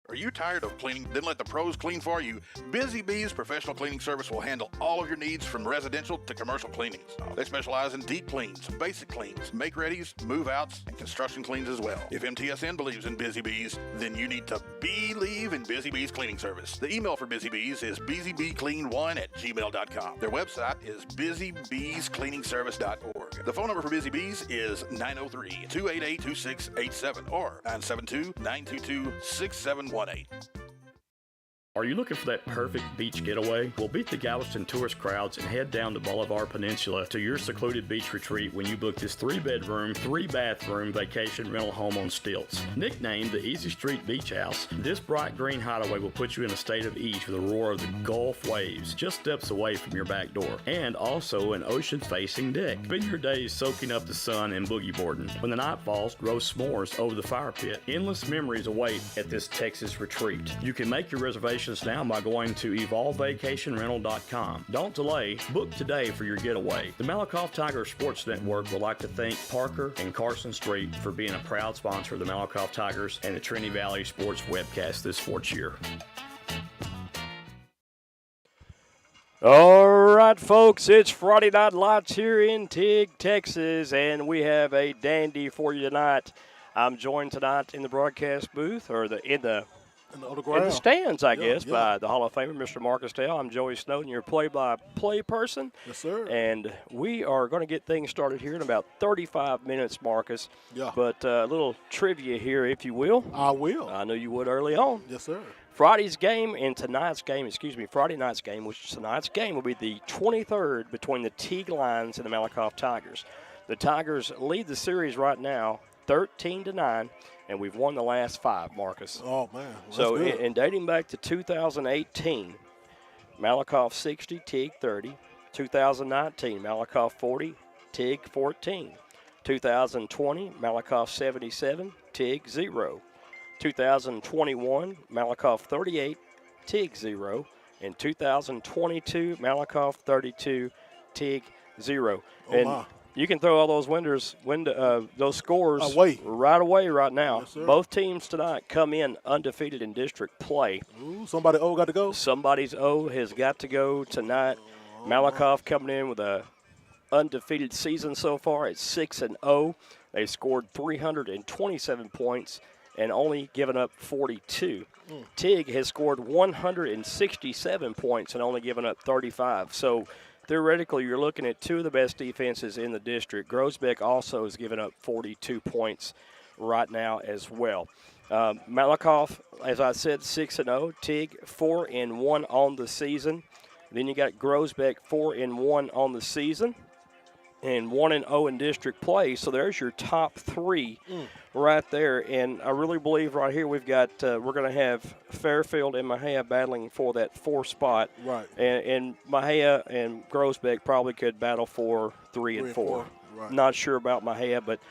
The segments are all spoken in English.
Are you tired of cleaning? Then let the pros clean for you. Busy Bees Professional Cleaning Service will handle all of your needs from residential to commercial cleanings. They specialize in deep cleans, basic cleans, make-readies, move-outs, and construction cleans as well. If MTSN believes in Busy Bees, then you need to believe in Busy Bees Cleaning Service. The email for Busy Bees is busybeeclean1@gmail.com. Their website is busybeescleaningservice.org. The phone number for Busy Bees is 903-288-2687 or 972-922-6718. Are you looking for that perfect beach getaway? Well, beat the Galveston tourist crowds and head down the Bolivar Peninsula to your secluded beach retreat when you book this 3-bedroom, 3-bathroom vacation rental home on stilts. Nicknamed the Easy Street Beach House, this bright green hideaway will put you in a state of ease with the roar of the Gulf waves just steps away from your back door, and also an ocean-facing deck. Spend your days soaking up the sun and boogie boarding. When the night falls, roast s'mores over the fire pit. Endless memories await at this Texas retreat. You can make your reservations now by going to evolvevacationrental.com. Don't delay. Book today for your getaway. The Malakoff Tiger Sports Network would like to thank Parker and Carson Street for being a proud sponsor of the Malakoff Tigers and the Trinity Valley Sports webcast this sports year. All right, folks, it's Friday Night Lights here in Teague, Texas, and we have a dandy for you tonight. I'm joined tonight in the broadcast booth, or in the stands, I guess, by the Hall of Famer, Mr. Marcus Dale. I'm Joey Snowden, your play-by-play person. Yes, sir. And we are going to get things started here in about 35 minutes, Marcus. Yeah. But a little trivia here, if you will. I will. I knew you would early on. Yes, sir. Friday night's game, which tonight's game will be the 23rd between the Teague Lions and the Malakoff Tigers. The Tigers lead the series right now 13-9. And we've won the last 5, Marcus. Oh, man. So, in dating back to 2018, Malakoff 60, Teague 30. 2019, Malakoff 40, Teague 14. 2020, Malakoff 77, Teague 0. 2021, Malakoff 38, Teague 0. And 2022, Malakoff 32, Teague 0. Oh, my. You can throw all those those scores right away right now. Yes, sir. Both teams tonight come in undefeated in district play. Ooh, somebody got to go? Somebody's O has got to go tonight. Malakoff coming in with a undefeated season so far at 6-0. They've scored 327 points and only given up 42. Teague has scored 167 points and only given up 35. So theoretically, you're looking at 2 of the best defenses in the district. Grosbeck also has given up 42 points right now as well. Malakoff, as I said, 6-0. Teague 4-1 on the season. Then you got Grosbeck 4-1 on the season and 1-0 in district play. So there's your top 3 right there. And I really believe right here we've got we're going to have Fairfield and Mahia battling for that 4th spot. Right. And Mahia and Grosbeck probably could battle for 3 and 4. Right. Not sure about Mahia, but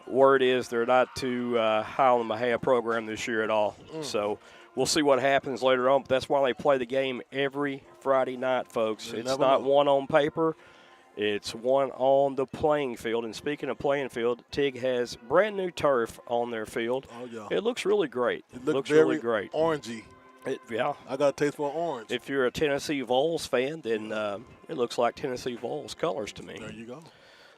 word is they're not too high on the Mahia program this year at all. So we'll see what happens later on. But that's why they play the game every Friday night, folks. It's not one on paper. It's one on the playing field. And speaking of playing field, Teague has brand new turf on their field. Oh, yeah. It looks really great. It looks really great. Orangey. Yeah. I got a taste for orange. If you're a Tennessee Vols fan, then it looks like Tennessee Vols colors to me. There you go.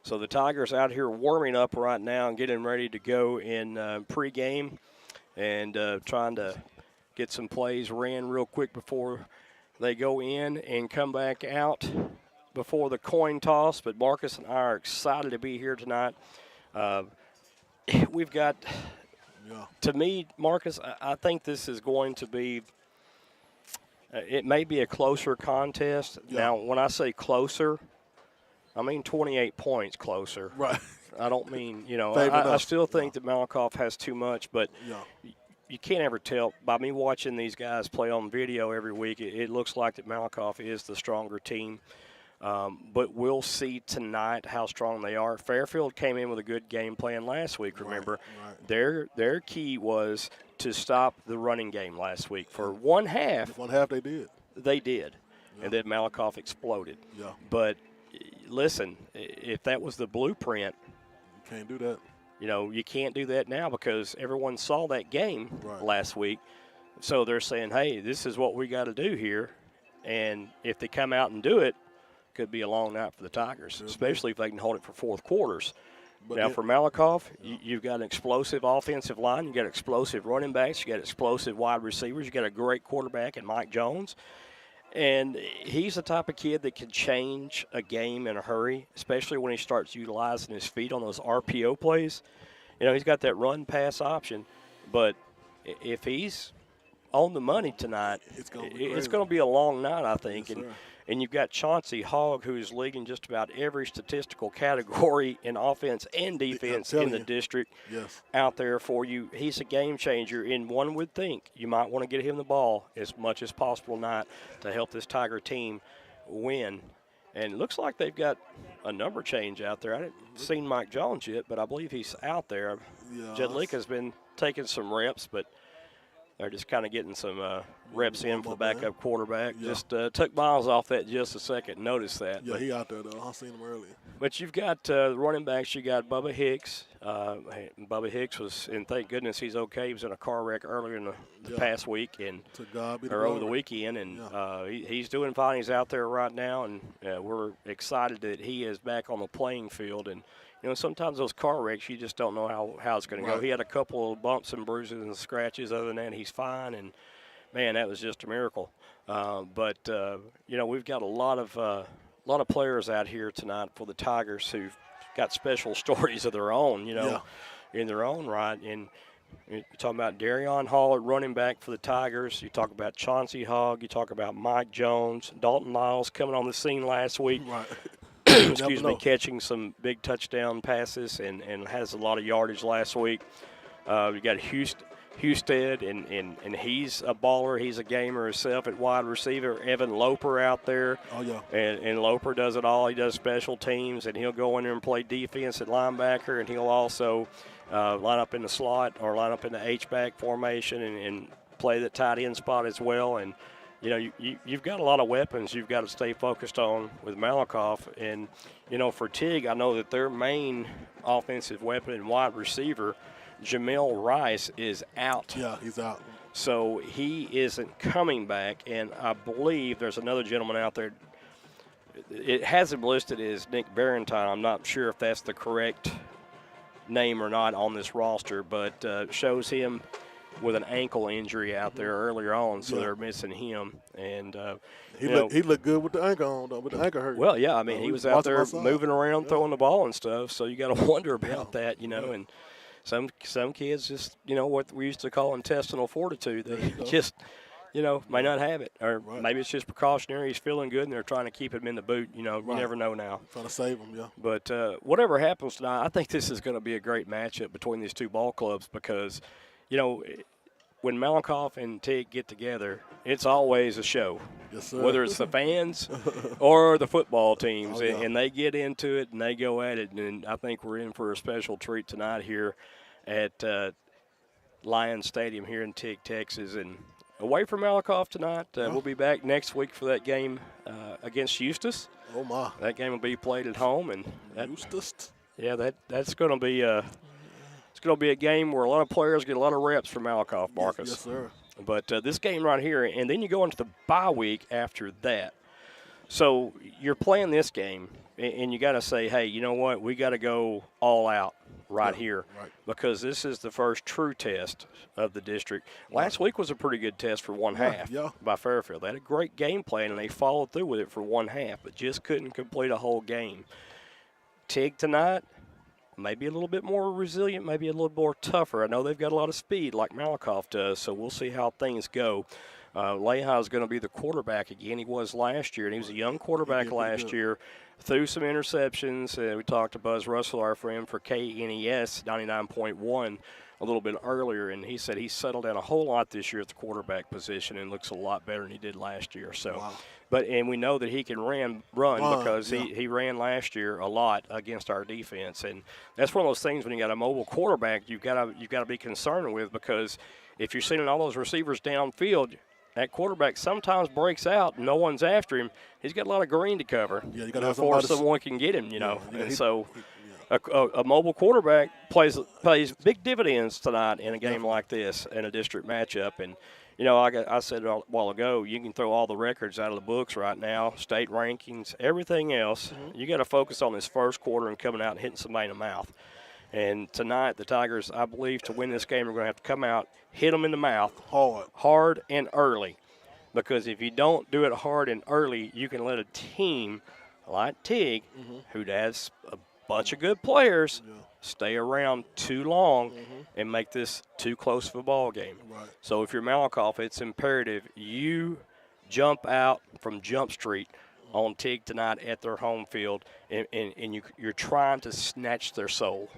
So the Tigers out here warming up right now and getting ready to go in pregame and trying to get some plays ran real quick before they go in and come back out before the coin toss. But Marcus and I are excited to be here tonight. We've got, to me, Marcus, I think this is going to be, it may be a closer contest. Yeah. Now, when I say closer, I mean 28 points closer. Right. I don't mean, I still think that Malakoff has too much, but you can't ever tell. By me watching these guys play on video every week, it looks like that Malakoff is the stronger team. But we'll see tonight how strong they are. Fairfield came in with a good game plan last week, remember. Right. Their key was to stop the running game last week. For one half they did. They did. Yeah. And then Malakoff exploded. Yeah. But listen, if that was the blueprint, you can't do that. You can't do that now because everyone saw that game last week. So they're saying, hey, this is what we got to do here. And if they come out and do it, could be a long night for the Tigers, especially if they can hold it for fourth quarters. But now, for Malakoff, you've got an explosive offensive line. You've got explosive running backs. You've got explosive wide receivers. You've got a great quarterback in Mike Jones. And he's the type of kid that can change a game in a hurry, especially when he starts utilizing his feet on those RPO plays. You know, he's got that run-pass option. But if he's on the money tonight, it's going to be a long night, I think. Yes, and you've got Chauncey Hogg, who's leading just about every statistical category in offense and defense in the district out there for you. He's a game changer, and one would think you might want to get him the ball as much as possible tonight to help this Tiger team win. And it looks like they've got a number change out there. I haven't seen Mike Jones yet, but I believe he's out there. Jed Lick has been taking some reps, but they're just kind of getting some reps in for the backup quarterback. Just took Miles off that just a second. Notice that. Yeah, he out there, though. I seen him earlier. But you've got the running backs. You got Bubba Hicks. Bubba Hicks was, and thank goodness he's okay. He was in a car wreck earlier in the past week or over the weekend, and he's doing fine. He's out there right now, and we're excited that he is back on the playing field. And you know, sometimes those car wrecks, you just don't know how it's going to go. He had a couple of bumps and bruises and scratches. Other than that, he's fine. And, man, that was just a miracle. But you know, we've got a lot of players out here tonight for the Tigers who've got special stories of their own, you know, in their own right. And you're talking about Darion Hall at running back for the Tigers. You talk about Chauncey Hogg. You talk about Mike Jones. Dalton Lyles coming on the scene last week. Right. Excuse me, catching some big touchdown passes and has a lot of yardage last week. We got Husted, and he's a baller. He's a gamer himself at wide receiver. Evan Loper out there. Oh, yeah. And Loper does it all. He does special teams, and he'll go in there and play defense at linebacker, and he'll also line up in the slot or line up in the H-back formation and play the tight end spot as well. And you know, you've got a lot of weapons you've got to stay focused on with Malakoff. And, you know, for Teague, I know that their main offensive weapon and wide receiver, Jamel Rice, is out. Yeah, he's out. So he isn't coming back. And I believe there's another gentleman out there. It has him listed as Nick Barrentine. I'm not sure if that's the correct name or not on this roster, but shows him with an ankle injury out there earlier on, so they're missing him. And he looked good with the ankle on, though, with the ankle hurt. Well, yeah, I mean, he was out there moving around, throwing the ball and stuff, so you got to wonder about that, you know. And some kids just, you know, what we used to call intestinal fortitude, they just, you know, may not have it. Or maybe it's just precautionary. He's feeling good, and they're trying to keep him in the boot. You know, you never know now. Trying to save him, yeah. But whatever happens tonight, I think this is going to be a great matchup between these two ball clubs because – you know, when Malakoff and Teague get together, it's always a show. Yes, sir. Whether it's the fans or the football teams. And they get into it and they go at it. And I think we're in for a special treat tonight here at Lions Stadium here in Teague, Texas. And away from Malakoff tonight, we'll be back next week for that game against Eustis. Oh, my. That game will be played at home. And Eustis? Yeah, that's going to be it's going to be a game where a lot of players get a lot of reps from Malakoff, Marcus. Yes, sir. But this game right here, and then you go into the bye week after that. So you're playing this game, and you got to say, hey, you know what? We got to go all out here because this is the first true test of the district. Last week was a pretty good test for one half by Fairfield. They had a great game plan, and they followed through with it for one half, but just couldn't complete a whole game. Teague tonight, maybe a little bit more resilient, maybe a little more tougher. I know they've got a lot of speed like Malakoff does, so we'll see how things go. Lehi is going to be the quarterback again. He was last year, and he was a young quarterback last year. Threw some interceptions. We talked to Buzz Russell, our friend for KNES 99.1, a little bit earlier, and he said he's settled down a whole lot this year at the quarterback position and looks a lot better than he did last year. So, and we know that he can run because he ran last year a lot against our defense, and that's one of those things when you got a mobile quarterback you've got to be concerned with, because if you're sending all those receivers downfield, that quarterback sometimes breaks out and no one's after him. He's got a lot of green to cover before someone can get him, you know. And so a mobile quarterback plays big dividends tonight in a game like this in a district matchup. And, Like I said a while ago, you can throw all the records out of the books right now, state rankings, everything else. You got to focus on this first quarter and coming out and hitting somebody in the mouth. And tonight, the Tigers, I believe, to win this game, are going to have to come out, hit them in the mouth hard and early. Because if you don't do it hard and early, you can let a team like Teague, who has a bunch of good players, stay around too long and make this too close of a ball game. Right. So if you're Malakoff, it's imperative you jump out from Jump Street on Teague tonight at their home field, and you're trying to snatch their soul.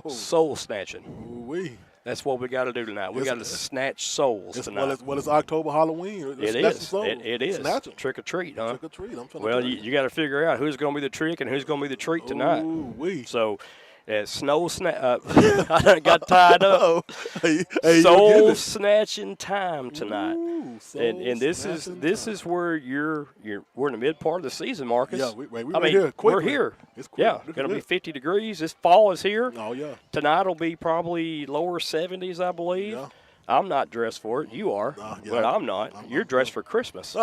Soul snatching. Ooh-wee. That's what we got to do tonight. We got to snatch souls tonight. Well, it's October, Halloween. It is. It is. Trick or treat, huh? Trick or treat. I'm trying well, to you got to figure out who's going to be the trick and who's going to be the treat tonight. Ooh-wee. So, snow I done got tied up. Hey, soul snatching time tonight. Ooh, and this is where we're in the mid part of the season, Marcus. Yeah, we're here. Quickly. We're here. It's quick. Yeah, going to be 50 degrees. This fall is here. Oh yeah. Tonight will be probably lower 70s, I believe. Yeah. I'm not dressed for it. You are, but I'm not. You're dressed for Christmas.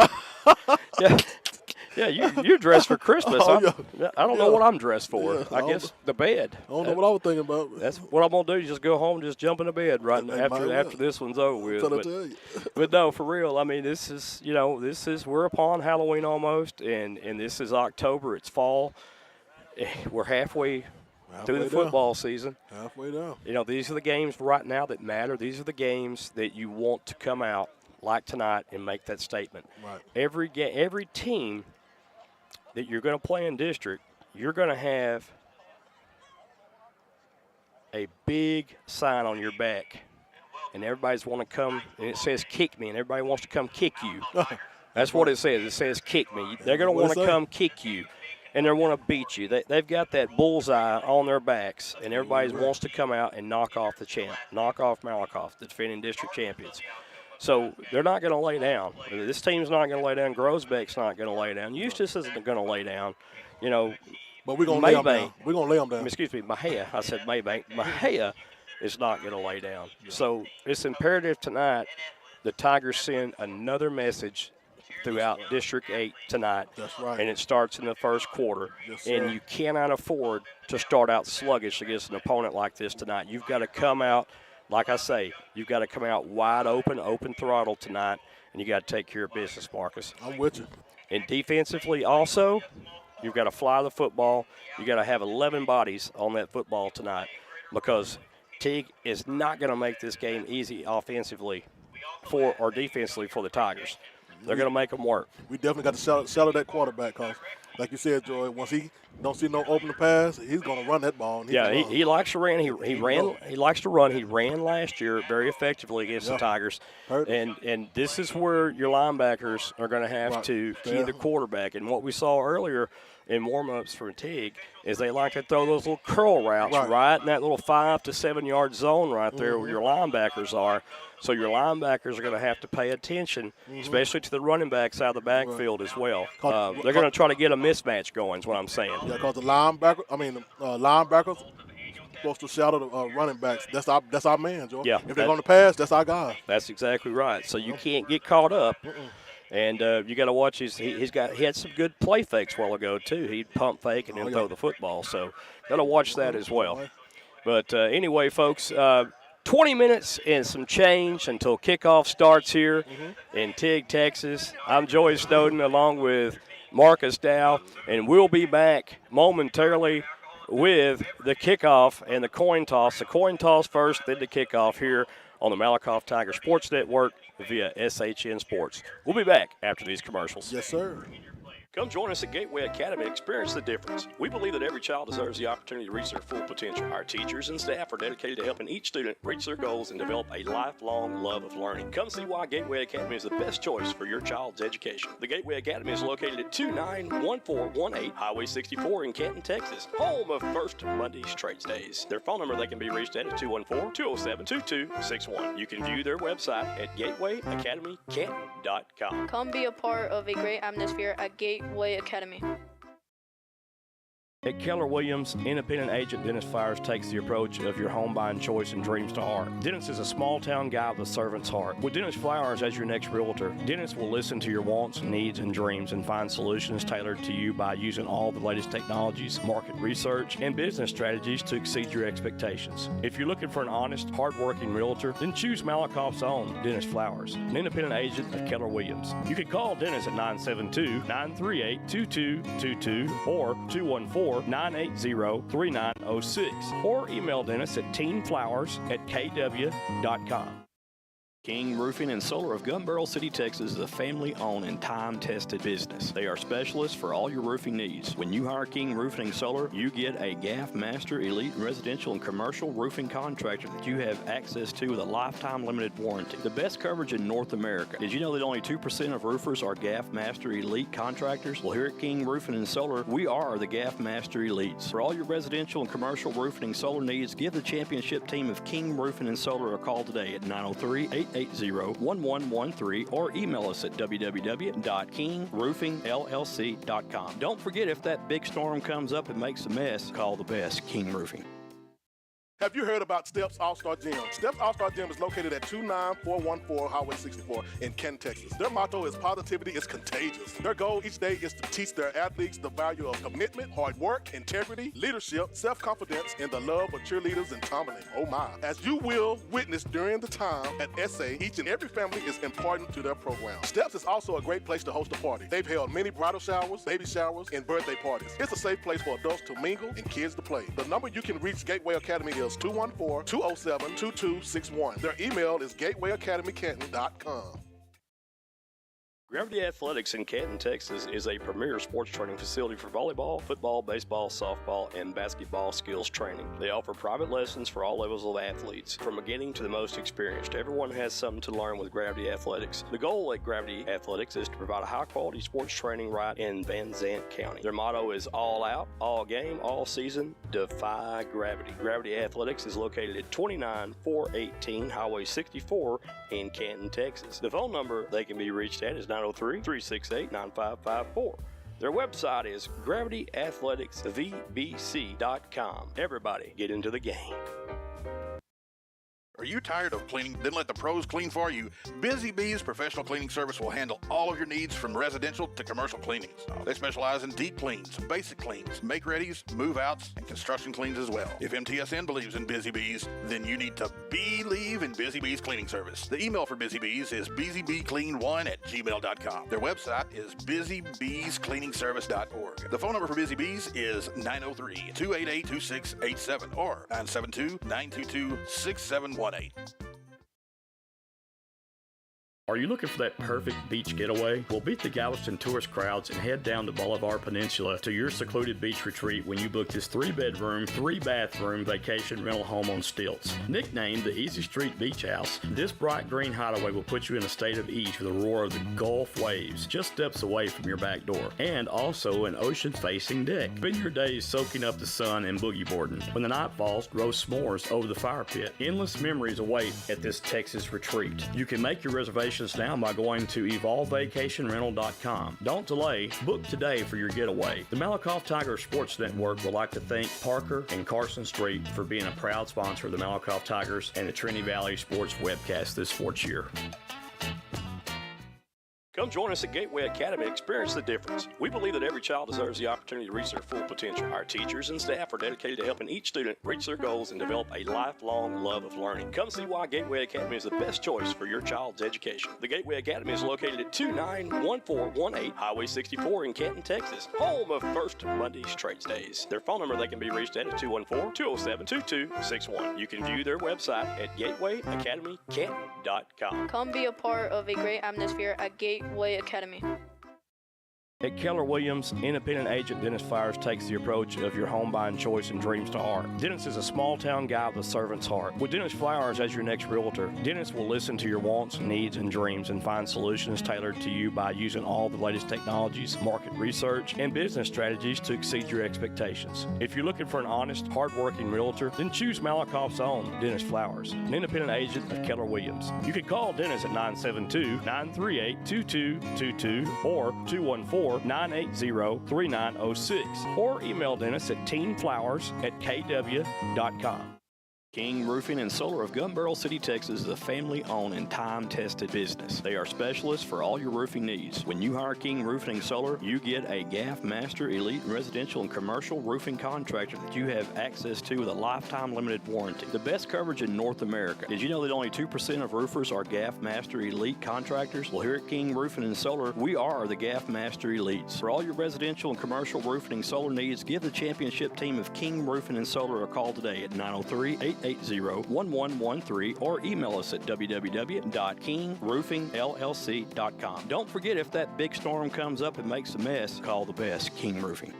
Yeah, you're dressed for Christmas. I don't know what I'm dressed for. Yeah, I guess the bed. I don't know what I was thinking about. That's what I'm going to do. Just go home and just jump in the bed after this one's over with. But no, for real, I mean, this is we're upon Halloween almost, and this is October. It's fall. We're halfway through the football season. Halfway down. These are the games right now that matter. These are the games that you want to come out like tonight and make that statement. Right. Every team that you're going to play in district, you're going to have a big sign on your back, and everybody's want to come, and it says kick me, and everybody wants to come kick you. That's what it says. It says kick me. They're going to want to come kick you, and they want to beat you. They've got that bullseye on their backs, and everybody wants to come out and knock off the champ, knock off Malakoff, the defending district champions. So they're not going to lay down. This team's not going to lay down. Grosbeck's not going to lay down. Eustis isn't going to lay down. But we're going to lay them down. We're going to lay them down. Excuse me, Mahia. I said Maybank. Mahia is not going to lay down. So it's imperative tonight the Tigers send another message throughout District 8 tonight. That's right. And it starts in the first quarter. Yes, sir. And you cannot afford to start out sluggish against an opponent like this tonight. You've got to come out. Like I say, you've got to come out wide open throttle tonight, and you got to take care of business, Marcus. I'm with you. And defensively also, you've got to fly the football. You got to have 11 bodies on that football tonight, because Teague is not going to make this game easy offensively or defensively for the Tigers. They're going to make them work. We definitely got to shadow that quarterback, because, like you said, Joy, once he don't see no open pass, he's going to run that ball. He likes to run. He likes to run. He ran last year very effectively against the Tigers. And this is where your linebackers are going to have to key the quarterback. And what we saw earlier in warm-ups for Teague is they like to throw those little curl routes right in that little 5 to 7 yard zone right there where your linebackers are. So your linebackers are going to have to pay attention, especially to the running backs out of the backfield as well. They're going to try to get a mismatch going is what I'm saying. Yeah, because the linebackers supposed to shadow the running backs. That's our man, Joe. Yeah, if they're going to pass, that's our guy. That's exactly right. So you can't get caught up. And you got to watch he had some good play fakes a while ago too. He'd pump fake and then throw the football. So got to watch that as well. But anyway, folks, 20 minutes and some change until kickoff starts here in Teague, Texas. I'm Joey Snowden along with Marcus Dow, and we'll be back momentarily with the kickoff and the coin toss. The coin toss first, then the kickoff here on the Malakoff Tiger Sports Network via SHN Sports. We'll be back after these commercials. Yes, sir. Come join us at Gateway Academy and experience the difference. We believe that every child deserves the opportunity to reach their full potential. Our teachers and staff are dedicated to helping each student reach their goals and develop a lifelong love of learning. Come see why Gateway Academy is the best choice for your child's education. The Gateway Academy is located at 291418 Highway 64 in Canton, Texas, home of First Monday's Trades Days. Their phone number they can be reached at is 214-207-2261. You can view their website at gatewayacademycanton.com. Come be a part of a great atmosphere at Gateway Academy. At Keller Williams, independent agent Dennis Flowers takes the approach of your home buying choice and dreams to heart. Dennis is a small-town guy with a servant's heart. With Dennis Flowers as your next realtor, Dennis will listen to your wants, needs, and dreams and find solutions tailored to you by using all the latest technologies, market research, and business strategies to exceed your expectations. If you're looking for an honest, hard-working realtor, then choose Malakoff's own Dennis Flowers, an independent agent of Keller Williams. You can call Dennis at 972-938-2222 or 214-980-3906 or email Dennis at teamflowers@kw.com. King Roofing and Solar of Gun Barrel City, Texas is a family-owned and time-tested business. They are specialists for all your roofing needs. When you hire King Roofing and Solar, you get a GAF Master Elite Residential and Commercial Roofing Contractor that you have access to with a lifetime limited warranty. The best coverage in North America. Did you know that only 2% of roofers are GAF Master Elite contractors? Well, here at King Roofing and Solar, we are the GAF Master Elites. For all your residential and commercial roofing and solar needs, give the championship team of King Roofing and Solar a call today at 903-880-1113 or email us at www.kingroofingllc.com. Don't forget, if that big storm comes up and makes a mess, call the best, King Roofing. Have you heard about Steps All-Star Gym? Steps All-Star Gym is located at 29414 Highway 64 in Kenton, Texas. Their motto is positivity is contagious. Their goal each day is to teach their athletes the value of commitment, hard work, integrity, leadership, self-confidence, and the love of cheerleaders and tumbling. Oh my. As you will witness during the time at SA, each and every family is important to their program. Steps is also a great place to host a party. They've held many bridal showers, baby showers, and birthday parties. It's a safe place for adults to mingle and kids to play. The number you can reach Gateway Academy is 214-207-2261. Their email is gatewayacademycanton.com. Gravity Athletics in Canton, Texas is a premier sports training facility for volleyball, football, baseball, softball, and basketball skills training. They offer private lessons for all levels of athletes, from beginning to the most experienced. Everyone has something to learn with Gravity Athletics. The goal at Gravity Athletics is to provide a high-quality sports training right in Van Zandt County. Their motto is all out, all game, all season, defy gravity. Gravity Athletics is located at 29418 Highway 64 in Canton, Texas. The phone number they can be reached at is 903-368-9554. Their website is gravityathleticvbc.com. Everybody get into the game. Are you tired of cleaning? Then let the pros clean for you. Busy Bees Professional Cleaning Service will handle all of your needs from residential to commercial cleanings. They specialize in deep cleans, basic cleans, make-readies, move-outs, and construction cleans as well. If MTSN believes in Busy Bees, then you need to believe in Busy Bees Cleaning Service. The email for Busy Bees is busybeeclean1@gmail.com. Their website is busybeescleaningservice.org. The phone number for Busy Bees is 903-288-2687 or 972-922-6718. Are you looking for that perfect beach getaway? Well, beat the Galveston tourist crowds and head down to Bolivar Peninsula to your secluded beach retreat when you book this 3-bedroom, 3-bathroom vacation rental home on stilts. Nicknamed the Easy Street Beach House, this bright green hideaway will put you in a state of ease with the roar of the Gulf waves just steps away from your back door, and also an ocean-facing deck. Spend your days soaking up the sun and boogie boarding. When the night falls, roast s'mores over the fire pit. Endless memories await at this Texas retreat. You can make your reservations now by going to evolvevacationrental.com. Don't delay. Book today for your getaway. The Malakoff Tiger Sports Network would like to thank Parker and Carson Street for being a proud sponsor of the Malakoff Tigers and the Trinity Valley Sports webcast this sports year. Come join us at Gateway Academy and experience the difference. We believe that every child deserves the opportunity to reach their full potential. Our teachers and staff are dedicated to helping each student reach their goals and develop a lifelong love of learning. Come see why Gateway Academy is the best choice for your child's education. The Gateway Academy is located at 291418 Highway 64 in Canton, Texas, home of First Monday's Trades Days. Their phone number they can be reached at is 214-207-2261. You can view their website at gatewayacademycanton.com. Come be a part of a great atmosphere at Gateway Academy. At Keller Williams, independent agent Dennis Flowers takes the approach of your home buying choice and dreams to heart. Dennis is a small-town guy with a servant's heart. With Dennis Flowers as your next realtor, Dennis will listen to your wants, needs, and dreams and find solutions tailored to you by using all the latest technologies, market research, and business strategies to exceed your expectations. If you're looking for an honest, hard-working realtor, then choose Malakoff's own Dennis Flowers, an independent agent of Keller Williams. You can call Dennis at 972-938-2222 or 214 214-980-3906 or email Dennis at teenflowers@kw.com. King Roofing and Solar of Gun Barrel City, Texas is a family-owned and time-tested business. They are specialists for all your roofing needs. When you hire King Roofing and Solar, you get a GAF Master Elite Residential and Commercial Roofing Contractor that you have access to with a lifetime limited warranty. The best coverage in North America. Did you know that only 2% of roofers are GAF Master Elite contractors? Well, here at King Roofing and Solar, we are the GAF Master Elites. For all your residential and commercial roofing and solar needs, give the championship team of King Roofing and Solar a call today at 903-880-1113 or email us at www.kingroofingllc.com. Don't forget, if that big storm comes up and makes a mess, call the best, King Roofing.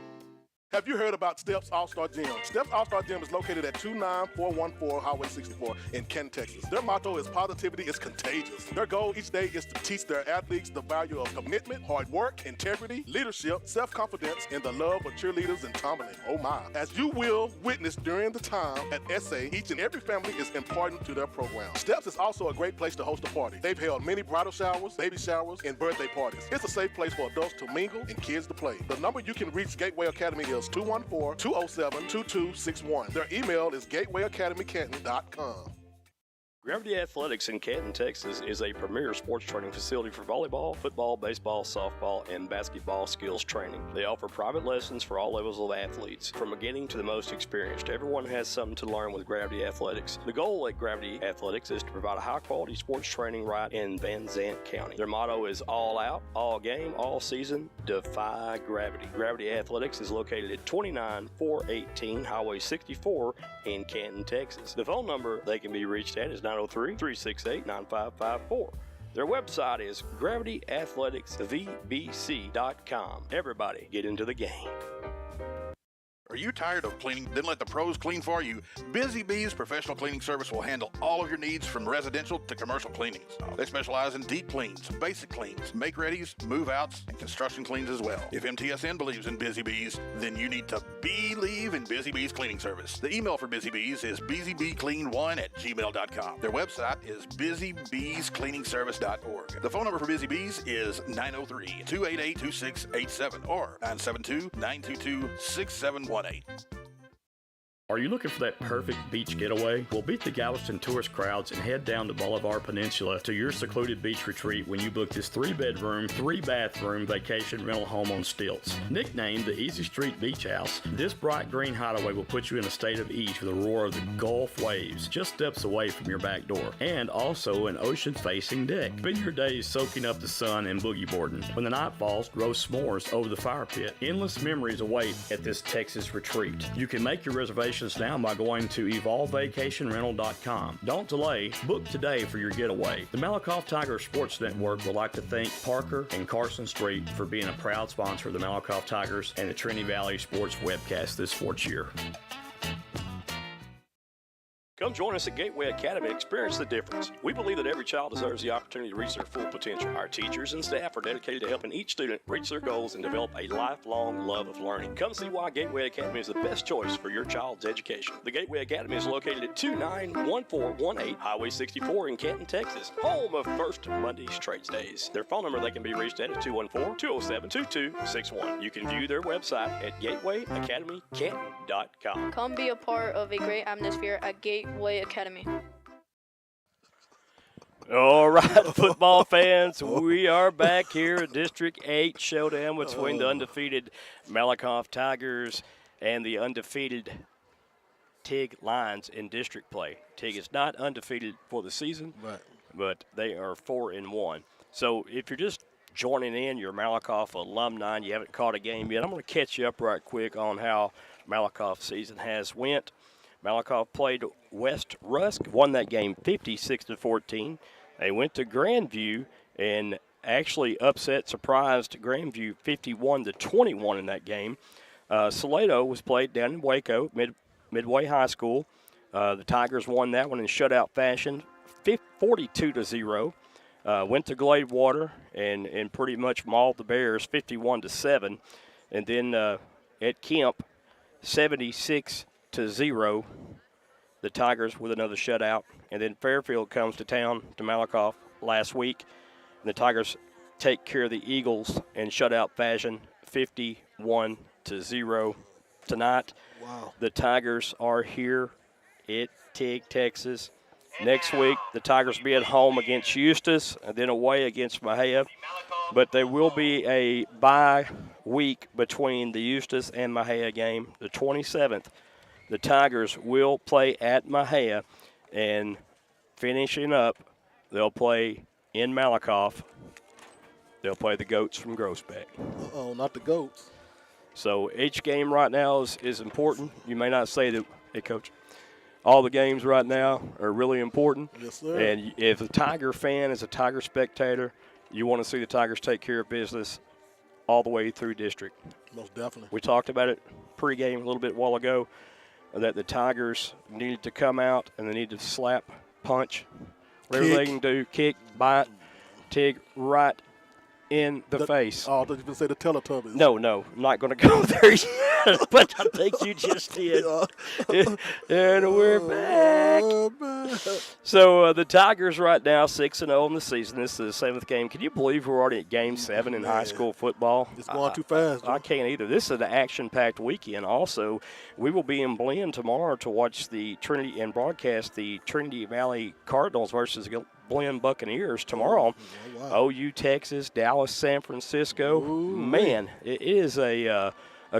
Have you heard about Steps All-Star Gym? Steps All-Star Gym is located at 29414 Highway 64 in Kenton, Texas. Their motto is positivity is contagious. Their goal each day is to teach their athletes the value of commitment, hard work, integrity, leadership, self-confidence, and the love of cheerleaders and tumbling. Oh my. As you will witness during the time at SA, each and every family is important to their program. Steps is also a great place to host a party. They've held many bridal showers, baby showers, and birthday parties. It's a safe place for adults to mingle and kids to play. The number you can reach Gateway Academy is 214-207-2261. Their email is gatewayacademycanton.com. Gravity Athletics in Canton, Texas is a premier sports training facility for volleyball, football, baseball, softball, and basketball skills training. They offer private lessons for all levels of athletes, from beginning to the most experienced. Everyone has something to learn with Gravity Athletics. The goal at Gravity Athletics is to provide a high-quality sports training right in Van Zant County. Their motto is all out, all game, all season, defy gravity. Gravity Athletics is located at 29418 Highway 64 in Canton, Texas. The phone number they can be reached at is 903-368-9554. Their website is gravityathleticvbc.com. Everybody get into the game. Are you tired of cleaning? Then let the pros clean for you. Busy Bees Professional Cleaning Service will handle all of your needs from residential to commercial cleanings. They specialize in deep cleans, basic cleans, make-readies, move-outs, and construction cleans as well. If MTSN believes in Busy Bees, then you need to believe in Busy Bees Cleaning Service. The email for Busy Bees is busybeeclean1@gmail.com. Their website is busybeescleaningservice.org. The phone number for Busy Bees is 903-288-2687 or 972-922-6718. Are you looking for that perfect beach getaway? Well, beat the Galveston tourist crowds and head down to Bolivar Peninsula to your secluded beach retreat when you book this 3-bedroom, 3-bathroom vacation rental home on stilts. Nicknamed the Easy Street Beach House, this bright green hideaway will put you in a state of ease with the roar of the Gulf waves just steps away from your back door, and also an ocean-facing deck. Spend your days soaking up the sun and boogie boarding. When the night falls, roast s'mores over the fire pit. Endless memories await at this Texas retreat. You can make your reservations now by going to evolvevacationrental.com. Don't delay. Book today for your getaway. The Malakoff Tiger Sports Network would like to thank Parker and Carson Street for being a proud sponsor of the Malakoff Tigers and the Trinity Valley Sports webcast this sports year. Come join us at Gateway Academy and experience the difference. We believe that every child deserves the opportunity to reach their full potential. Our teachers and staff are dedicated to helping each student reach their goals and develop a lifelong love of learning. Come see why Gateway Academy is the best choice for your child's education. The Gateway Academy is located at 291418 Highway 64 in Canton, Texas, home of First Monday's Trades Days. Their phone number they can be reached at is 214-207-2261. You can view their website at gatewayacademycanton.com. Come be a part of a great atmosphere at Gateway Academy. All right, football fans, we are back here at District 8 showdown between the undefeated Malakoff Tigers and the undefeated Teague Lions in district play. Teague is not undefeated for the season, but they are 4-1. So if you're just joining in, you're a Malakoff alumni and you haven't caught a game yet, I'm going to catch you up right quick on how Malakoff's season has went. Malakoff played West Rusk, won that game 56-14. They went to Grandview and actually surprised Grandview 51-21 in that game. Salado was played down in Waco, Midway High School. The Tigers won that one in shutout fashion, 42-0. Went to Gladewater and pretty much mauled the Bears 51-7. And then at Kemp, 76-0. The Tigers with another shutout. And then Fairfield comes to town to Malakoff last week. And the Tigers take care of the Eagles in shutout fashion, 51-0 tonight. Wow. The Tigers are here at Teague, Texas. Next week, the Tigers will be at home against Eustis and then away against Mexia. But there will be a bye week between the Eustis and Mexia game. The 27th, the Tigers will play at Mexia, and finishing up, they'll play in Malakoff. They'll play the Goats from Groesbeck. Uh-oh, not the Goats. So each game right now is important. You may not say that, hey, Coach, all the games right now are really important. Yes, sir. And if a Tiger fan is a Tiger spectator, you want to see the Tigers take care of business all the way through district. Most definitely. We talked about it pregame a little bit while ago, that the Tigers needed to come out and they need to slap, punch, whatever they can do, kick, bite, Teague right in the face. Oh, I thought you were going to say the Teletubbies. No, I'm not going to go there yet, but I think you just did. And we're back. So the Tigers right now 6-0 in the season. This is the 7th game. Can you believe we're already at Game 7 in high school football? It's going too fast. I can't either. This is an action-packed weekend. Also, we will be in Blinn tomorrow to watch the Trinity and broadcast the Trinity Valley Cardinals versus Blinn Buccaneers tomorrow. Oh, wow. OU, Texas, Dallas, San Francisco. Ooh, man, it is a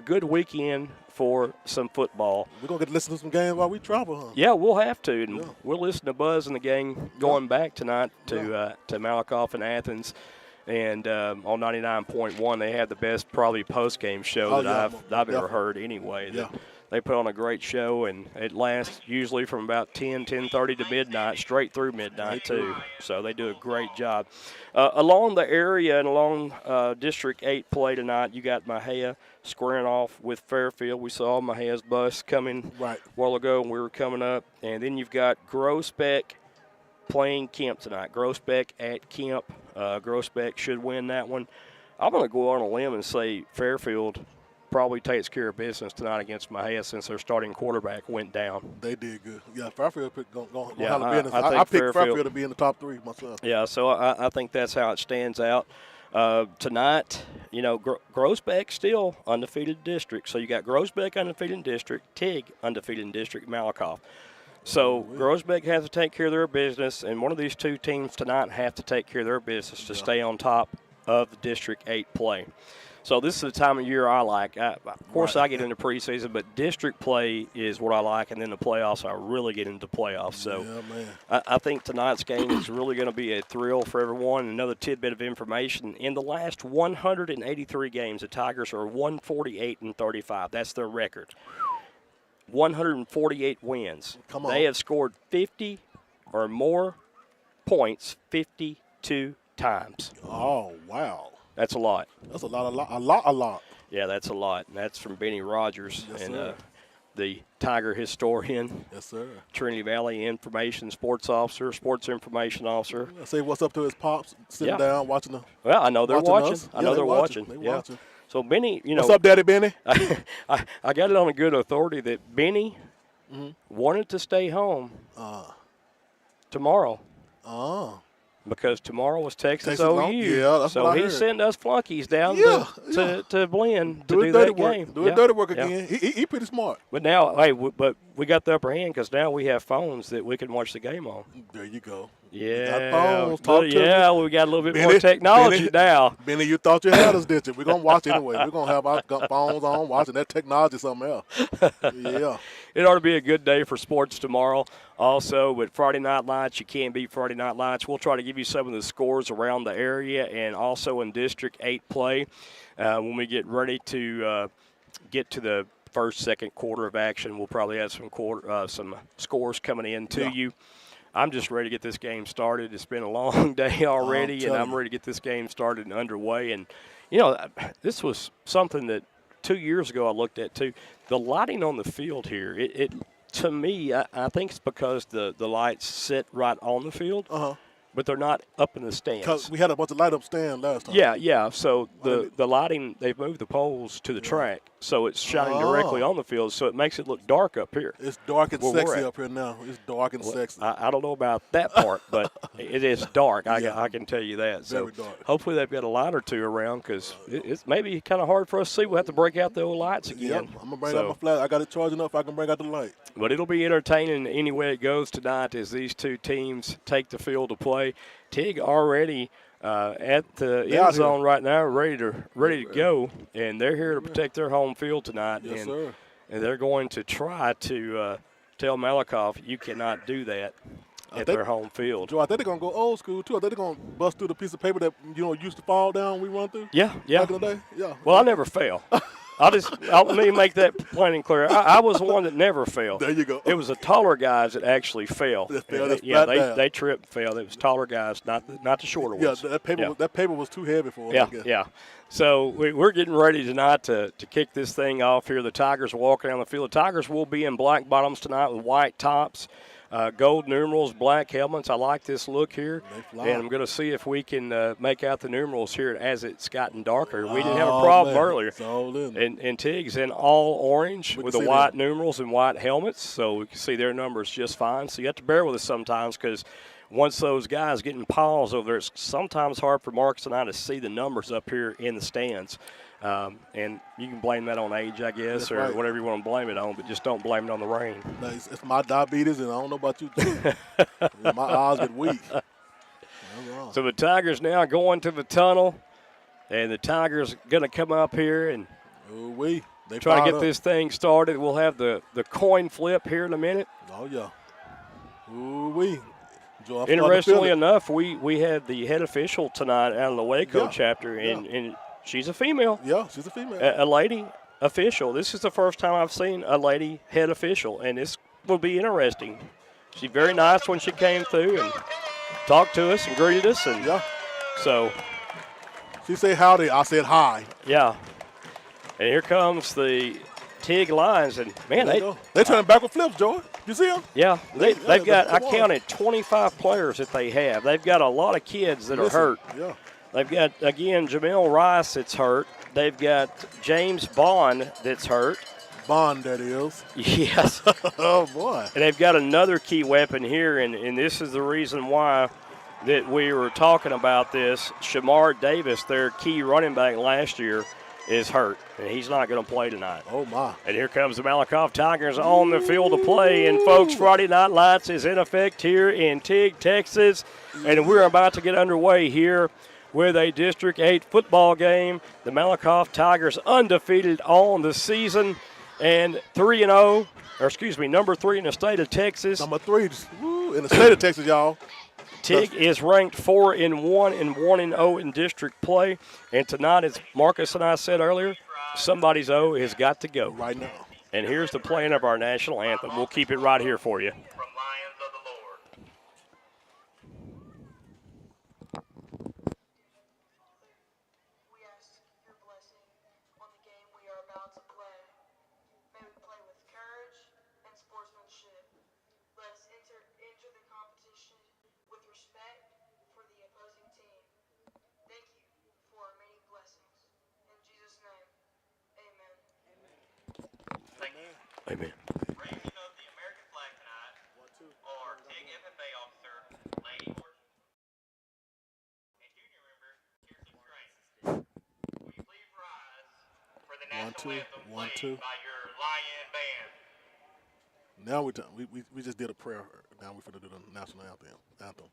good weekend for some football. We're going to get to listen to some games while we travel, huh? Yeah, we'll have to. And Yeah. we'll listen to Buzz and the gang going back tonight to Malakoff and Athens. And on 99.1, they had the best probably post-game show I've ever heard anyway. Yeah. They put on a great show, and it lasts usually from about 10:30 to midnight, straight through midnight, too. So they do a great job. Along the area and along District 8 play tonight, you got Mexia squaring off with Fairfield. We saw Mejia's bus coming a while ago when we were coming up. And then you've got Groesbeck playing Kemp tonight. Groesbeck at Kemp. Groesbeck should win that one. I'm going to go on a limb and say Fairfield probably takes care of business tonight against Mexia since their starting quarterback went down. They did good. Yeah, Fairfield going to Yeah, handle business. I I picked Fairfield Fairfield to be in the top 3 myself. Yeah, so I think that's how it stands out. Tonight, Groesbeck still undefeated district. So you got Groesbeck undefeated in district, Teague undefeated in district, Malakoff. So Groesbeck has to take care of their business, and one of these two teams tonight have to take care of their business to stay on top of the District 8 play. So this is the time of year I like. Of course, I get into preseason, but district play is what I like, and then the playoffs, I really get into playoffs. So I think tonight's game is really going to be a thrill for everyone. Another tidbit of information. In the last 183 games, the Tigers are 148-35. That's their record. 148 wins. Come on. They have scored 50 or more points 52 times. Oh, wow. That's a lot. That's a lot. Yeah, that's a lot. And that's from Benny Rogers, Yes, and sir. The Tiger historian. Yes, sir. Trinity Valley Information Sports Officer, Sports Information Officer. I say what's up to his pops, sitting down, watching the. Well, I know they're watching. Us. I know they're watching. They yeah. watching. So Benny, What's up, Daddy Benny? I got it on a good authority that Benny wanted to stay home tomorrow. Because tomorrow was Texas OU. Yeah, that's so what I he heard. sent us flunkies down to Blinn to do dirty that work. game. Do his dirty work again. He pretty smart. But now, hey, but we got the upper hand because now we have phones that we can watch the game on. There you go. Yeah, got phones. we got a little bit more technology now. Benny, you thought you had us, didn't you? We're going to watch anyway. We're going to have our phones on watching that technology something else. Yeah. It ought to be a good day for sports tomorrow. Also, with Friday Night Lights, you can't beat Friday Night Lights. We'll try to give you some of the scores around the area and also in District 8 play when we get ready to get to the first, second quarter of action. We'll probably have some scores coming in to you. I'm just ready to get this game started. It's been a long day already, and I'm ready to get this game started and underway. And, this was something that 2 years ago I looked at, too. The lighting on the field here, it to me, I think it's because the lights sit right on the field. but they're not up in the stands. Because we had a bunch of light up stand last time. Yeah. So the lighting, they've moved the poles to the track, so it's shining directly on the field, so it makes it look dark up here. It's dark and sexy up here now. It's dark and sexy. I don't know about that part, but it is dark. I can tell you that. Very So dark. hopefully they've got a light or two around because it's maybe kind of hard for us to see. We'll have to break out the old lights again. Yep, I'm going to bring out my flash. I got it charging up. I can bring out the light. But it'll be entertaining any way it goes tonight as these two teams take the field to play. Teague already at the end zone right now, ready to go, and they're here to protect their home field tonight. Yes, sir. And they're going to try to tell Malakoff, you cannot do that at their home field. Joe, I think they're going to go old school, too. I think they're going to bust through the piece of paper that, used to fall down we run through. Yeah. Back in the day. Yeah. Well, I never fail. Let me make that plain and clear. I was the one that never failed. There you go. It was the taller guys that actually fell. They tripped and fell. It was taller guys, not the shorter ones. Yeah, that paper was too heavy for them. Yeah. So we're getting ready tonight to kick this thing off here. The Tigers are walking down the field. The Tigers will be in black bottoms tonight with white tops. Gold numerals, black helmets. I like this look here. And I'm going to see if we can make out the numerals here as it's gotten darker. We didn't have a problem earlier. It's all in. And Teague's in all orange with the white numerals and white helmets, so we can see their numbers just fine. So you have to bear with us sometimes because once those guys get in piles over there, it's sometimes hard for Marcus and I to see the numbers up here in the stands. And you can blame that on age, I guess, or whatever you want to blame it on, but just don't blame it on the rain. No, it's my diabetes, and I don't know about you, too. My eyes get weak. So the Tigers now going to the tunnel, and the Tigers going to come up here and try to get this thing started. We'll have the coin flip here in a minute. Oh, yeah. Ooh-wee. Interestingly enough, we had the head official tonight out of the Waco chapter, and she's a female. Yeah, she's a female. A lady official. This is the first time I've seen a lady head official, and this will be interesting. She's very nice when she came through and talked to us and greeted us. And so she said howdy. I said hi. Yeah. And here comes the Teague Lions, and man, they turn backward flips, Joey. You see them? Yeah, they've got. I counted 25 players that they have. They've got a lot of kids that are hurt. Yeah. They've got, again, Jamil Rice that's hurt. They've got James Bond that's hurt. Bond, that is. Yes. Oh, boy. And they've got another key weapon here, and this is the reason why that we were talking about this. Shamar Davis, their key running back last year, is hurt, and he's not going to play tonight. Oh, my. And here comes the Malakoff Tigers on the field to play. And, folks, Friday Night Lights is in effect here in Teague, Texas, and we're about to get underway here with a District 8 football game. The Malakoff Tigers undefeated on the season and 3-0, or excuse me, number 3 in the state of Texas. Number 3 in the state of Texas, y'all. Teague is ranked 4-1 and 1-0 in district play. And tonight, as Marcus and I said earlier, somebody's O has got to go. Right now. And here's the playing of our national anthem. We'll keep it right here for you. Amen. Raising of the American flag tonight are Teague FFA officer Lady Orton and junior member Kirsten Grant. Will you please rise for the national anthem played by your Lion Band? Now we just did a prayer. Now we're going to do the national anthem.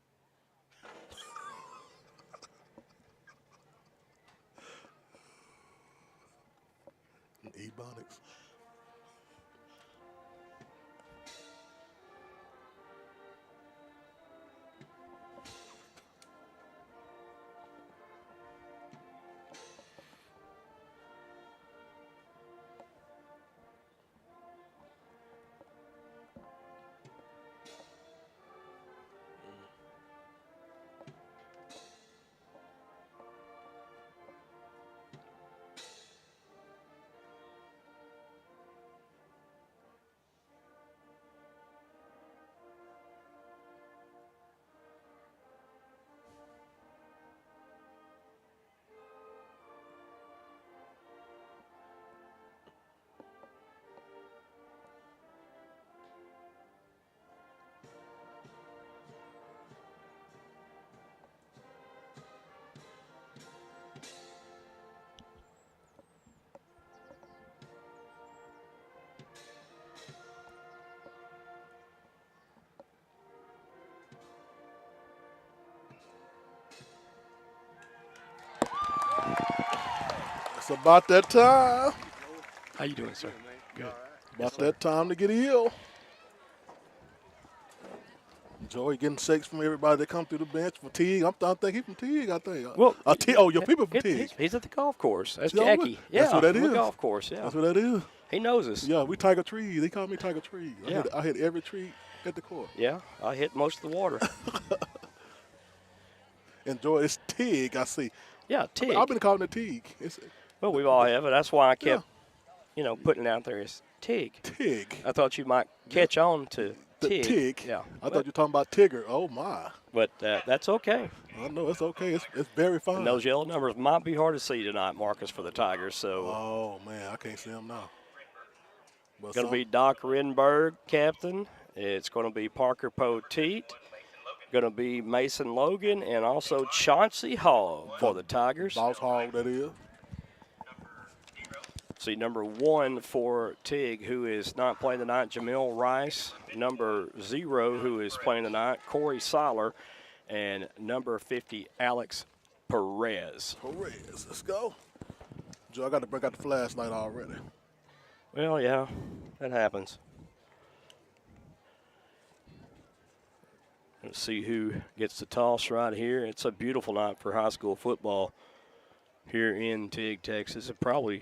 Ebonics. It's about that time. How you doing, sir? Good. About that time to get ill. Joey getting shakes from everybody that come through the bench. From Teague. I think he's from Teague, I think. Well, your people from Teague. He's at the golf course. That's Yeah, Jackie. that's what that the is. golf course, yeah. That's what that is. He knows us. Yeah, we Tiger Trees. They call me Tiger Trees. Yeah. I hit every tree at the court. Yeah, I hit most of the water. And Joey, it's Teague, I see. Yeah, Teague. I've been calling it Teague. Well, we all have it. That's why I kept, putting it out there as Teague. Teague. I thought you might catch on to The Teague. Tig. Yeah. I thought you were talking about Tigger. Oh, my. But that's okay. I know, it's okay. It's very fine. And those yellow numbers might be hard to see tonight, Marcus, for the Tigers. So Oh, man, I can't see them now. it's going to be Doc Rittenberg, captain. It's going to be Parker Poteet. Going to be Mason Logan and also Chauncey Hall for the Tigers. Boss Hog, that is. See, number 1 for Teague, who is not playing tonight, Jamil Rice. Number 0, who is playing tonight, Corey Seiler. And number 50, Alex Perez. Perez, let's go. Joe, I got to break out the flashlight already. Well, yeah, that happens. Let's see who gets the toss right here. It's a beautiful night for high school football here in Teague, Texas. It's probably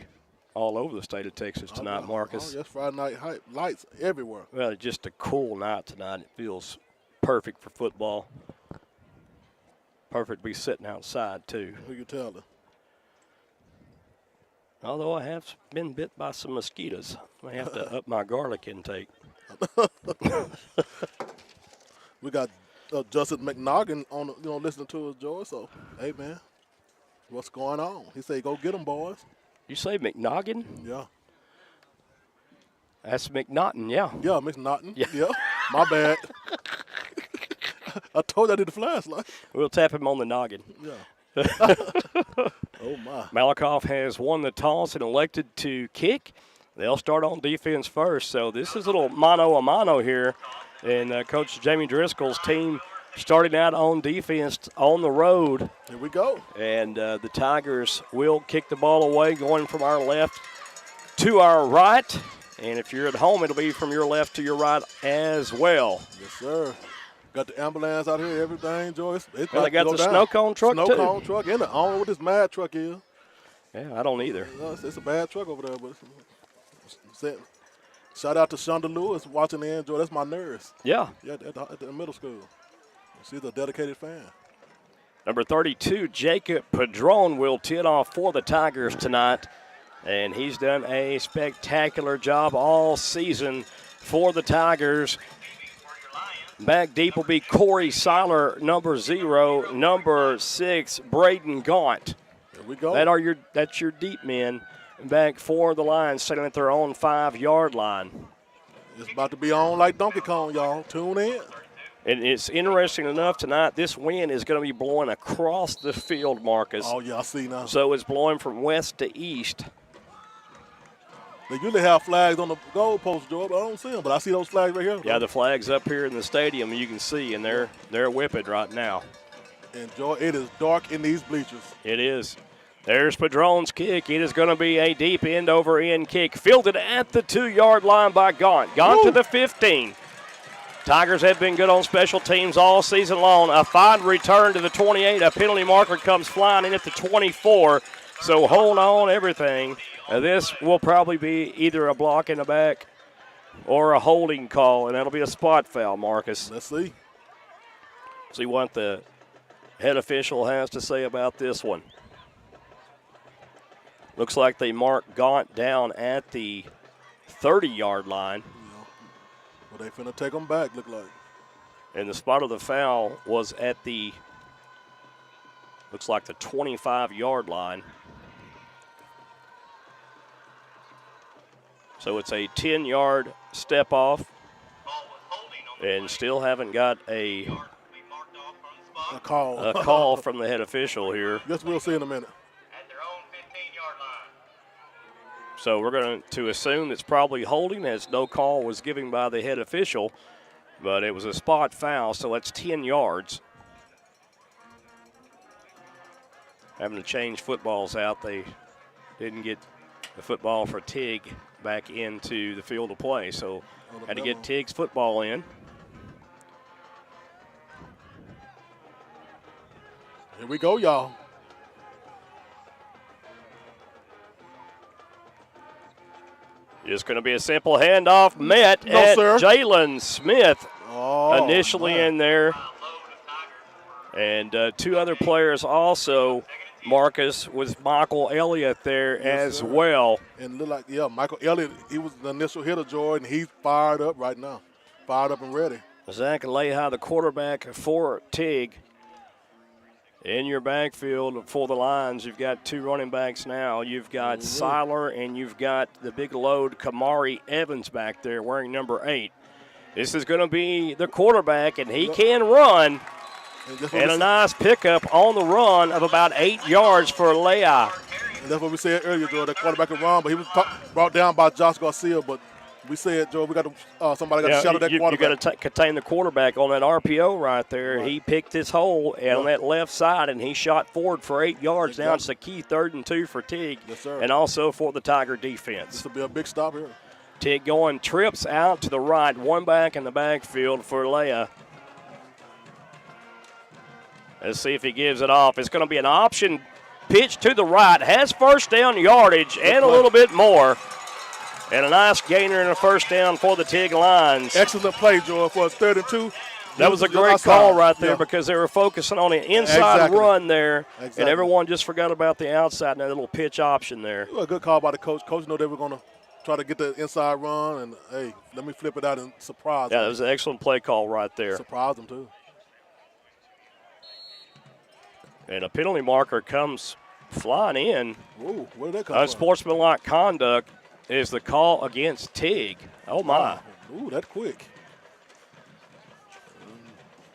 all over the state of Texas tonight, Marcus. Oh, yes, Friday night lights everywhere. Well, it's just a cool night tonight. It feels perfect for football. Perfect to be sitting outside, too. Who you telling? Although I have been bit by some mosquitoes. I have to up my garlic intake. We got Justin McNoggin on, listening to us, Joy. So, hey, man, what's going on? He said, go get them, boys. You say McNoggin? Yeah. That's McNaughton, yeah. Yeah, McNoggin. Yeah. Yeah. My bad. I told you I did the flashlight. We'll tap him on the noggin. Yeah. Oh, my. Malakoff has won the toss and elected to kick. They'll start on defense first. So this is a little mano-a-mano here. And Coach Jamie Driscoll's team starting out on defense on the road. Here we go. And the Tigers will kick the ball away, going from our left to our right. And if you're at home, it'll be from your left to your right as well. Yes, sir. Got the ambulance out here, everything, Joyce. Well, they got the snow cone truck, too. Snow cone truck. I don't know what this mad truck is. Yeah, I don't either. It's a bad truck over there. But shout out to Shonda Lewis watching the enjoy. That's my nurse. Yeah. Yeah, at the middle school. She's a dedicated fan. Number 32, Jacob Padron will tee it off for the Tigers tonight. And he's done a spectacular job all season for the Tigers. Back deep will be Corey Seiler, number 0. Number 6, Braden Gaunt. There we go. That's your deep men. Back for the line, sitting at their own 5-yard line. It's about to be on like Donkey Kong, y'all. Tune in. And it's interesting enough tonight, this wind is going to be blowing across the field, Marcus. Oh, yeah, I see now. So it's blowing from west to east. They usually have flags on the goalpost, Joe, but I don't see them. But I see those flags right here. Yeah, the flag's up here in the stadium, you can see, and they're whipping right now. And, Joe, it is dark in these bleachers. It is. There's Padron's kick. It is going to be a deep end-over-end kick. Fielded at the 2-yard line by Gaunt. Gaunt to the 15. Tigers have been good on special teams all season long. A fine return to the 28. A penalty marker comes flying in at the 24. So hold on, everything. This will probably be either a block in the back or a holding call, and that'll be a spot foul, Marcus. Let's see. See what the head official has to say about this one. Looks like they marked Gaunt down at the 30-yard line. Well, they finna take them back, look like. And the spot of the foul was at the, looks like the 25-yard line. So it's a 10-yard step off. And still haven't got a call from the head official here. Guess we'll see in a minute. So we're going to assume it's probably holding, as no call was given by the head official. But it was a spot foul, so that's 10 yards. Having to change footballs out, they didn't get the football for Teague back into the field of play. So had to get Teague's football in. Here we go, y'all. It's going to be a simple handoff. Met No, at sir. Jalen Smith initially man. in there. And two other players also, Marcus, with Michael Elliott there as sir. well. And look like, yeah, Michael Elliott, he was the initial hitter, Jordan. He's fired up right now. Fired up and ready. Zach Aleha, the quarterback for Teague. In your backfield for the Lions, you've got two running backs now. You've got Seiler and you've got the big load Kamari Evans back there wearing number 8. This is going to be the quarterback, and he can run. And a nice pickup on the run of about 8 yards for Leah. And that's what we said earlier, Joe. That quarterback could run, but he was brought down by Josh Garcia. But we said, Joe, we got to somebody got to shadow that quarterback. You got to contain the quarterback on that RPO right there. Right. He picked his hole on that left side, and he shot forward for 8 yards. Now it's the key 3rd and 2 for Teague. Yes, sir. And also for the Tiger defense. This will be a big stop here. Teague going trips out to the right, one back in the backfield for Leah. Let's see if he gives it off. It's going to be an option pitch to the right. Has first down yardage and a little bit more. And a nice gainer and a first down for the Teague Lions. Excellent play, Joe, for a 3rd and 2. That was a great call right there because they were focusing on the inside run there. And everyone just forgot about the outside and that little pitch option there. A good call by the coach. Coach knew they were going to try to get the inside run. And, hey, let me flip it out and surprise them. Yeah, that was an excellent play call right there. Surprise them, too. And a penalty marker comes flying in. Ooh, where did that come from? Unsportsmanlike conduct is the call against Teague. Oh, my. Ooh, that quick.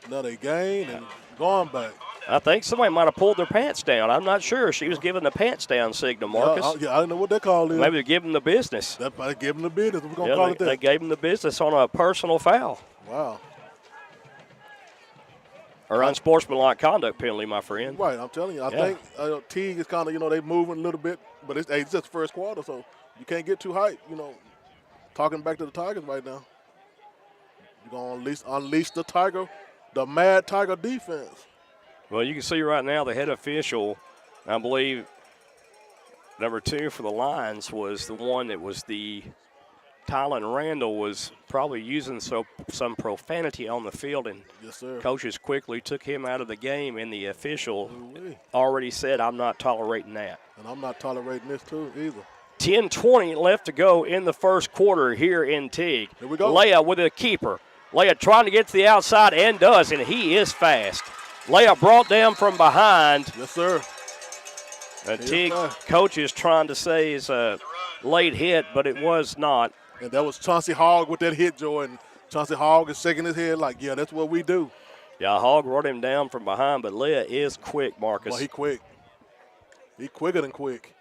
Now they gain and gone back. I think somebody might have pulled their pants down. I'm not sure. She was giving the pants down signal, Marcus. I didn't know what that call is. Maybe they give him the business. They gave him the business. We're going to call it that. They gave him the business on a personal foul. Wow. Or unsportsmanlike conduct penalty, my friend. Right, I'm telling you. I think Teague is kind of, they moving a little bit, but it's just first quarter, so you can't get too hyped, Talking back to the Tigers right now. You're going to unleash the Tiger, the Mad Tiger defense. Well, you can see right now the head official, I believe, number 2 for the Lions was the one that was Tylen Randall was probably using some profanity on the field, and yes, sir. Coaches quickly took him out of the game, and the official already said, I'm not tolerating that. And I'm not tolerating this, too, either. 10:20 left to go in the first quarter here in Teague. Here we go. Leah with a keeper. Leah trying to get to the outside and does, and he is fast. Leah brought down from behind. Yes, sir. Teague coach is trying to say it's a late hit, but it was not. And that was Chauncey Hogg with that hit, Joe. And Chauncey Hogg is shaking his head like, yeah, that's what we do. Yeah, Hogg brought him down from behind, but Leah is quick, Marcus. Well, he quick. He quicker than quick.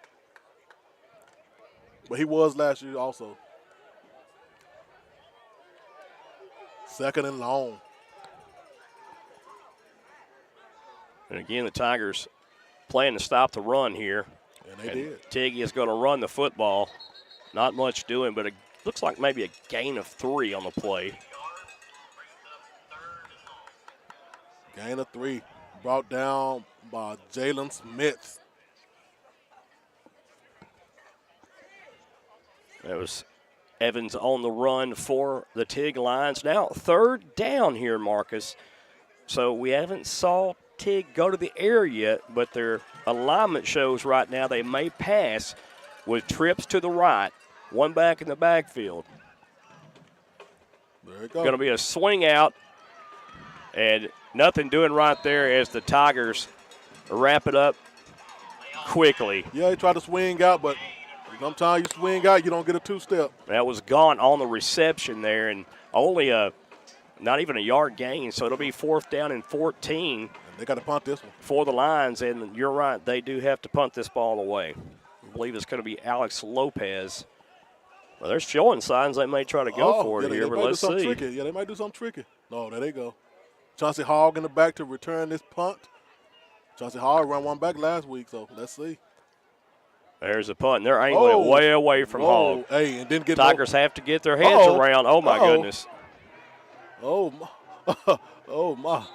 But he was last year also. 2nd and long. And again, the Tigers playing to stop the run here. And they did. Teague is going to run the football. Not much doing, but it looks like maybe a gain of 3 on the play. Gain of 3. Brought down by Jalen Smith. That was Evans on the run for the Teague Lions. Now 3rd down here, Marcus. So we haven't saw Teague go to the air yet, but their alignment shows right now they may pass with trips to the right. One back in the backfield. There you go. Going to be a swing out, and nothing doing right there as the Tigers wrap it up quickly. Yeah, he tried to swing out, but sometimes you swing out, you don't get a 2-step. That was gone on the reception there, and only not even a yard gain, so it'll be 4th down and 14. And they got to punt this one. For the Lions, and you're right, they do have to punt this ball away. I believe it's going to be Alex Lopez. Well, they're showing signs they may try to go for it here, but let's see. Tricky. Yeah, they might do something tricky. No, there they go. Chauncey Hogg in the back to return this punt. Chauncey Hogg ran one back last week, so let's see. There's a punt. And they're angling it way away from Hogg. Hey, and didn't get Tigers have to get their heads around. Oh, my goodness. Oh, my. Oh, my.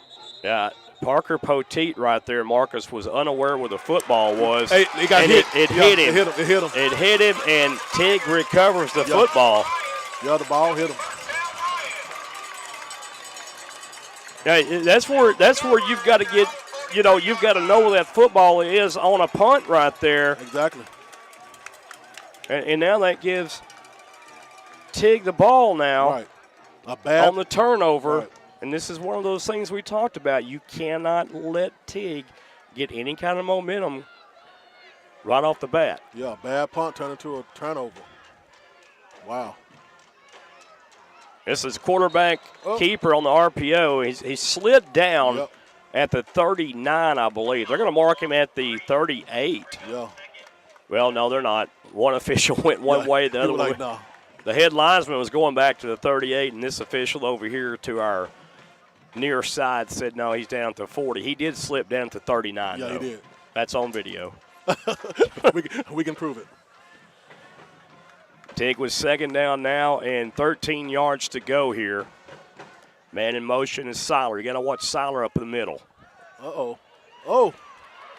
Yeah, Parker Poteet right there. Marcus was unaware where the football was. Hey, he got hit. It hit him. It hit him. It hit him, and Teague recovers the football. Yeah, the ball hit him. Yeah, that's where you've got to get, you've got to know where that football is on a punt right there. Exactly. And now that gives Teague the ball now. Right. A bad on the turnover. Right. And this is one of those things we talked about. You cannot let Teague get any kind of momentum right off the bat. Yeah, bad punt turned into a turnover. Wow. This is quarterback keeper on the RPO. He slid down at the 39, I believe. They're going to mark him at the 38. Yeah. Well, no, they're not. One official went one way, the other way. No. The head linesman was going back to the 38, and this official over here to our near side said, no, he's down to 40. He did slip down to 39, Yeah, though. he did. That's on video. we can prove it. Teague was second down now and 13 yards to go here. Man in motion is Seiler. You got to watch Seiler up in the middle. Uh-oh. Oh.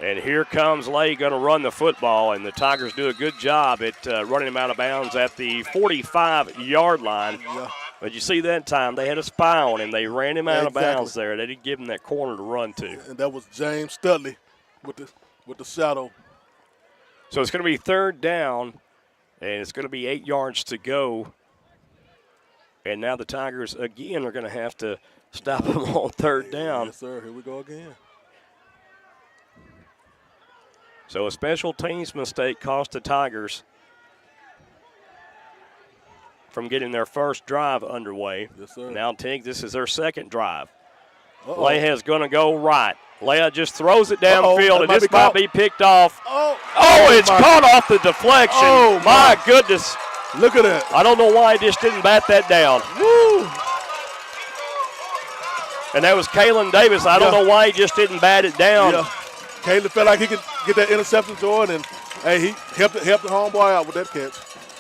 And here comes Lay going to run the football, and the Tigers do a good job at running him out of bounds at the 45-yard line. Yeah. But you see that time, they had a spy on him. They ran him out of bounds there. They didn't give him that corner to run to. And that was James Studley with the shadow. So it's going to be third down, and it's going to be 8 yards to go. And now the Tigers, again, are going to have to stop him on third down. Yes, sir. Here we go again. So a special teams mistake cost the Tigers from getting their first drive underway. Yes, sir. Now, Teague, this is their second drive. Lea's going to go right. Leah just throws it downfield, and this might be picked off. It's caught off the deflection. Oh, my goodness. Look at that. I don't know why he just didn't bat that down. Woo. And that was Kalen Davis. I don't know why he just didn't bat it down. Yeah. Kalen felt like he could get that interception, Jordan, and hey, he helped the homeboy out with that catch.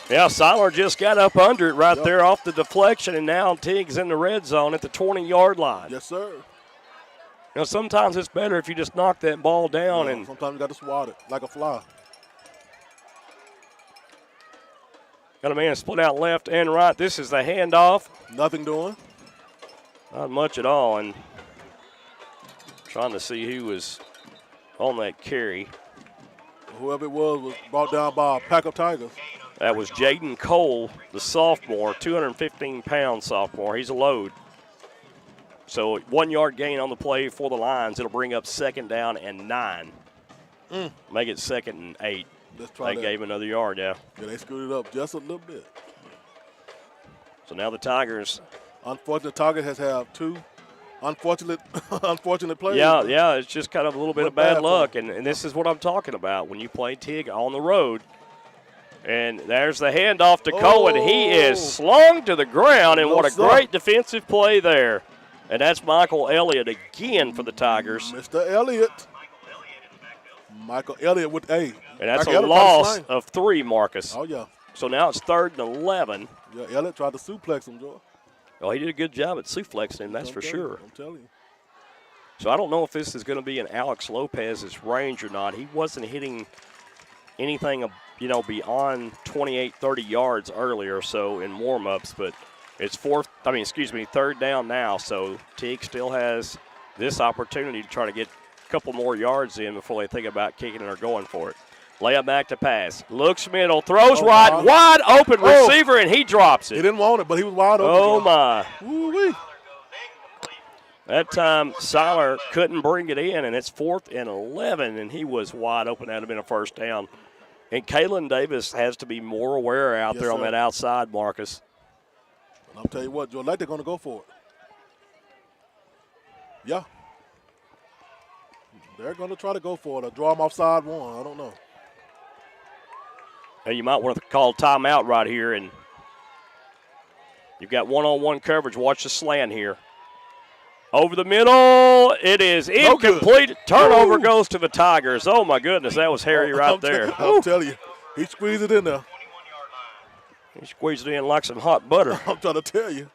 Yeah, Seiler just got up under it right there off the deflection, and now Teague's in the red zone at the 20-yard line. Yes, sir. You know, sometimes it's better if you just knock that ball down. And sometimes you got to swat it like a fly. Got a man split out left and right. This is the handoff. Nothing doing. Not much at all. And trying to see who was on that carry. Whoever it was brought down by a pack of Tigers. That was Jaden Cole, the sophomore, 215-pound sophomore. He's a load. So 1 yard gain on the play for the Lions. It'll bring up second down and 9. Make it second and 8. Let's try they gave another yard, Yeah, they screwed it up just a little bit. So now the Tigers. Unfortunate Tigers has had two unfortunate plays. Yeah, it's just kind of a little bit of bad luck. And this is what I'm talking about when you play Teague on the road. And there's the handoff to Cole, and he is slung to the ground, and what a great defensive play there. And that's Michael Elliott again for the Tigers. Mr. Elliott. Michael Elliott with A. And that's a loss of 3, Marcus. Oh, yeah. So now it's 3rd and 11. Yeah, Elliott tried to suplex him, Joe. Well, he did a good job at suplexing him, that's for sure. I'm telling you. So I don't know if this is going to be in Alex Lopez's range or not. He wasn't hitting anything, beyond 28, 30 yards earlier, so in warm-ups, but it's 3rd down now, so Teague still has this opportunity to try to get a couple more yards in before they think about kicking it or going for it. Layup back to pass. Looks middle, throws wide open receiver, and he drops it. He didn't want it, but he was wide open. Oh, my. Woo-wee. That time, Seiler couldn't bring it in, and it's 4th and 11, and he was wide open. That would have been a first down. And Kalen Davis has to be more aware out there on that outside, Marcus. I'll tell you what, Joe, like they're going to go for it. Yeah. They're going to try to go for it or draw them off side one. I don't know. Now you might want to call timeout right here, and you've got one-on-one coverage. Watch the slant here. Over the middle, it is incomplete. Turnover goes to the Tigers. Oh, my goodness, that was hairy right there. I'll tell you. He squeezed it in there. 21-yard line. He squeezed it in like some hot butter. I'm trying to tell you.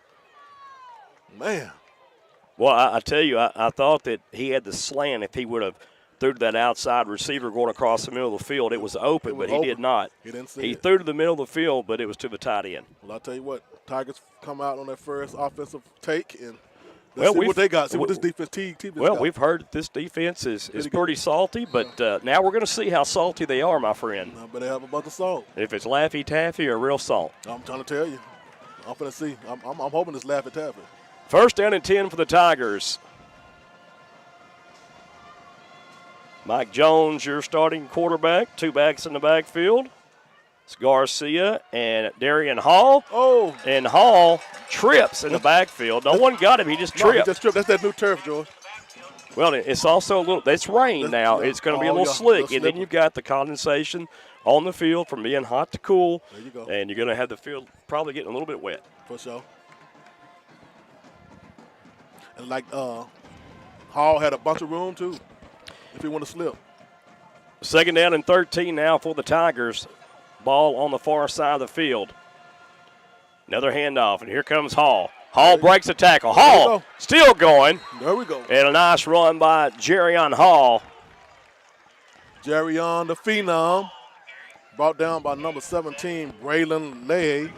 Man. Well, I tell you, I thought that he had the slant. If he would have threw to that outside receiver going across the middle of the field, it was open, but he did not. He didn't see He it. threw to the middle of the field, but it was to the tight end. Well, I'll tell you what. Tigers come out on their first offensive take, and Well, see we've- what they got. See what this defense team Well, got. we've heard that this defense is Pretty pretty salty, but now we're going to see how salty they are, my friend. But they have a bunch of salt. If it's Laffy Taffy or real salt. I'm trying to tell you. I'm finna see. I'm hoping it's Laffy Taffy. First down and 10 for the Tigers. Mike Jones, your starting quarterback. Two backs in the backfield. It's Garcia and Darian Hall. Oh. And Hall trips in the backfield. No one got him. He just No, he tripped. just tripped. That's that new turf, George. Well, it's also a little – it's rain now. It's going to be a little slick. little And then slippery. you've got the condensation on the field from being hot to cool. There you go. And you're going to have the field probably getting a little bit wet. For sure. And like Hall had a bunch of room too, if he want to slip. Second down and 13 now for the Tigers. Ball on the far side of the field. Another handoff, and here comes Hall. Hall breaks the tackle. Hall still going. There we go. And a nice run by Jerrion Hall. Jerrion, the phenom, brought down by number 17, Braylon Lay.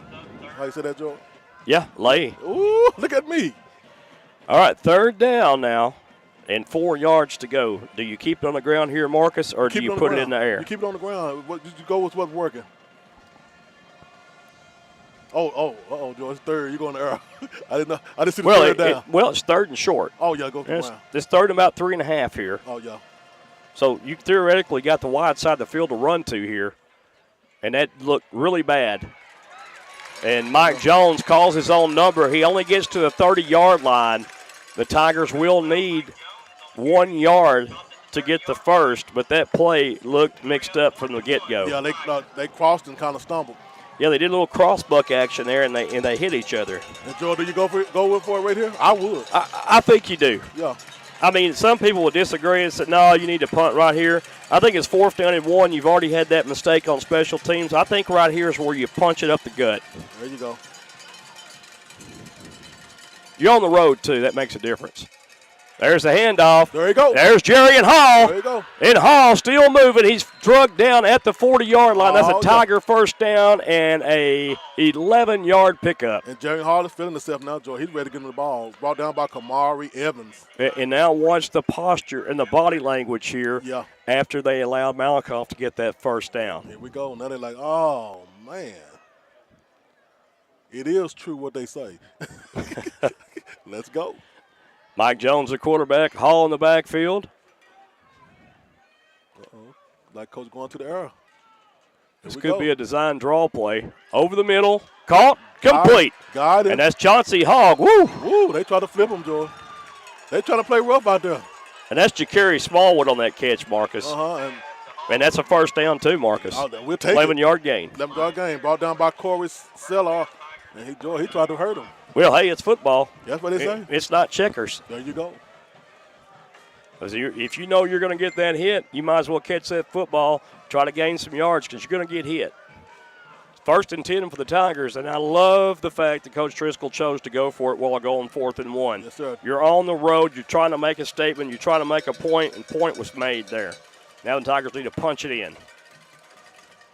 How you say that, George? Yeah, Lay. Ooh, look at me. All right, third down now and 4 yards to go. Do you keep it on the ground here, Marcus, or do you put it in the air? You keep it on the ground. Did you go with what's working? Oh, George, third. You going to error. I didn't know. I didn't see the third down. It's third and short. Oh, yeah, go for the It's third and about 3.5 here. Oh, yeah. So you theoretically got the wide side of the field to run to here, and that looked really bad. And Mike Jones calls his own number. He only gets to the 30-yard line. The Tigers will need 1 yard to get the first, but that play looked mixed up from the get-go. Yeah, they crossed and kind of stumbled. Yeah, they did a little cross-buck action there, and they hit each other. And George, do you go for it right here? I would. I think you do. Yeah. I mean, some people would disagree and say, no, you need to punt right here. I think it's fourth down and 1. You've already had that mistake on special teams. I think right here is where you punch it up the gut. There you go. You're on the road, too. That makes a difference. There's the handoff. There you go. There's Jerry and Hall. There you go. And Hall still moving. He's drugged down at the 40-yard line. That's a Tiger first down and a 11-yard pickup. And Jerry Hall is feeling himself now, Joe. He's ready to get him the ball. Brought down by Kamari Evans. And now watch the posture and the body language here Yeah. after they allowed Malakoff to get that first down. Here we go. Now they're like, oh, man. It is true what they say. Let's go. Mike Jones, the quarterback. Hall in the backfield. Like coach going to the arrow. This could be a design draw play. Over the middle. Caught. Complete. Got it. And that's Chauncey Hogg. Woo. Woo, they try to flip him, Joe. They try to play rough out there. And that's Ja'Carry Smallwood on that catch, Marcus. And And that's a first down, too, Marcus. we'll take 11-yard gain. 11-yard game. Brought down by Corey Seller. And he tried to hurt him. Well, hey, it's football. That's what they say. It's not checkers. There you go. If you know you're going to get that hit, you might as well catch that football, try to gain some yards because you're going to get hit. First and 10 for the Tigers, and I love the fact that Coach Driscoll chose to go for it while going 4th and 1. Yes, sir. You're on the road. You're trying to make a statement. You're trying to make a point, and point was made there. Now the Tigers need to punch it in.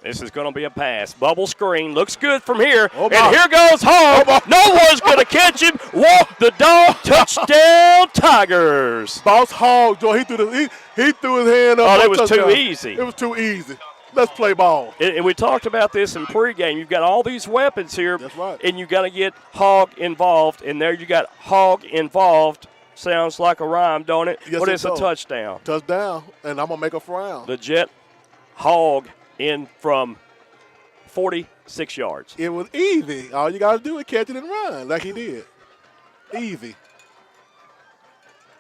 This is going to be a pass. Bubble screen. Looks good from here. Oh, and here goes Hall. No one's going to catch him. Walk the dog. Touchdown, Tigers. Boss Hall, Joe, he threw his hand up. Oh, that was touchdown. too easy. It was too easy. Let's play ball. And we talked about this in pregame. You've got all these weapons here. That's right. And you got to get Hogg involved. And there you got Hogg involved. Sounds like a rhyme, don't it? Yes, but it it's a does. touchdown. Touchdown, and I'm going to make a frown. The Jet Hogg in from 46 yards. It was easy. All you got to do is catch it and run like he did. Easy.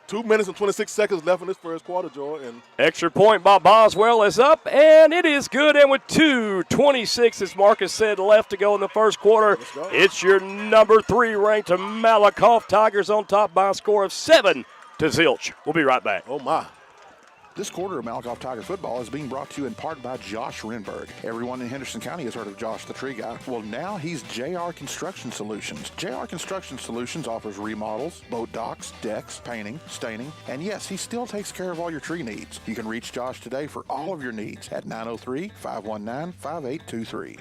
2 minutes and 26 seconds left in this first quarter, Joe. And Extra point by Boswell is up, and it is good. And with 2:26, as Marcus said, left to go in the first quarter, go. it's your number 3 ranked Malakoff Tigers on top by a score of 7-0. We'll be right back. oh, my. This quarter of Malakoff Tiger football is being brought to you in part by Josh Renberg. Everyone in Henderson County has heard of Josh the Tree Guy. Well, now he's JR Construction Solutions. JR Construction Solutions offers remodels, boat docks, decks, painting, staining, and yes, he still takes care of all your tree needs. You can reach Josh today for all of your needs at 903-519-5823.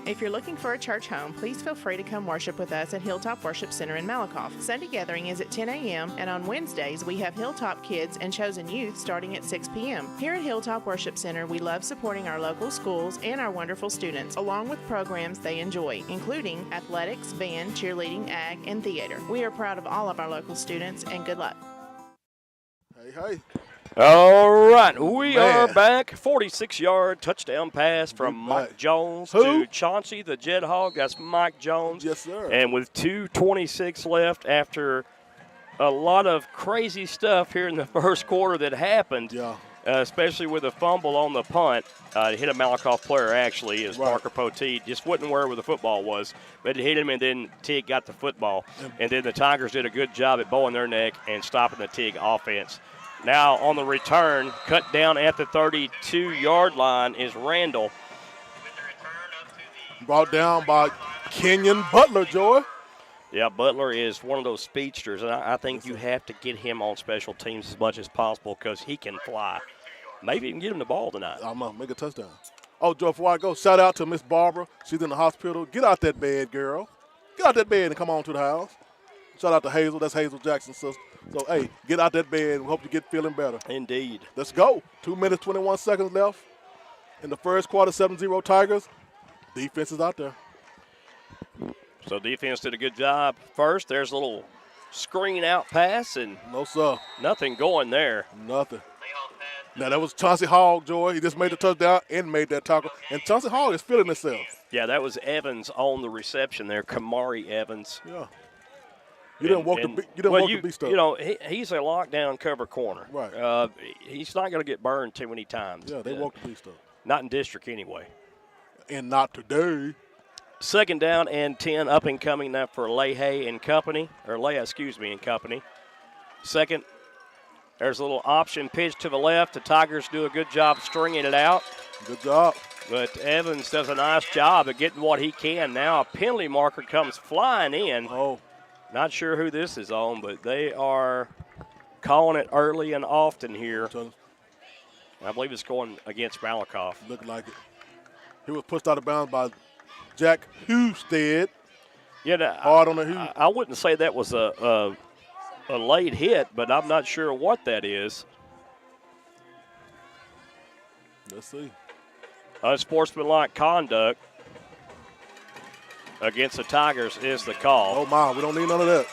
If you're looking for a church home, please feel free to come worship with us at Hilltop Worship Center in Malakoff. Sunday gathering is at 10 a.m., and on Wednesdays, we have Hilltop Kids and Chosen Youth starting at 6 p.m. Here at Hilltop Worship Center, we love supporting our local schools and our wonderful students, along with programs they enjoy, including athletics, band, cheerleading, ag, and theater. We are proud of all of our local students, and good luck. Hey. All right, we are back. 46-yard touchdown pass from Mike Jones to Chauncey, the Jet Hog. That's Mike Jones. Yes, sir. And with 2:26 left after a lot of crazy stuff here in the first quarter that happened, especially with a fumble on the punt. It hit a Malakoff player, actually, as Parker Poteet just wasn't where the football was. But it hit him, and then Teague got the football. And then the Tigers did a good job at bowing their neck and stopping the Teague offense. Now on the return, cut down at the 32-yard line is Randall. Brought down by Kenyon Butler, Joy. Yeah, Butler is one of those speedsters, and I think you have to get him on special teams as much as possible because he can fly. Maybe you can get him the ball tonight. I'm going to make a touchdown. Oh, Joy, before I go, shout out to Miss Barbara. She's in the hospital. Get out that bed, girl. Get out that bed and come on to the house. Shout out to Hazel. That's Hazel Jackson's sister. So, hey, get out that bed and hope you get feeling better. Indeed. Let's go. 2 minutes, 21 seconds left. In the first quarter, 7-0 Tigers. Defense is out there. So defense did a good job first. There's a little screen out pass, and no, sir. Nothing going there. Nothing. Now, that was Chauncey Hogg, Joy. He just made the touchdown and made that tackle. And Chauncey Hogg is feeling himself. Yeah, that was Evans on the reception there, Kamari Evans. Yeah. You didn't walk the beast up. You know, he's a lockdown cover corner. Right. He's not going to get burned too many times. Yeah, they walked the beast up. Not in district anyway. And not today. Second down and 10 up and coming now for Leahy and company. Second, there's a little option pitch to the left. The Tigers do a good job stringing it out. Good job. But Evans does a nice job of getting what he can. Now a penalty marker comes flying in. Oh. Not sure who this is on, but they are calling it early and often here. I believe it's going against Malakoff. Looked like it. He was pushed out of bounds by Jack Husted. Yeah, hard on the Hughes. I wouldn't say that was a late hit, but I'm not sure what that is. Let's see. Unsportsmanlike conduct against the Tigers is the call. Oh, my. We don't need none of that.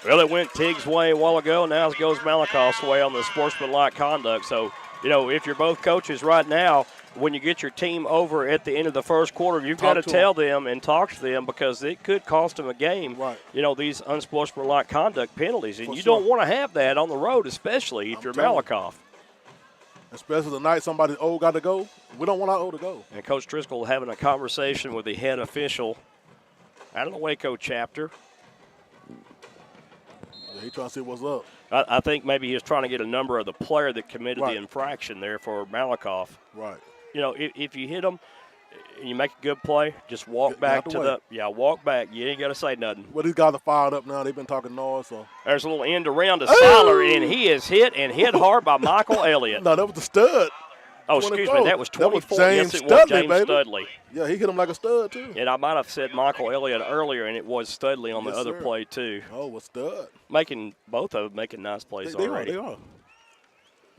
Well, it went Teague's way a while ago. Now it goes Malakoff's way on the sportsmanlike conduct. So, you know, if you're both coaches right now, when you get your team over at the end of the first quarter, you've got to tell them and talk to them because it could cost them a game. Right. You know, these unsportsmanlike conduct penalties. And you don't want to have that on the road, especially if you're Malakoff. Especially the night somebody old got to go. We don't want our old to go. And Coach Driscoll having a conversation with the head official out of the Waco chapter. Yeah, he trying to see what's up. I think maybe he was trying to get a number of the player that committed the infraction there for Malakoff. Right. You know, if you hit them and you make a good play, just walk back to walk back. You ain't got to say nothing. Well, these guys are fired up now. They've been talking noise. So there's a little end around to Siler, and he is hit hard by Michael Elliott. No, that was the stud. Oh, excuse me, that was 24. James yes, it was James baby. Studley. Yeah, he hit him like a stud, too. And I might have said Michael Elliott earlier, and it was Studley on the other sir. play, too. Oh, was stud. Both of them making nice plays already. They are.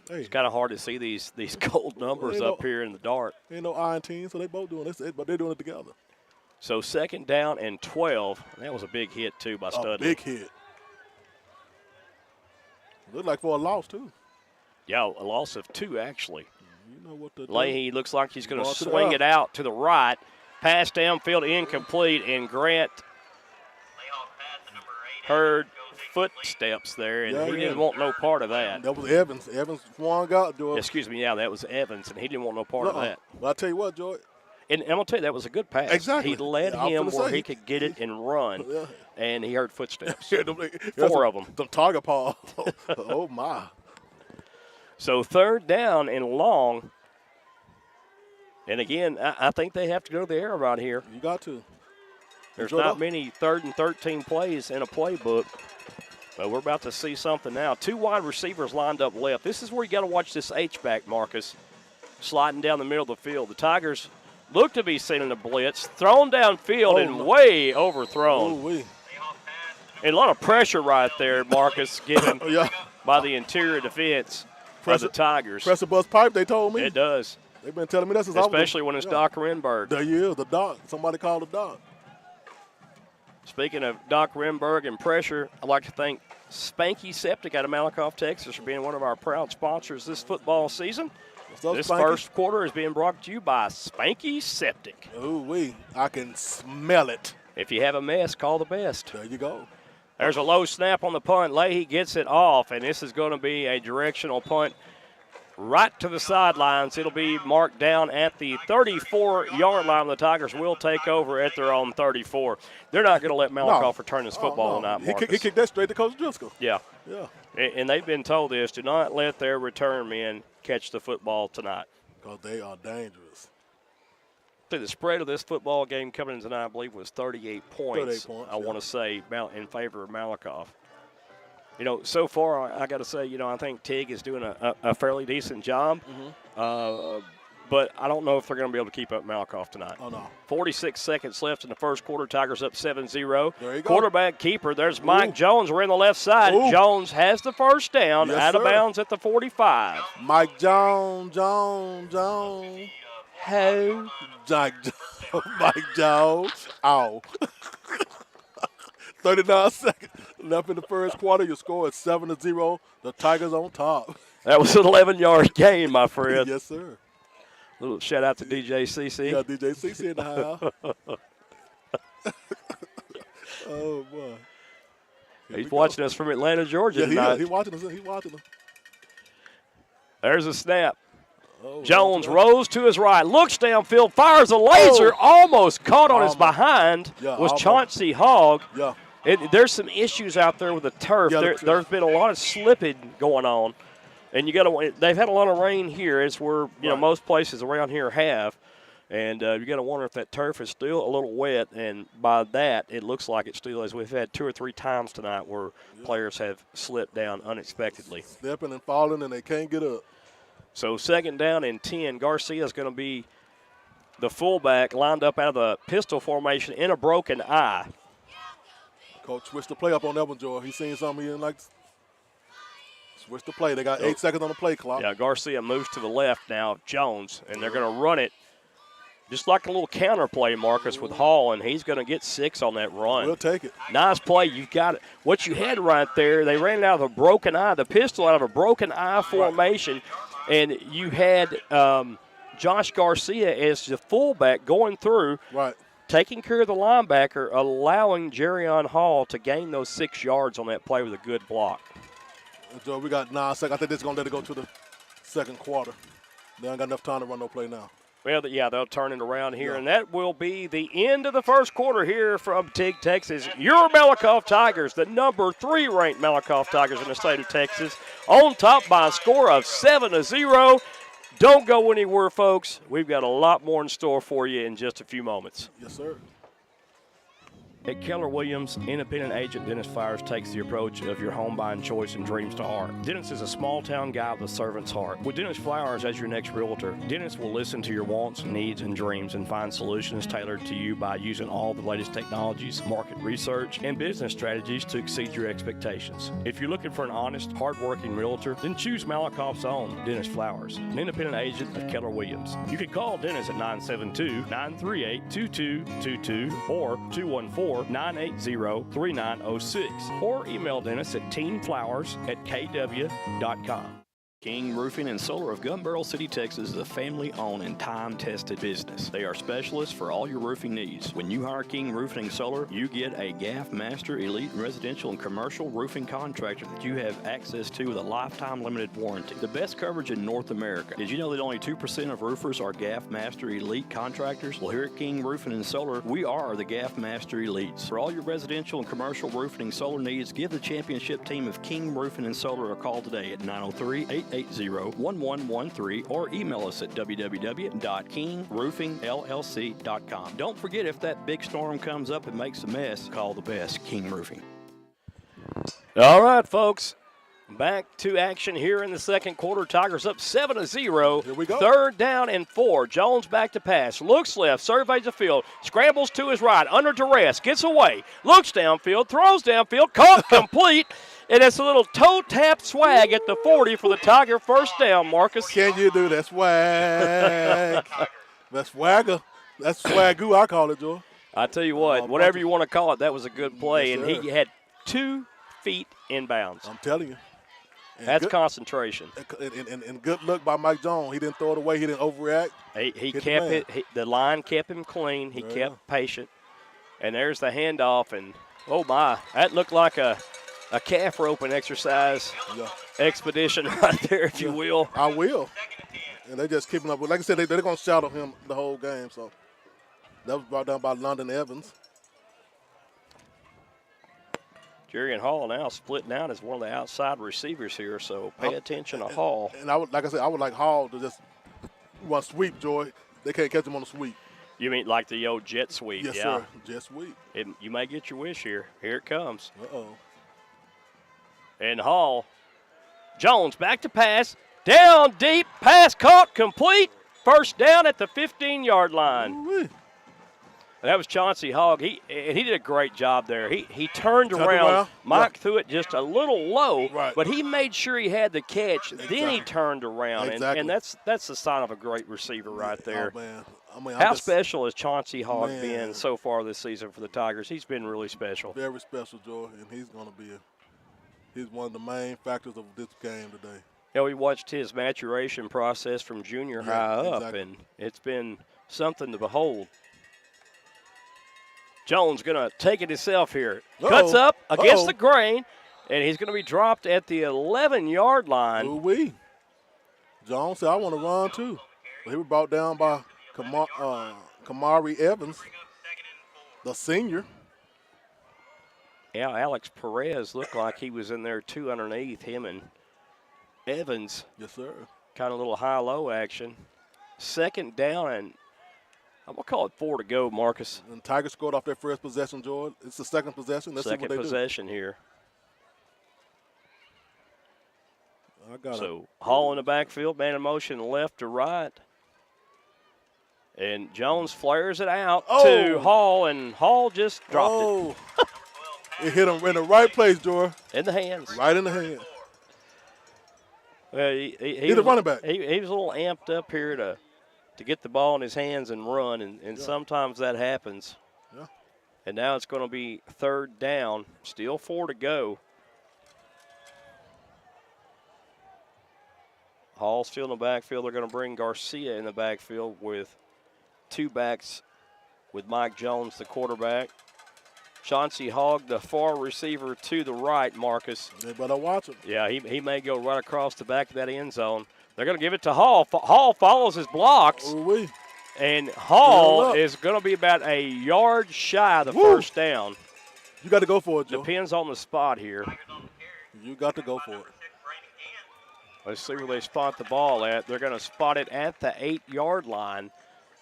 Hey. It's kind of hard to see these cold numbers up here in the dark. Ain't no I in team, so they both doing this, but they're doing it together. So second down and 12. That was a big hit, too, by Studley. A big hit. Looked like for a loss, too. Yeah, a loss of 2, actually. You know what to do. Leahy looks like he's going to swing it out to the right. Pass downfield incomplete, and Grant heard footsteps there, and he didn't want no part of that. That was Evans. Evans swung out, Joy. Excuse me, yeah, that was Evans, and he didn't want no part of that. But I tell you what, Joy, And I'm going to tell you, that was a good pass. Exactly. He led Yeah, him where he could get it and run, Yeah. and he heard footsteps. Yeah, 4 of them. The target paw. Oh, my. So 3rd down and long. And, again, I think they have to go to the air right here. You got to. There's not many 3rd and 13 plays in a playbook. But we're about to see something now. 2 wide receivers lined up left. This is where you got to watch this H-back, Marcus, sliding down the middle of the field. The Tigers look to be sending a blitz, thrown downfield and way overthrown. Ooh-wee. And a lot of pressure right there, Marcus, given by the interior defense of the Tigers. Press a bus pipe, they told me. It does. They've been telling me that since Especially when it's Doc Renberg. The doc. Somebody called the doc. Speaking of Doc Renberg and pressure, I'd like to thank Spanky Septic out of Malakoff, Texas, for being one of our proud sponsors this football season. This Spanky? first quarter is being brought to you by Spanky Septic. Ooh-wee. I can smell it. If you have a mess, call the best. There you go. There's a low snap on the punt. Leahy gets it off, and this is going to be a directional punt right to the sidelines. It'll be marked down at the 34-yard line. The Tigers will take over at their own 34. They're not going to let Malakoff return this football tonight, Marcus. He kicked that straight to Coach Driscoll. Yeah. Yeah. And they've been told this, do not let their return men catch the football tonight. Because they are dangerous. The spread of this football game coming in tonight, I believe, was 38 points. I want to say, in favor of Malakoff. You know, so far, I got to say, you know, I think Teague is doing a fairly decent job. But I don't know if they're going to be able to keep up Malakoff tonight. Oh, no. 46 seconds left in the first quarter. Tigers up 7-0. There you go. Quarterback keeper. There's Mike Jones. We're in the left side. Ooh. Jones has the first down, Yes, out of sir. bounds at the 45. Mike Jones. Ho. Mike Jones. Ow. 39 seconds left in the first quarter. Your score is 7-0. The Tigers on top. That was an 11-yard gain, my friend. Yes, sir. Little shout out to DJ CC. Yeah, DJ CC in the house. Oh, boy. He's watching us from Atlanta, Georgia tonight. He's watching us. He's watching us. There's a snap. Oh, Jones rose to his right, looks downfield, fires a laser, almost caught on his behind, was Chauncey Hogg. Yeah. There's some issues out there with the turf. There's been a lot of slippage going on, and they've had a lot of rain here, as we're most places around here have, and you got to wonder if that turf is still a little wet. And by that, it looks like it still is. We've had 2 or 3 times tonight where players have slipped down unexpectedly, stepping and falling, and they can't get up. So 2nd down and 10. Garcia is going to be the fullback, lined up out of the pistol formation in a broken eye. Coach switched the play up on that one, Joy. He's seen something he didn't like. Switch the play. They got 8 seconds on the play clock. Yeah, Garcia moves to the left now of Jones, and they're going to run it just like a little counter play, Marcus, with Hall, and he's going to get 6 on that run. We'll take it. Nice play. You've got it. What you had right there, they ran it out of a broken eye, the pistol out of a broken eye formation, and you had Josh Garcia as the fullback going through, taking care of the linebacker, allowing Jerrion Hall to gain those 6 yards on that play with a good block. Joe, we got 9 seconds. I think they're going to let it go to the second quarter. They ain't got enough time to run no play now. Well, yeah, they'll turn it around here, and that will be the end of the first quarter here from Teague, Texas. Your Malakoff Tigers, the number 3 ranked Malakoff Tigers in the state of Texas, on top by a score of 7-0. Don't go anywhere, folks. We've got a lot more in store for you in just a few moments. Yes, sir. At Keller Williams, independent agent Dennis Flowers takes the approach of your home buying choice and dreams to heart. Dennis is a small-town guy with a servant's heart. With Dennis Flowers as your next realtor, Dennis will listen to your wants, needs, and dreams and find solutions tailored to you by using all the latest technologies, market research, and business strategies to exceed your expectations. If you're looking for an honest, hard-working realtor, then choose Malakoff's own Dennis Flowers, an independent agent of Keller Williams. You can call Dennis at 972-938-2222 or 214-980-3906, or email Dennis at teenflowers@kw.com. King Roofing and Solar of Gun Barrel City, Texas is a family-owned and time-tested business. They are specialists for all your roofing needs. When you hire King Roofing and Solar, you get a GAF Master Elite Residential and Commercial Roofing Contractor that you have access to with a lifetime limited warranty. The best coverage in North America. Did you know that only 2% of roofers are GAF Master Elite contractors? Well, here at King Roofing and Solar, we are the GAF Master Elites. For all your residential and commercial roofing and solar needs, give the championship team of King Roofing and Solar a call today at 903-880-1113 or email us at www.kingroofingllc.com. Don't forget, if that big storm comes up and makes a mess, call the best, King Roofing. All right, folks. Back to action here in the second quarter. Tigers up 7-0. Here we go. 3rd down and 4. Jones back to pass. Looks left. Surveys the field. Scrambles to his right. Under duress. Gets away. Looks downfield. Throws downfield. Caught complete. And it's a little toe tap swag at the 40 for the Tiger first down, Marcus. Can you do that swag? That's swagger. That's swagoo, I call it, Joe. I tell you what, whatever you want to call it, that was a good play. Yes, and he had 2 feet inbounds. I'm telling you. And That's good, concentration. And good look by Mike Jones. He didn't throw it away. He didn't overreact. He kept it. The line kept him clean. He kept patient. And there's the handoff. And, oh, my, that looked like a calf roping exercise expedition right there, if you will. I will. And they're just keeping up with, like I said, they're going to shadow him the whole game. So that was brought down by London Evans. Jerry and Hall now splitting out as one of the outside receivers here, so pay attention to Hall. And I would, like I said, I would like Hall to just run sweep, Joy. They can't catch him on the sweep. You mean like the old jet sweep? Yes, sir. Jet sweep. You may get your wish here. Here it comes. Uh-oh. And Hall. Jones back to pass. Down deep. Pass caught. Complete. First down at the 15-yard line. Ooh-wee. That was Chauncey Hogg. He did a great job there. He turned around. Mike threw it just a little low, but he made sure he had the catch. Exactly. Then he turned around, and that's the sign of a great receiver right there. Oh, man. How special has Chauncey Hogg been so far this season for the Tigers? He's been really special. Very special, Joy, and he's going to be he's one of the main factors of this game today. You know, we watched his maturation process from junior high up, and it's been something to behold. Jones going to take it himself here. Cuts up against the grain, and he's going to be dropped at the 11-yard line. Ooh-wee. Jones said, I want to run too. But he was brought down by Kamari Evans, the senior. Yeah, Alex Perez looked like he was in there too underneath him and Evans. Yes, sir. Kind of a little high-low action. 2nd down, and I'm going to call it 4 to go, Marcus. And Tigers scored off their first possession, George. It's the second possession. Let's see what they possession do. Here. So Hall in the backfield, man in motion left to right. And Jones flares it out to Hall, and Hall just dropped it. It hit him in the right place, George. In the hands. Right in the hand. He's the running back. He was a little amped up here to get the ball in his hands and run, and sometimes that happens. Yeah. And now it's going to be 3rd down, still 4 to go. Hall still in the backfield. They're going to bring Garcia in the backfield with 2 backs with Mike Jones, the quarterback. Chauncey Hogg, the far receiver to the right, Marcus. They better watch him. Yeah, he may go right across the back of that end zone. They're going to give it to Hall. Hall follows his blocks. Ooh-wee. And Hall is going to be about a yard shy of the first down. You got to go for it, Joe. Depends on the spot here. You got to go for it. Let's see where they spot the ball at. They're going to spot it at the 8-yard line.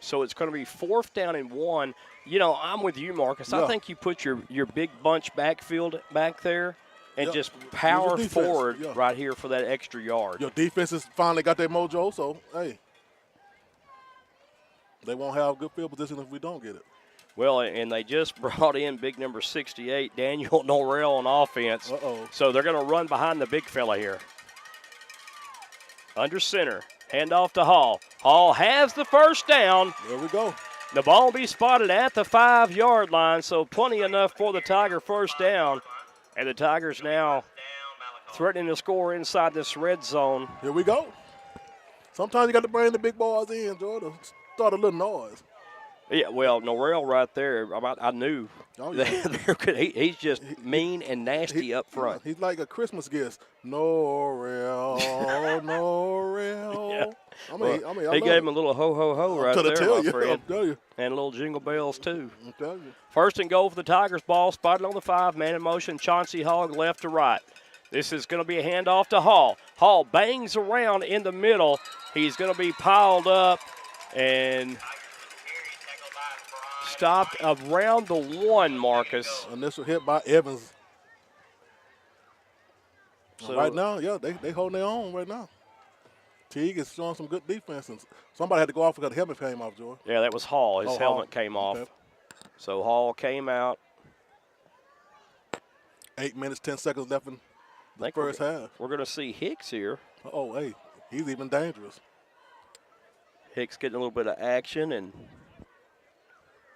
So it's going to be 4th down and 1. You know, I'm with you, Marcus. I think you put your big bunch backfield back there and just power forward right here for that extra yard. Your defense has finally got their mojo, so, hey. They won't have good field position if we don't get it. Well, and they just brought in big number 68, Daniel Norrell, on offense. So they're going to run behind the big fella here. Under center. Handoff to Hall. Hall has the first down. There we go. The ball will be spotted at the 5-yard line, so plenty enough for the Tiger first down. And the Tigers now threatening to score inside this red zone. Here we go. Sometimes you got to bring the big boys in, Jordan. Start a little noise. Yeah, well, Norrell right there, I knew. Oh, yeah. He's just mean and nasty up front. He's like a Christmas guest. Norrell, Norrell. Yeah. He gave him a little ho, ho, ho right there, my friend. I'll tell you. And a little jingle bells, too. I'll tell you. First and goal for the Tigers. Ball spotted on the 5. Man in motion. Chauncey Hogg left to right. This is going to be a handoff to Hall. Hall bangs around in the middle. He's going to be piled up and stopped around the 1, Marcus. Initial hit by Evans. So right now, yeah, they holding their own right now. Teague is showing some good defense. And somebody had to go off because the helmet came off, Joy. Yeah, that was Hall. His helmet came off. Okay. So Hall came out. 8 minutes, 10 seconds left in the first half. We're going to see Hicks here. Oh, hey, he's even dangerous. Hicks getting a little bit of action, and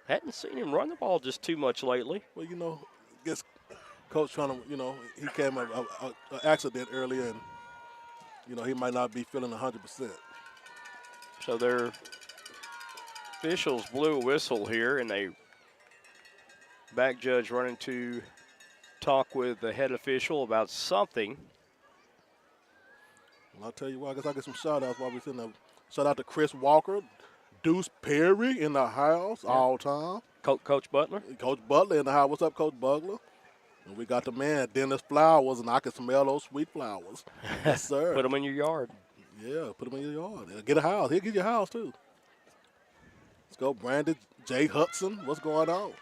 hadn't seen him run the ball just too much lately. Well, I guess coach trying to, he came an accident earlier, and, he might not be feeling 100%. So their officials blew a whistle here, and they back judge running to talk with the head official about something. Well, I'll tell you what, I guess I'll get some shout-outs while we're sitting there. Shout out to Chris Walker, Deuce Perry in the house all time. Coach Butler? Coach Butler in the house. What's up, Coach Butler? And we got the man, Dennis Flowers, and I can smell those sweet flowers. Yes, sir. Put them in your yard. Yeah, put them in your yard. Get a house. He'll get your house, too. Let's go, Brandon J. Hudson. What's going on?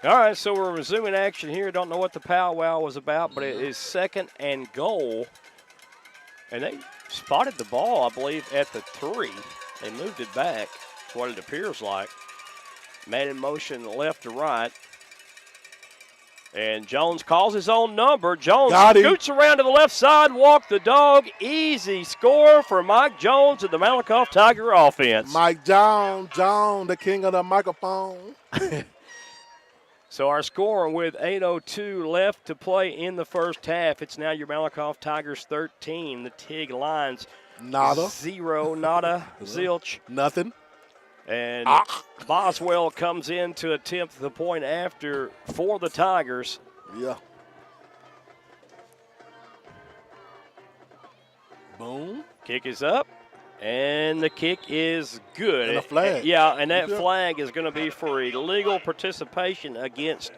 All right, so we're resuming action here. Don't know what the powwow was about, but it is second and goal. And they spotted the ball, I believe, at the 3. They moved it back. That's what it appears like. Man in motion left to right. And Jones calls his own number. Jones scoots around to the left side, walk the dog. Easy score for Mike Jones and the Malakoff Tiger offense. Mike Jones, the king of the microphone. So our score with 8:02 left to play in the first half. It's now your Malakoff Tigers 13. The Teague Lions nada. 0, nada, zilch. Nothing. And Boswell comes in to attempt the point after for the Tigers. Yeah. Boom. Kick is up, and the kick is good. And a flag. Yeah, and that flag is going to be for illegal participation against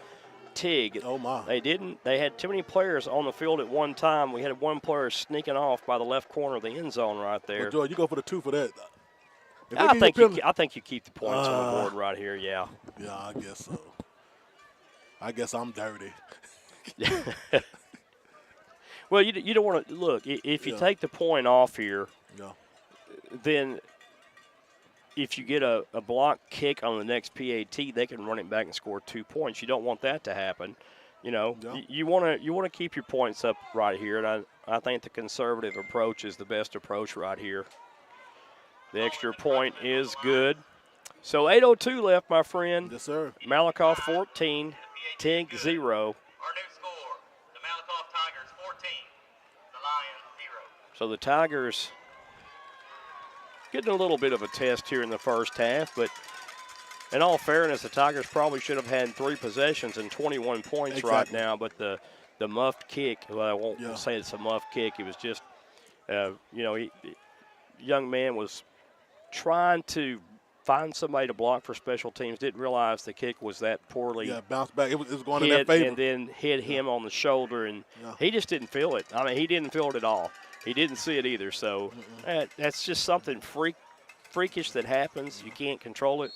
Teague. Oh, my. They had too many players on the field at one time. We had one player sneaking off by the left corner of the end zone right there. Well, George, you go for the 2 for that. I think you keep the points on the board right here, yeah. Yeah, I guess so. I guess I'm dirty. Well, you don't want to – look, if you take the point off here, then if you get a block kick on the next PAT, they can run it back and score 2 points. You don't want that to happen. You want to keep your points up right here, and I think the conservative approach is the best approach right here. The extra point is good. So 8:02 left, my friend. Yes, sir. Malakoff 14, Teague 0. Our new score, the Malakoff Tigers 14, the Lions 0. So the Tigers getting a little bit of a test here in the first half, but in all fairness, the Tigers probably should have had 3 possessions and 21 points right now, but the muffed kick, well, I won't say it's a muffed kick. It was just, young man was trying to find somebody to block for special teams, didn't realize the kick was that poorly. Yeah, bounced back. It was going in their favor. And then hit him on the shoulder, and he just didn't feel it. I mean, he didn't feel it at all. He didn't see it either. So that's just something freakish that happens. You can't control it.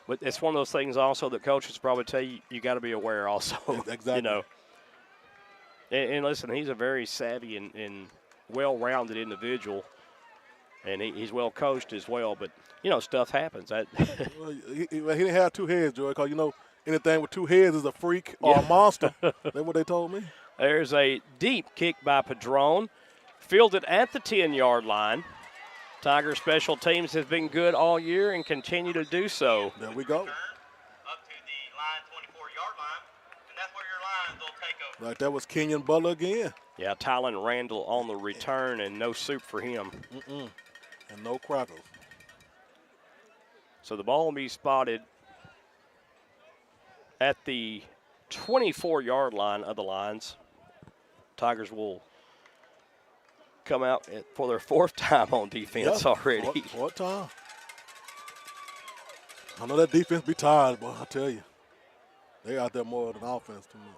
But it's one of those things also that coaches probably tell you got to be aware also. Exactly. And listen, he's a very savvy and well-rounded individual. And he's well coached as well, but stuff happens. Well, he didn't have 2 heads, Joey. Because anything with 2 heads is a freak or a monster. That's what they told me. There's a deep kick by Padron, fielded at the 10-yard line. Tiger special teams has been good all year and continue to do so. There we go. Up to the line, 24-yard line, and that's where your lines will take over. Right, that was Kenyon Butler again. Yeah, Tylen Randall on the return, and no soup for him. And no crackers. So the ball will be spotted at the 24-yard line of the Lions. Tigers will come out for their 4th time on defense already. Fourth time. I know that defense be tired, but I tell you, they out there more than offense too much.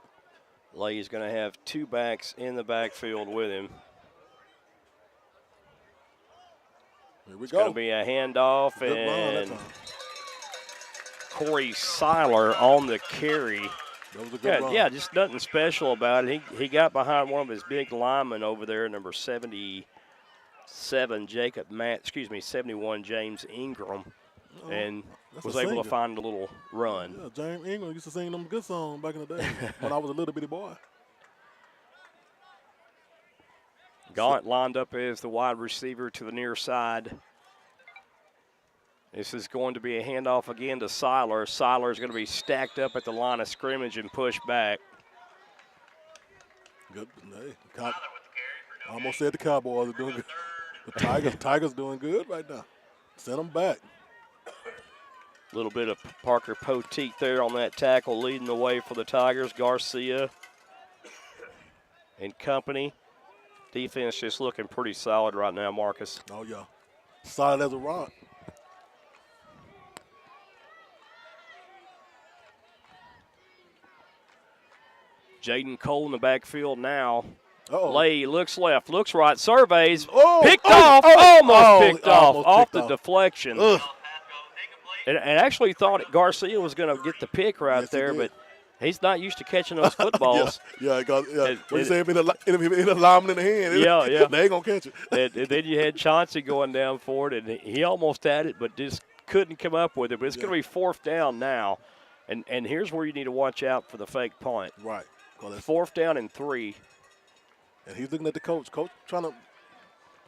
Lay's going to have 2 backs in the backfield with him. Here we It's go. going to be a handoff, Good run that and time. Corey Seiler on the carry. That was a good run. Yeah, just nothing special about it. He got behind one of his big linemen over there, number 77, 71, James Ingram, and was able to find a little run. Yeah, James Ingram used to sing them good songs back in the day when I was a little bitty boy. Gaunt lined up as the wide receiver to the near side. This is going to be a handoff again to Seiler. Seiler is going to be stacked up at the line of scrimmage and pushed back. Good. Hey, I almost said the Cowboys are doing good. The Tigers doing good right now. Send them back. A little bit of Parker Poteet there on that tackle, leading the way for the Tigers. Garcia and company. Defense just looking pretty solid right now, Marcus. Oh, yeah. Solid as a rock. Jaden Cole in the backfield now. Uh-oh. Lay looks left, looks right, surveys. Oh, picked oh, off, oh, almost oh, picked off, almost off picked the off. deflection. Ugh. And actually thought Garcia was going to get the pick right Yes, he there, did. but he's not used to catching those footballs. Yeah. What you say, if it a lineman in the hand, Yeah. they ain't going to catch it. And then you had Chauncey going down for it, and he almost had it, but just couldn't come up with it. But it's going to be 4th down now. And here's where you need to watch out for the fake punt. Right. Well, 4th down and 3. and he's looking at the coach. Coach trying to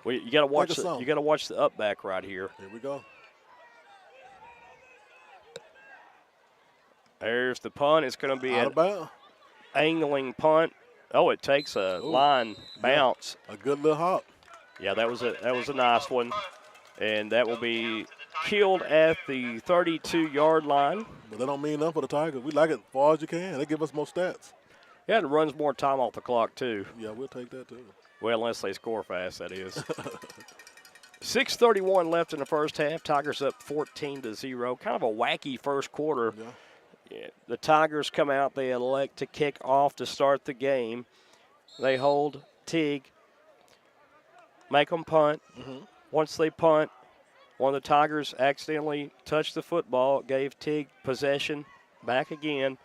Well, you got to watch. Take us You got to watch the up back right here. – here we go. There's the punt. It's going to be Out an of bounds. angling punt. Oh, it takes a line bounce. A good little hop. Yeah, that was a nice one, and that will be killed at the 32-yard line. But that don't mean nothing for the Tigers. We like it as far as you can. They give us more stats. Yeah, it runs more time off the clock too. Yeah, we'll take that too. Well, unless they score fast, that is. 6:31 left in the first half. Tigers up 14-0. Kind of a wacky first quarter. Yeah. Yeah, the Tigers come out. They elect to kick off to start the game. They hold Teague, make them punt. Once they punt, one of the Tigers accidentally touched the football, gave Teague possession, back again,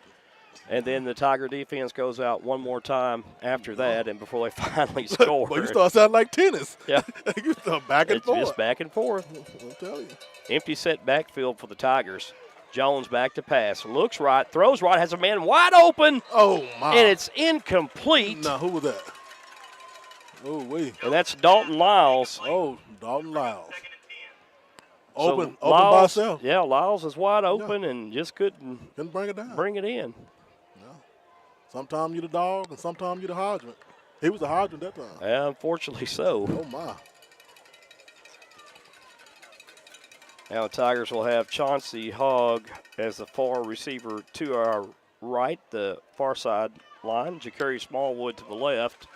and then the Tiger defense goes out one more time after that, and before they finally score. But you start sounding like tennis. Yeah. You start back and It's forth. just back and forth. I'll tell you. Empty set backfield for the Tigers. Jones back to pass. Looks right, throws right, has a man wide open, Oh, my. and it's incomplete. Now, who was that? Oh, wait. And that's Dalton Lyles. Oh, Dalton Lyles. So Open by Lyles, himself. yeah, Lyles is wide open and just couldn't Couldn't bring it down. bring it in. Sometimes you the dog and sometimes you the hydrant. He was the hydrant that time. Yeah, unfortunately so. Oh, my. Now the Tigers will have Chauncey Hogg as the far receiver to our right, the far side line. Ja'Carry Smallwood to the left.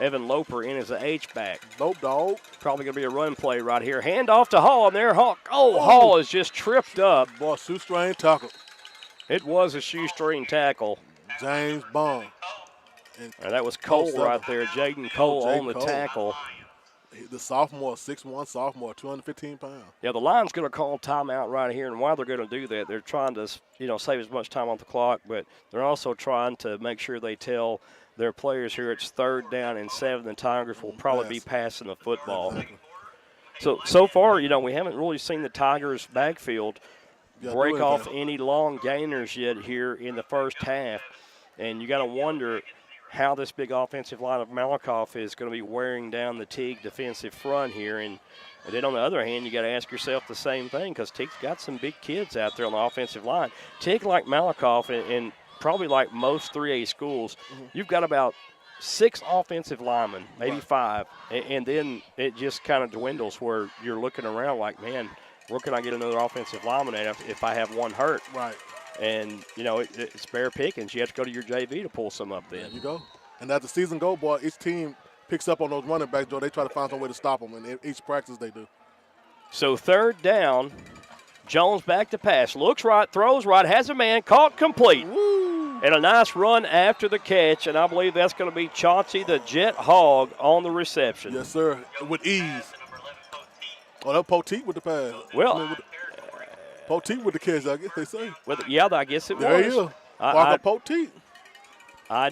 Evan Loper in as an H-back. Dope dog. Probably going to be a run play right here. Hand off to Hall, and there Hall is just tripped up. Boy, shoestring tackle. It was a shoestring tackle. James Bond. And that was Cole Cole right there. Jaden Cole Jaden on the Cole. tackle. The sophomore, 6'1", sophomore, 215 pounds. Yeah, the line's going to call timeout right here, and why they're going to do that, they're trying to, save as much time on the clock, but they're also trying to make sure they tell their players here it's 3rd down and 7. The Tigers will probably be passing the football. Exactly. So far, we haven't really seen the Tigers' backfield break do off anything. any long gainers yet here in the first half, and you got to wonder how this big offensive line of Malakoff is going to be wearing down the Teague defensive front here. And then on the other hand, you got to ask yourself the same thing because Teague's got some big kids out there on the offensive line. Teague, like Malakoff, and probably like most 3A schools, you've got about 6 offensive linemen, maybe 5, and then it just kind of dwindles where you're looking around like, man, where can I get another offensive lineman at if I have one hurt? Right. And, you know, it's bare pickings. You have to go to your JV to pull some up then. There you go. And as the season goes, boy, each team picks up on those running backs, Joe. They try to find some way to stop them, and in each practice they do. So 3rd down, Jones back to pass. Looks right, throws right, has a man, caught complete. Woo! And a nice run after the catch, and I believe that's going to be Chauncey the Jet Hog on the reception. Yes, sir, with ease. Oh, that Poteet with the pass. Well, Poteet with the catch, I guess they say. I guess it there was. There you go. Parker Poteet. I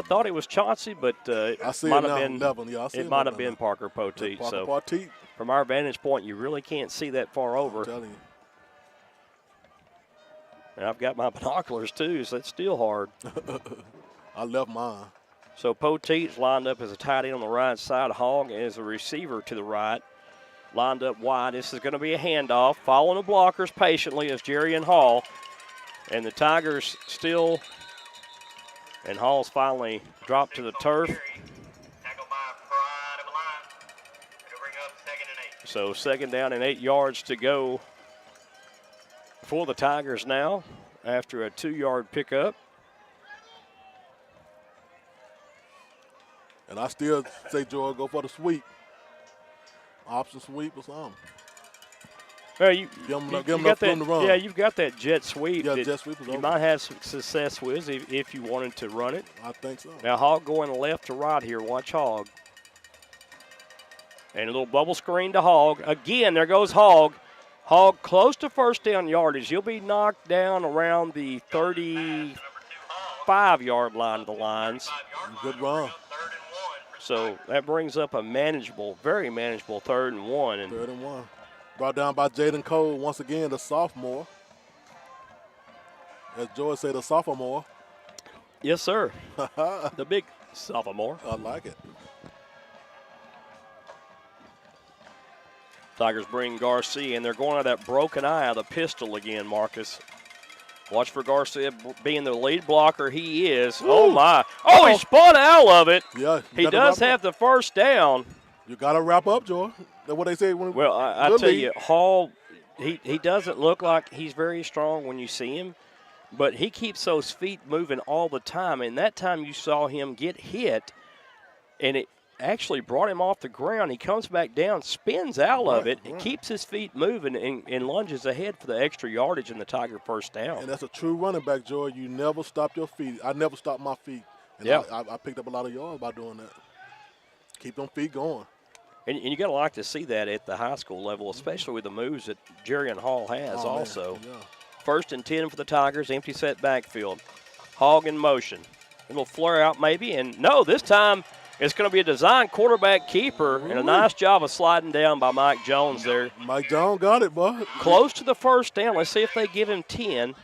thought it was Chauncey, but I see might it have now, been, 11. Yeah, I see it might have been Parker Poteet. Parker So Poteet. from our vantage point, you really can't see that far over. I'm telling you. And I've got my binoculars too, so it's still hard. I left mine. So Poteet's lined up as a tight end on the right side. Hogg is a receiver to the right. Lined up wide. This is going to be a handoff. Following the blockers patiently is Jerry and Hall. And the Tigers still, and Hall's finally dropped to the turf. Tackled by Pride of a line. It'll bring up 2nd and 8. So 2nd down and 8 yards to go for the Tigers now after a 2-yard pickup. And I still say, George, go for the sweep. Option sweep or something. Well, you Give them got enough that, room to run. yeah, you've got that jet sweep Yeah, that jet sweep is you over. might have some success with if you wanted to run it. I think so. Now Hogg going left to right here. Watch Hogg. And a little bubble screen to Hogg. Again, there goes Hogg. Hogg close to 1st down yardage. He'll be knocked down around the 35-yard line of the lines. Good run. So that brings up a manageable, very manageable 3rd and 1. And 3rd and 1. Brought down by Jaden Cole once again, the sophomore. As George said, the sophomore. yes, sir. The big sophomore. I like it. Tigers bring Garcia, and they're going out of that broken eye of the pistol again, Marcus. Watch for Garcia being the lead blocker. He is. Ooh. Oh, my. Oh, he spun out of it. Yeah. He does have the 1st down. You got to wrap up, George. That's what they say. Well, I tell you, Hall, he doesn't look like he's very strong when you see him, but he keeps those feet moving all the time. And that time you saw him get hit, and it actually brought him off the ground. He comes back down, spins out of it, keeps his feet moving, and lunges ahead for the extra yardage in the Tiger 1st down. And that's a true running back, George. You never stop your feet. I never stopped my feet. And yeah. I picked up a lot of yards by doing that. Keep them feet going. And you got to like to see that at the high school level, especially with the moves that Jerry and Hall has also. Yeah. 1st and 10 for the Tigers, empty set backfield. Hogg in motion. A little flare out maybe, and no, this time it's going to be a design quarterback keeper, and a nice job of sliding down by Mike Jones there. Mike Jones got it, boy. Close to the 1st down. Let's see if they give him 10.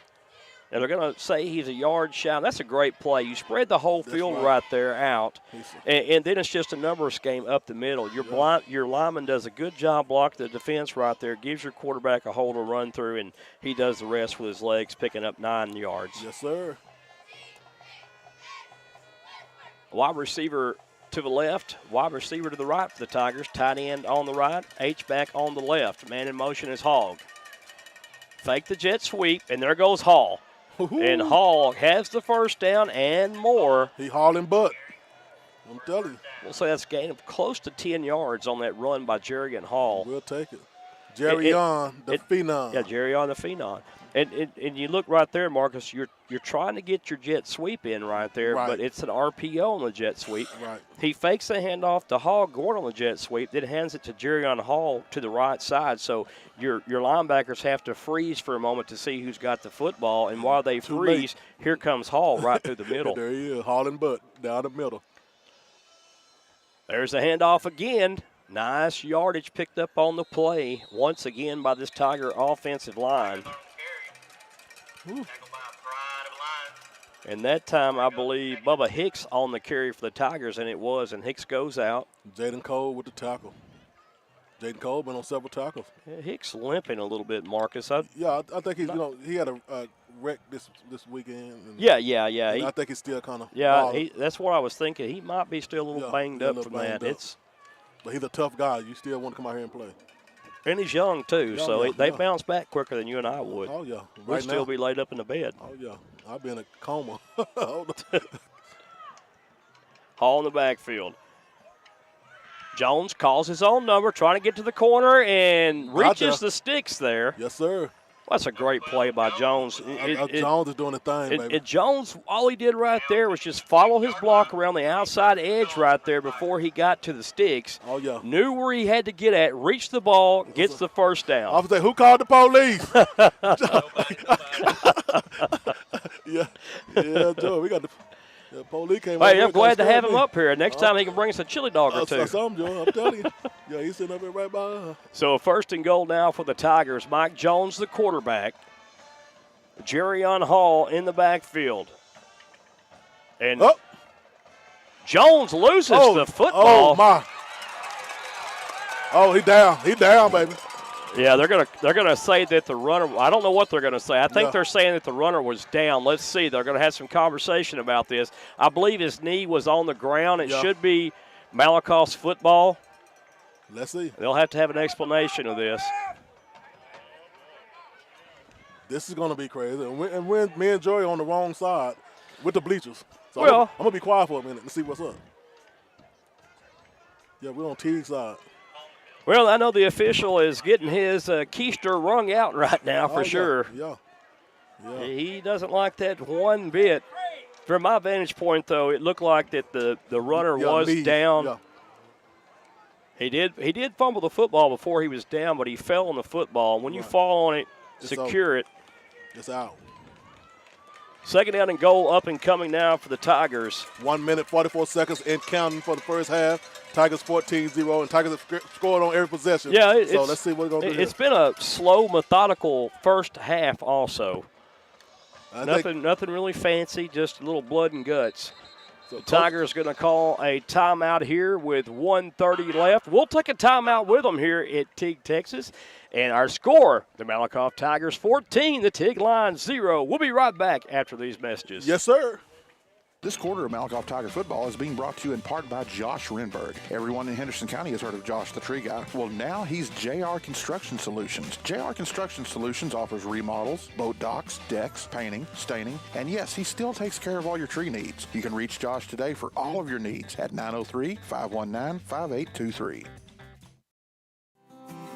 And they're going to say he's a yard shy. That's a great play. You spread the whole field right there out, and then it's just a numbers game up the middle. Your lineman does a good job blocking the defense right there, gives your quarterback a hole to run through, and he does the rest with his legs, picking up 9 yards. Yes, sir. Wide receiver to the left, wide receiver to the right for the Tigers. Tight end on the right, H-back on the left. Man in motion is Hogg. Fake the jet sweep, and there goes Hall. And Hall has the 1st down and more. He hauling butt. I'm telling you. We'll say that's a gain of close to 10 yards on that run by Jerry and Hall. We'll take it. Jerry on the phenom. Yeah, Jerry on the phenom. And you look right there, Marcus, you're trying to get your jet sweep in right there, but it's an RPO on the jet sweep. Right. He fakes the handoff to Hall going on the jet sweep, then hands it to Jerry on Hall to the right side. So your linebackers have to freeze for a moment to see who's got the football, and while they freeze, here comes Hall right through the middle. There he is, hauling butt down the middle. There's a handoff again. Nice yardage picked up on the play once again by this Tiger offensive line. And that time, I believe, Bubba Hicks on the carry for the Tigers, and it was, and Hicks goes out. Jaden Cole with the tackle. Jaden Cole been on several tackles. Yeah, Hicks limping a little bit, Marcus. I think he's, he had a wrecked this weekend. And, Yeah. And I think he's still kind of that's what I was thinking. He might be still a little banged up from that. But he's a tough guy. You still want to come out here and play. And he's young, too, they bounce back quicker than you and I would. Oh, yeah. We'd still be laid up in the bed. Oh, yeah. I've been in a coma. Hall in the backfield. Jones calls his own number, trying to get to the corner, and reaches the sticks there. Yes, sir. That's a great play by Jones. Jones is doing the thing, baby. Jones, all he did right there was just follow his block around the outside edge right there before he got to the sticks. Oh, yeah. Knew where he had to get at, reached the ball, gets the first down. I was like, who called the police? yeah, Joe, we got the police came out. Hey, I'm glad to have him up here. Next time he can bring us a chili dog or two. That's something, Joe. I'm telling you. Yeah, he's sitting up here right by her. So 1st and goal now for the Tigers. Mike Jones, the quarterback. Jerrion Hall in the backfield. And Jones loses the football. Oh, my. Oh, he down. He down, baby. Yeah, they're gonna say that the runner. I don't know what they're gonna say. I think they're saying that the runner was down. Let's see. They're gonna have some conversation about this. I believe his knee was on the ground. It should be Malakoff's football. Let's see. They'll have to have an explanation of this. This is gonna be crazy. And when me and Joey on the wrong side with the bleachers. So I'm gonna be quiet for a minute and see what's up. Yeah, we're on Teague's side. Well, I know the official is getting his keister wrung out right now for sure. Yeah. He doesn't like that one bit. From my vantage point, though, it looked like that the runner was down. Yeah. He did fumble the football before he was down, but he fell on the football. When you fall on it, secure it. It's out. 2nd down and goal up and coming now for the Tigers. 1 minute, 44 seconds and counting for the first half. Tigers 14-0, and Tigers have scored on every possession. Yeah, so let's see what we're going to do. It's been a slow, methodical first half also. Nothing really fancy, just a little blood and guts. So the Tigers going to call a timeout here with 1:30 left. We'll take a timeout with them here at Teague, Texas. And our score, the Malakoff Tigers 14, the Teague Lions 0. We'll be right back after these messages. Yes, sir. This quarter of Malakoff Tiger football is being brought to you in part by Josh Renberg. Everyone in Henderson County has heard of Josh the Tree Guy. Well, now he's JR Construction Solutions. JR Construction Solutions offers remodels, boat docks, decks, painting, staining, and yes, he still takes care of all your tree needs. You can reach Josh today for all of your needs at 903-519-5823.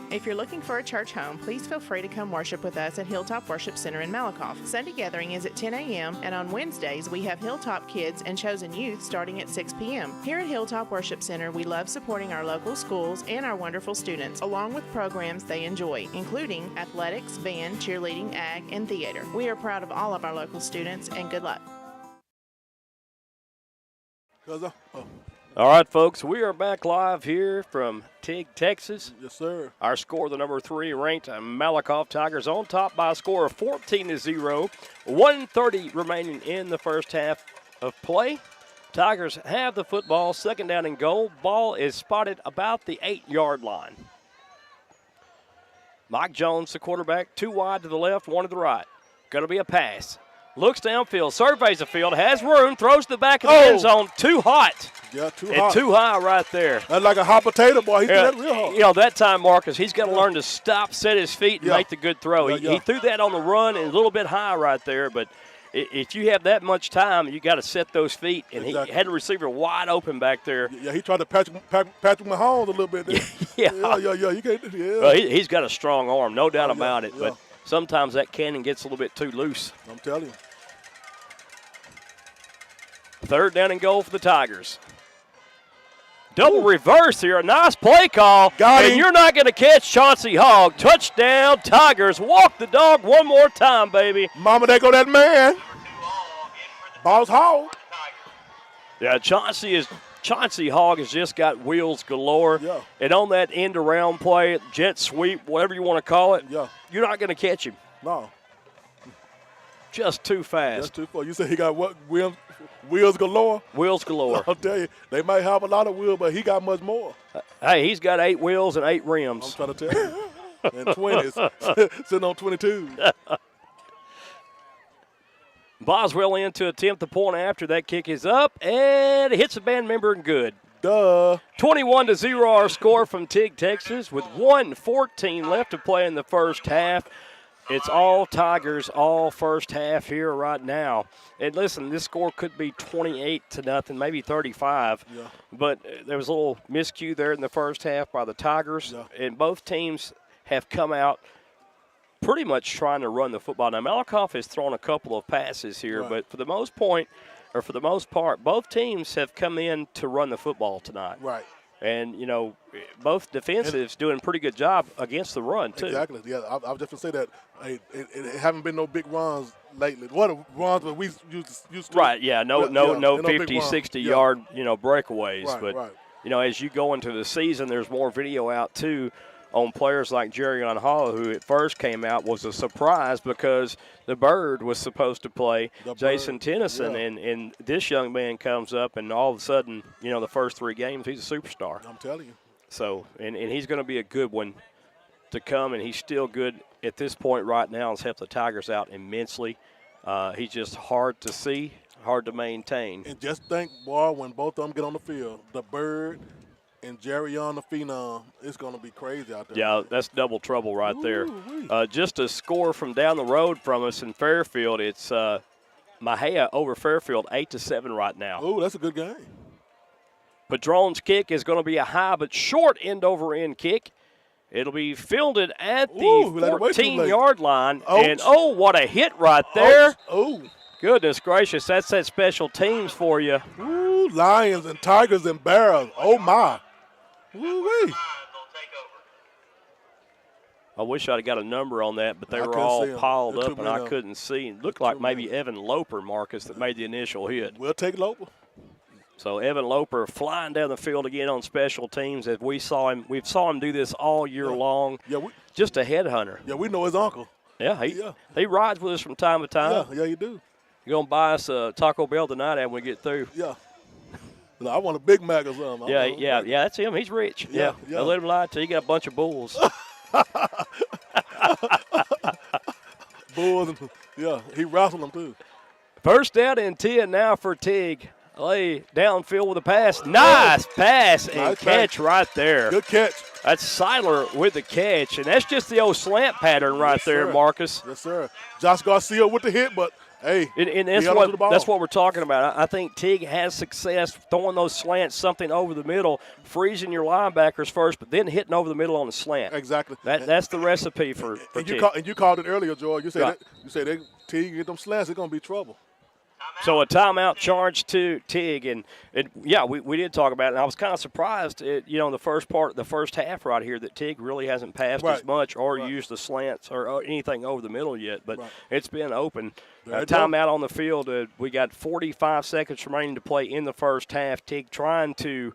If you're looking for a church home, please feel free to come worship with us at Hilltop Worship Center in Malakoff. Sunday gathering is at 10 a.m., and on Wednesdays, we have Hilltop Kids and Chosen Youth starting at 6 p.m. Here at Hilltop Worship Center, we love supporting our local schools and our wonderful students, along with programs they enjoy, including athletics, band, cheerleading, ag, and theater. We are proud of all of our local students, and good luck. All right, folks, we are back live here from Teague, Texas. Yes, sir. Our score, the number 3 ranked Malakoff Tigers on top by a score of 14-0. 1:30 remaining in the first half of play. Tigers have the football, 2nd down and goal. Ball is spotted about the 8-yard line. Mike Jones, the quarterback, 2 wide to the left, 1 to the right. Going to be a pass. Looks downfield, surveys the field, has room, throws to the back of the end zone. Too hot. Yeah, too and hot. Too high right there. That's like a hot potato, boy. He threw that real hard. You know, that time, Marcus, he's got to learn to stop, set his feet, and make the good throw. He threw that on the run and a little bit high right there, but if you have that much time, you got to set those feet. And he had the receiver wide open back there. Yeah, he tried to Patrick Mahomes a little bit there. Yeah. You can't, Well, he's got a strong arm, no doubt about it. But sometimes that cannon gets a little bit too loose. I'm telling you. 3rd down and goal for the Tigers. Double reverse here. A nice play call. And you're not going to catch Chauncey Hogg. Touchdown, Tigers. Walk the dog one more time, baby. Mama, there go that man. Ball's Hogg. Yeah, Chauncey Hogg has just got wheels galore. Yeah. And on that end-around play, jet sweep, whatever you want to call it, you're not going to catch him. No. Just too fast. Just too far. You said he got what? Wheels galore? Wheels galore. I'll tell you, they might have a lot of wheels, but he got much more. Hey, he's got 8 wheels and 8 rims. I'm trying to tell you. And 20s, sitting on 22. Boswell in to attempt the point after. That kick is up, and it hits a band member and good. Duh. 21-0 our score from Teague, Texas, with 1:14 left to play in the first half. It's all Tigers, all first half here right now. And listen, this score could be 28-0, maybe 35. Yeah. But there was a little miscue there in the first half by the Tigers. Yeah. And both teams have come out pretty much trying to run the football. Now, Malakoff has thrown a couple of passes here, Right. but for the most part, both teams have come in to run the football tonight. Right. And, you know, both defensives doing a pretty good job against the run, too. Exactly. Yeah, I was just going to say that. Hey, it haven't been no big runs lately. What are runs that we used to? Right, yeah, no big 50, runs. 60-yard, breakaways. Right, but, right. As you go into the season, there's more video out, too, on players like Jerrion Hall, who at first came out was a surprise because the Bird was supposed to play Jason Tennyson, yeah. and this young man comes up, and all of a sudden, the first 3 games, he's a superstar. I'm telling you. So, and he's going to be a good one to come, and he's still good at this point right now. Has helped the Tigers out immensely. He's just hard to see, hard to maintain. And just think, boy, when both of them get on the field, the Bird and Jerrion the Phenom, it's going to be crazy out there. Yeah, that's double trouble right there. Just a score from down the road from us in Fairfield. It's Mahia over Fairfield, 8-7 right now. Oh, that's a good game. Padron's kick is going to be a high but short end-over-end kick. It'll be fielded at the 14-yard line. Ouch. And, what a hit right there. Oh. Goodness gracious, that's that special teams for you. Ooh, Lions and Tigers and Bears. Oh, my. Woo-wee. I wish I'd got a number on that, but they were couldn't all see 'em. piled It up, took and me I a- couldn't see. It looked like maybe Evan Loper, Marcus, that made the initial hit. We'll take Loper. So Evan Loper flying down the field again on special teams. As we saw him do this all year long. Yeah, Just a headhunter. Yeah, we know his uncle. Yeah, he rides with us from time to time. Yeah, you do. You're going to buy us a Taco Bell tonight after we get through. Yeah. No, I want a Big Mac or something. Yeah, that's him. He's rich. Yeah. Don't let him lie to you. He got a bunch of bulls. Bulls, and, he wrestled them too. First down and 10 now for Teague. Lay downfield with a pass. Nice pass and catch right there. Good catch. That's Seiler with the catch, and that's just the old slant pattern right there, sir. Marcus. Yes, sir. Josh Garcia with the hit, but, hey, and that's what we're talking about. I think Teague has success throwing those slants, something over the middle, freezing your linebackers first, but then hitting over the middle on the slant. Exactly. That's the recipe for Teague. And you called it earlier, George. You said right. Teague get them slants, it's going to be trouble. So a timeout charge to Teague, and we did talk about it. And I was kind of surprised, the first half right here, that Teague really hasn't passed as much or used the slants or anything over the middle yet. But it's been open. Timeout on the field. We got 45 seconds remaining to play in the first half. Teague trying to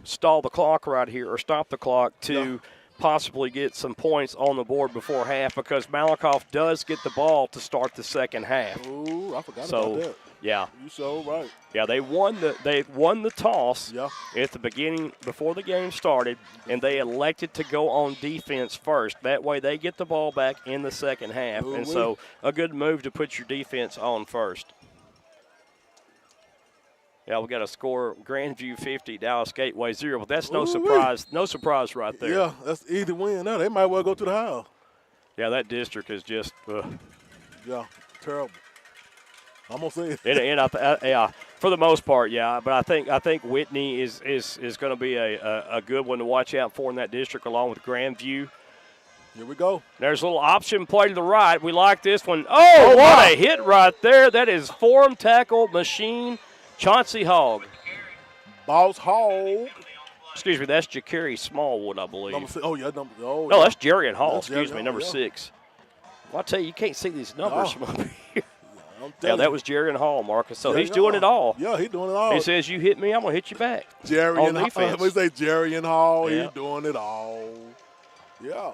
stall the clock right here or stop the clock to possibly get some points on the board before half, because Malakoff does get the ball to start the second half. Ooh, I forgot about that. Yeah. You so right. Yeah, they won the toss at the beginning before the game started, and they elected to go on defense first. That way they get the ball back in the second half. Ooh-wee. And so a good move to put your defense on first. Yeah, we got a score, Grandview 50, Dallas Gateway 0, but that's no surprise. No surprise right there. Yeah, that's easy win now. They might well go to the house. Yeah, that district is just yeah, terrible. I'm gonna say it. And for the most part, yeah. But I think Whitney is going to be a good one to watch out for in that district, along with Grandview. Here we go. There's a little option play to the right. We like this one. Oh, what a hit right there! That is form tackle machine. Chauncey Hogg. Boss Hogg. Excuse me, that's Ja'Carry Smallwood, I believe. No, that's Jerrion Hall. Excuse me, number 6. Well, I tell you can't see these numbers from up here. Yeah, that was Jerrion Hall, Marcus. So he's doing it all. Yeah, he's doing it all. He says, you hit me, I'm going to hit you back. Jerrion Hall. We say Jerrion Hall. Yeah. He's doing it all. Yeah.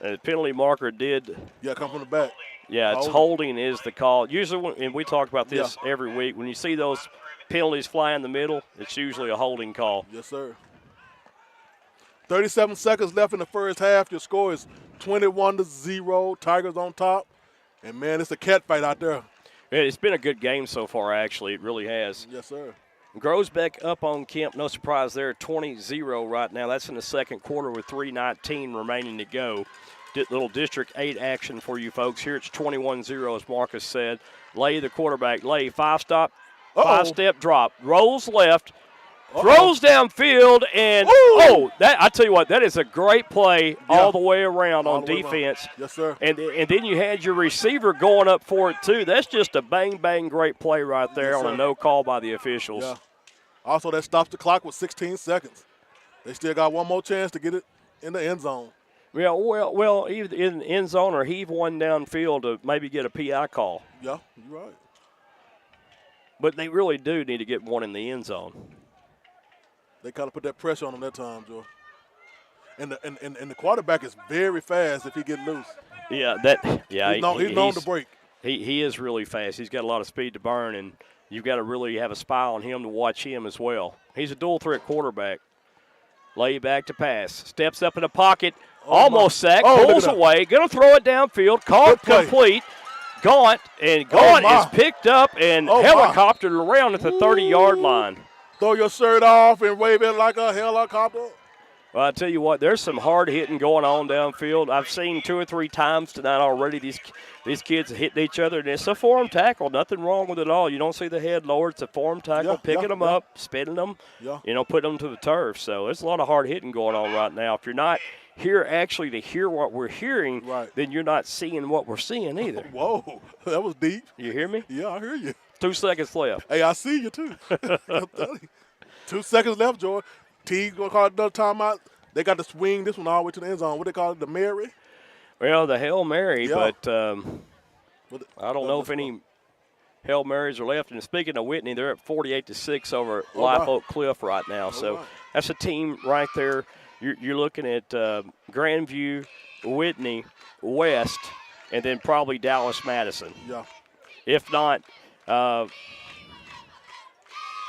The penalty marker did. Yeah, come from the back. Yeah, it's holding is the call. Usually, and we talk about this every week, when you see those penalties fly in the middle, it's usually a holding call. Yes, sir. 37 seconds left in the first half. Your score is 21-0. Tigers on top. And, man, it's a cat fight out there. It's been a good game so far, actually. It really has. Yes, sir. Grosbeck up on Kemp. No surprise there, 20-0 right now. That's in the second quarter with 3:19 remaining to go. Little District 8 action for you folks. Here it's 21-0, as Marcus said. Lay, the quarterback. Lay, five-step drop. Rolls left. Throws downfield, and that I tell you what, that is a great play all the way around on defense. Yes, sir. And then you had your receiver going up for it too. That's just a bang great play right there on a no call by the officials. Yeah. Also, that stops the clock with 16 seconds. They still got one more chance to get it in the end zone. Yeah, well, either in the end zone or heave one downfield to maybe get a PI call. Yeah, you're right. But they really do need to get one in the end zone. They kind of put that pressure on him that time, Joe. And the quarterback is very fast if he gets loose. Yeah, he's known to break. He is really fast. He's got a lot of speed to burn, and you've got to really have a spy on him to watch him as well. He's a dual threat quarterback. Lay back to pass. Steps up in the pocket. Almost sacked. Pulls away. Going to throw it downfield. Caught complete. Gaunt is picked up and helicoptered around at the 30-yard line. Throw your shirt off and wave it like a helicopter. Well, I tell you what, there's some hard hitting going on downfield. I've seen 2 or 3 times tonight already. These kids hitting each other, and it's a form tackle. Nothing wrong with it at all. You don't see the head lowered. It's a form tackle, picking them up, spinning them, putting them to the turf. So there's a lot of hard hitting going on right now. If you're not here actually to hear what we're hearing, then you're not seeing what we're seeing either. Whoa, that was deep. You hear me? Yeah, I hear you. 2 seconds left. Hey, I see you too. 2 seconds left, George. Teague going to call it another timeout. They got to swing this one all the way to the end zone. What they call it, the Mary? Well, the Hail Mary, but I don't know if any Hail Marys are left. And speaking of Whitney, they're at 48-6 over at Live Oak Cliff right now. So that's a team right there. You're looking at Grandview, Whitney, West, and then probably Dallas Madison. Yeah. If not,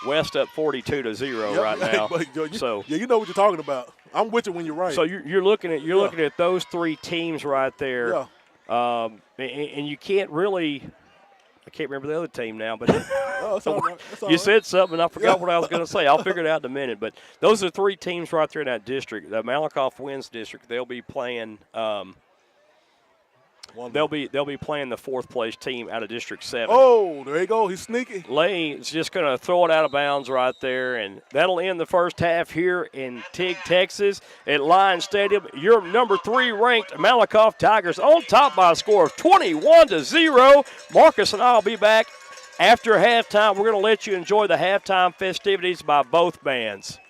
West up 42-0 right now. You know what you're talking about. I'm with you when you're right. So you're looking at those 3 teams right there. Yeah. And you can't really. I can't remember the other team now, but that's all right. You said something, and I forgot what I was going to say. I'll figure it out in a minute. But those are 3 teams right there in that district. The Malakoff Wins district. They'll be playing. They'll be playing the 4th place team out of District 7. Oh, there you go. He's sneaky. Lay is just going to throw it out of bounds right there, and that'll end the first half here in Teague, Texas at Lions Stadium. Your number 3 ranked Malakoff Tigers on top by a score of 21-0. Marcus and I will be back after halftime. We're going to let you enjoy the halftime festivities by both bands.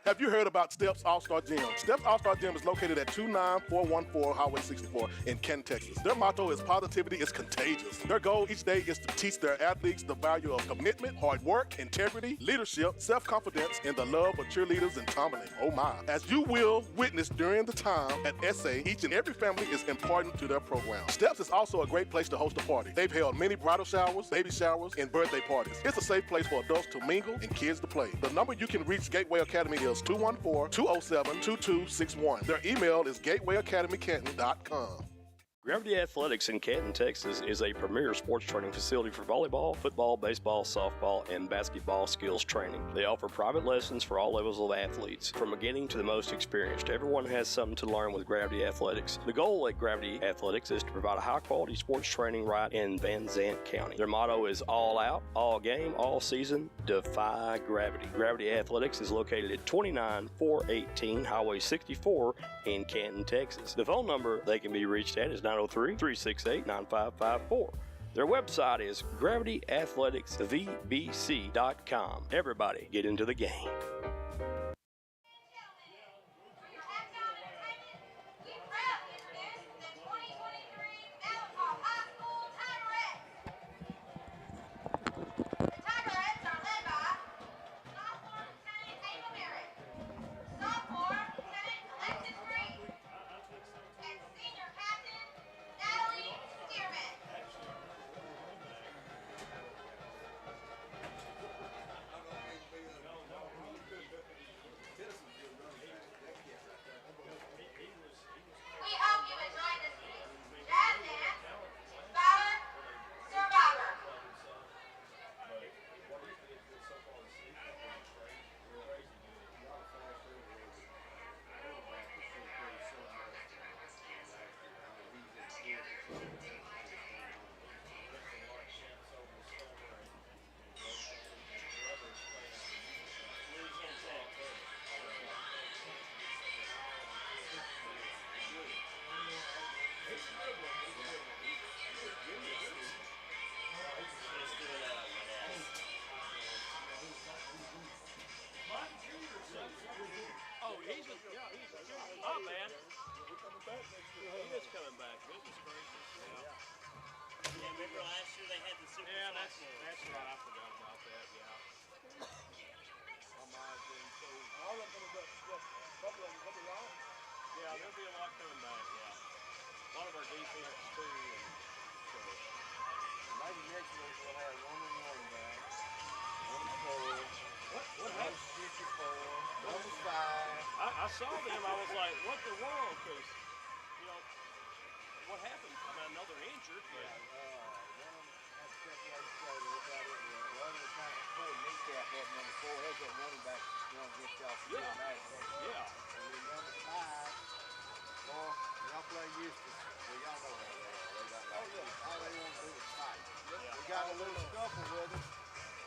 Have you heard about Steps All-Star Gym? Steps All-Star Gym is located at 29414 Highway 64 in Kenton, Texas. Their motto is positivity is contagious. Their goal each day is to teach their athletes the value of commitment, hard work, integrity, leadership, self-confidence, and the love of cheerleaders and tumbling. Oh my. As you will witness during the time at SA, each and every family is important to their program. Steps is also a great place to host a party. They've held many bridal showers, baby showers, and birthday parties. It's a safe place for adults to mingle and kids to play. The number you can reach Gateway Academy is 214-207-2261. Their email is gatewayacademycanton.com. Gravity Athletics in Canton, Texas is a premier sports training facility for volleyball, football, baseball, softball, and basketball skills training. They offer private lessons for all levels of athletes, from beginning to the most experienced. Everyone has something to learn with Gravity Athletics. The goal at Gravity Athletics is to provide a high-quality sports training right in Van Zant County. Their motto is all out, all game, all season, defy gravity. Gravity Athletics is located at 29418 Highway 64 in Canton, Texas. The phone number they can be reached at is 903-368-9554. Their website is gravityathleticsvbc.com. Everybody get into the game. That's right. I forgot about that. Yeah. My mind's been so. All of them going to couple of them going to be long. Yeah, there'll be a lot coming back. Yeah. A lot of our defense too. And so. Maybe next week we'll have 1-1 back. 1-4. What happened? 1-54. 1-5. I saw them. I was like, what the world? Because, you know, what happened? I mean, I know they're injured. But One of them had to cut the shoulder. They got it. The other was trying to play kneecap that number 4. There's that running back going against y'all. Yeah. And then number 5. Boy, y'all play Houston. Well, y'all know how they are. They got all they want to do is fight. Yeah. We got a little scuffle with them.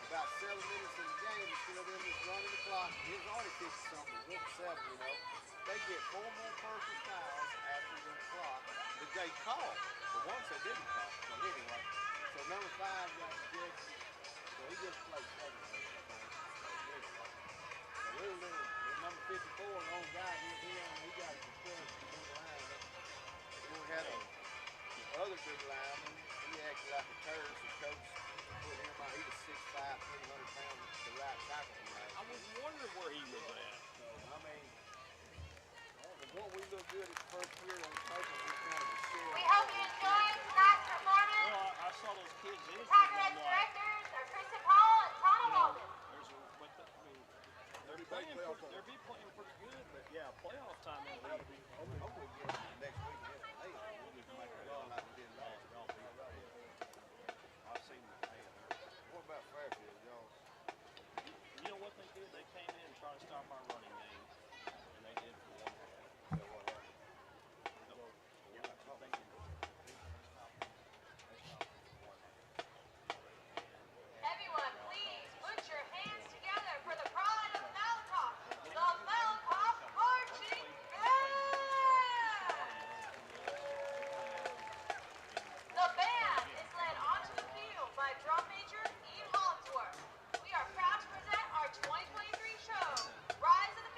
About 7 minutes in the game, it's still them just running the clock. He's already 50-something. It's up to 7, you know. They get 4 more personal fouls after the clock that they called. The ones they didn't call. So anyway, so number 5 got ejected. So he just played 7 minutes. So number 54, the old guy, he got a concussion in the line. We had a other big lineman. He acted like a terrorist. The coach put him out. He was 6'5", 300 pounds. The right tackle from last I was wondering where he was at. So I mean, what we look good at the first year on paper, we kind of a shell. We hope you enjoyed tonight's performance. Well, I saw those kids in. Attacker directors are Kristen Paul and Tana Walden. They'll be playing pretty good, but yeah, playoff time in the league. Hopefully get next week against the Hayes. We'll just make it run like we did last year. I've seen them. What about Fairfield, y'all? You know what they did? They came in and tried to stop our running game, and they did for one. So what happened? Everyone, please put your hands together for the pride of Malakoff, the Malakoff Marching Band. The band is led onto the field by drum major Ian Hollingsworth. We are proud to present our 2023 show, Rise of the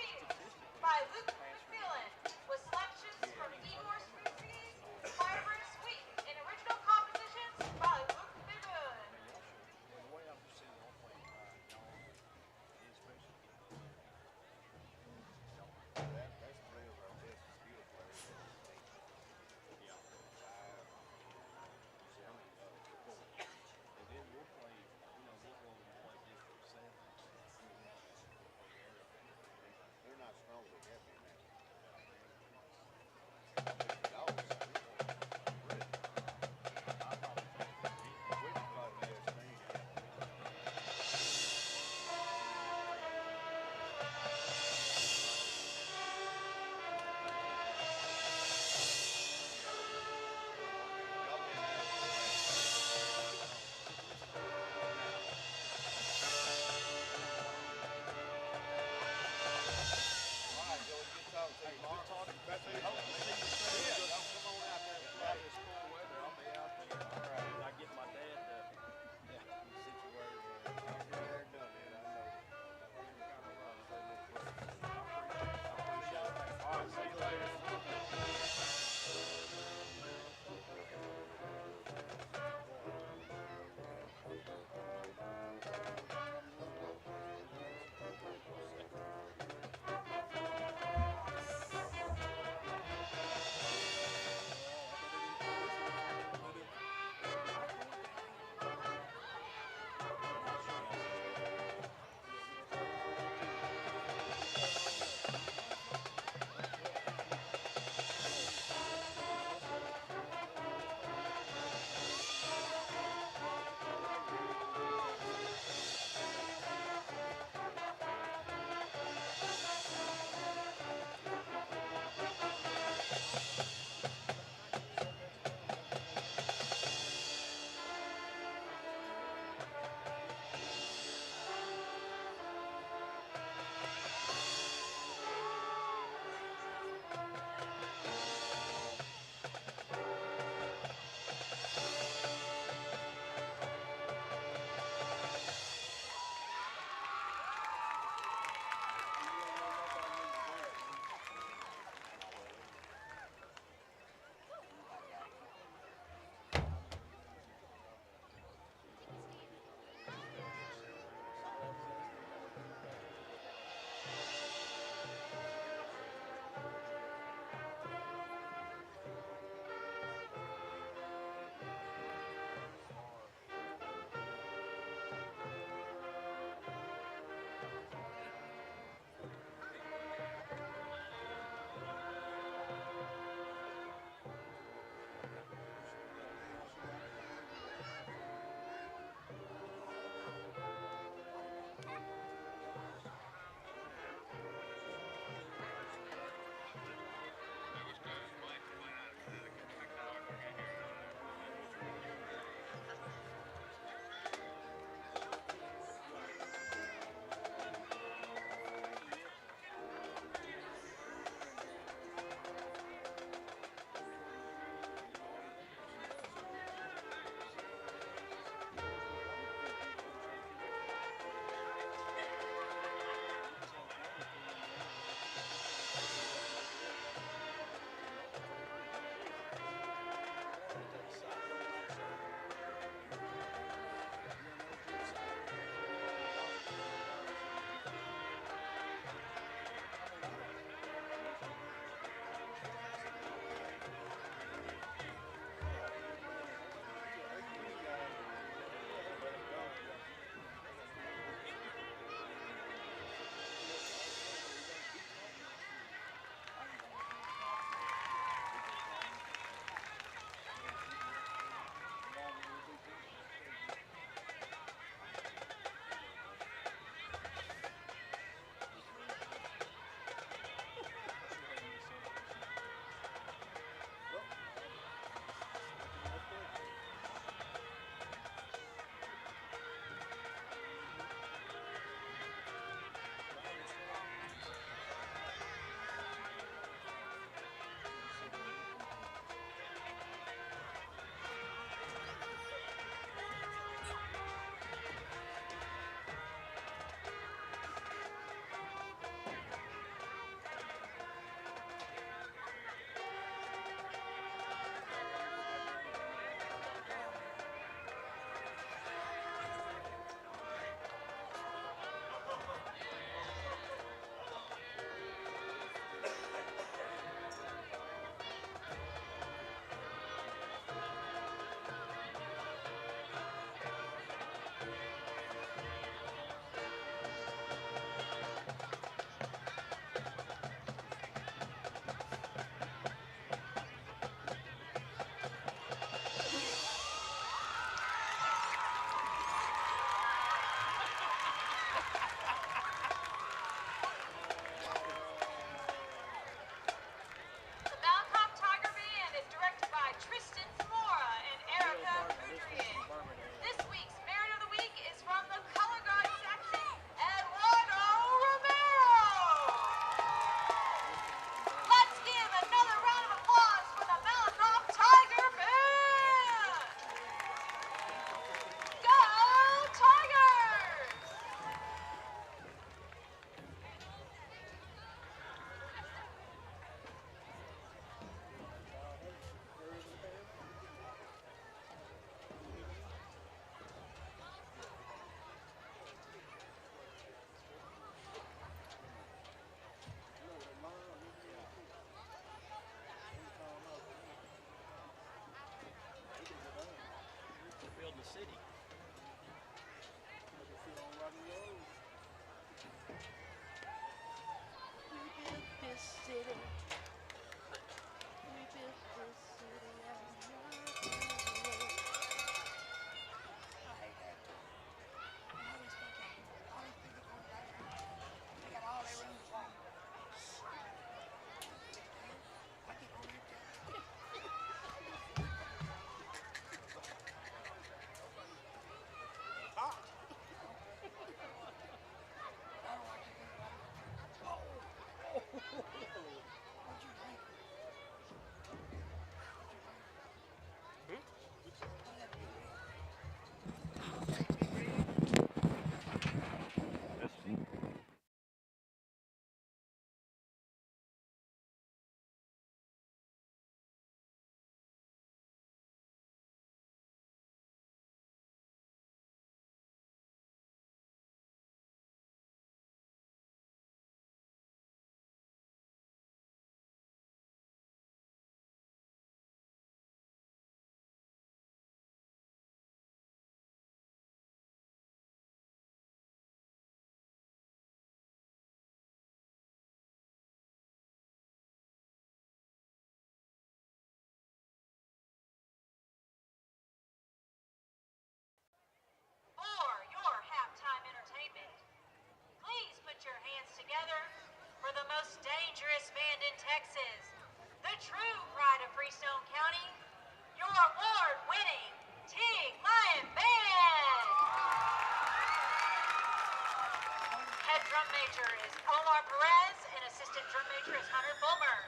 drum major is Omar Perez, and assistant drum major is Hunter Fulmer.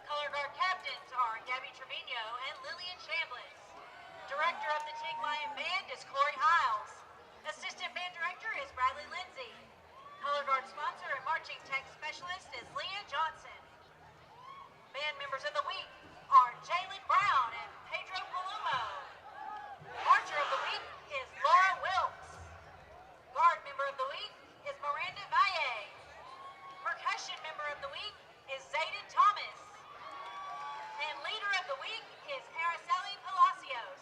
Color guard captains are Gabby Trevino and Lillian Chambliss. Director of the Teague Lion Band is Corey Hiles. Assistant band director is Bradley Lindsay. Color guard sponsor and marching tech specialist is Leah Johnson. Band members of the week are Jalen Brown and Pedro Palomo. Marcher of the week is Laura Wilkes. Guard member of the week is Miranda Valle. Percussion member of the week is Zayden Thomas. And leader of the week is Araceli Palacios.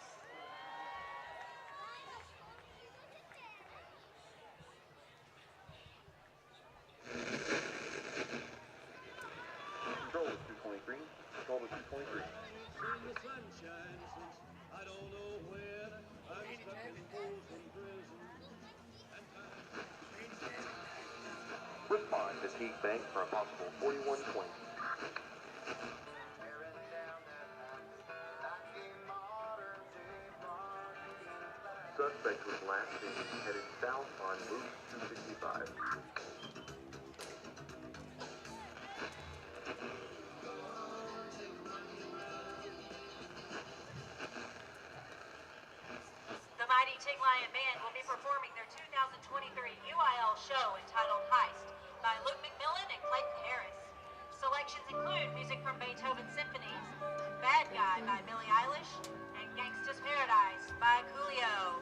Control is 223. Control is 223. Respond to Teague Bank for a possible 4120. Suspect was last seen headed south on Route 265. The mighty Teague Lion Band will be performing their 2023 UIL show entitled Heist by Luke McMillan and Clayton Harris. Selections include music from Beethoven's symphonies, Bad Guy by Billie Eilish, and Gangsta's Paradise by Coolio.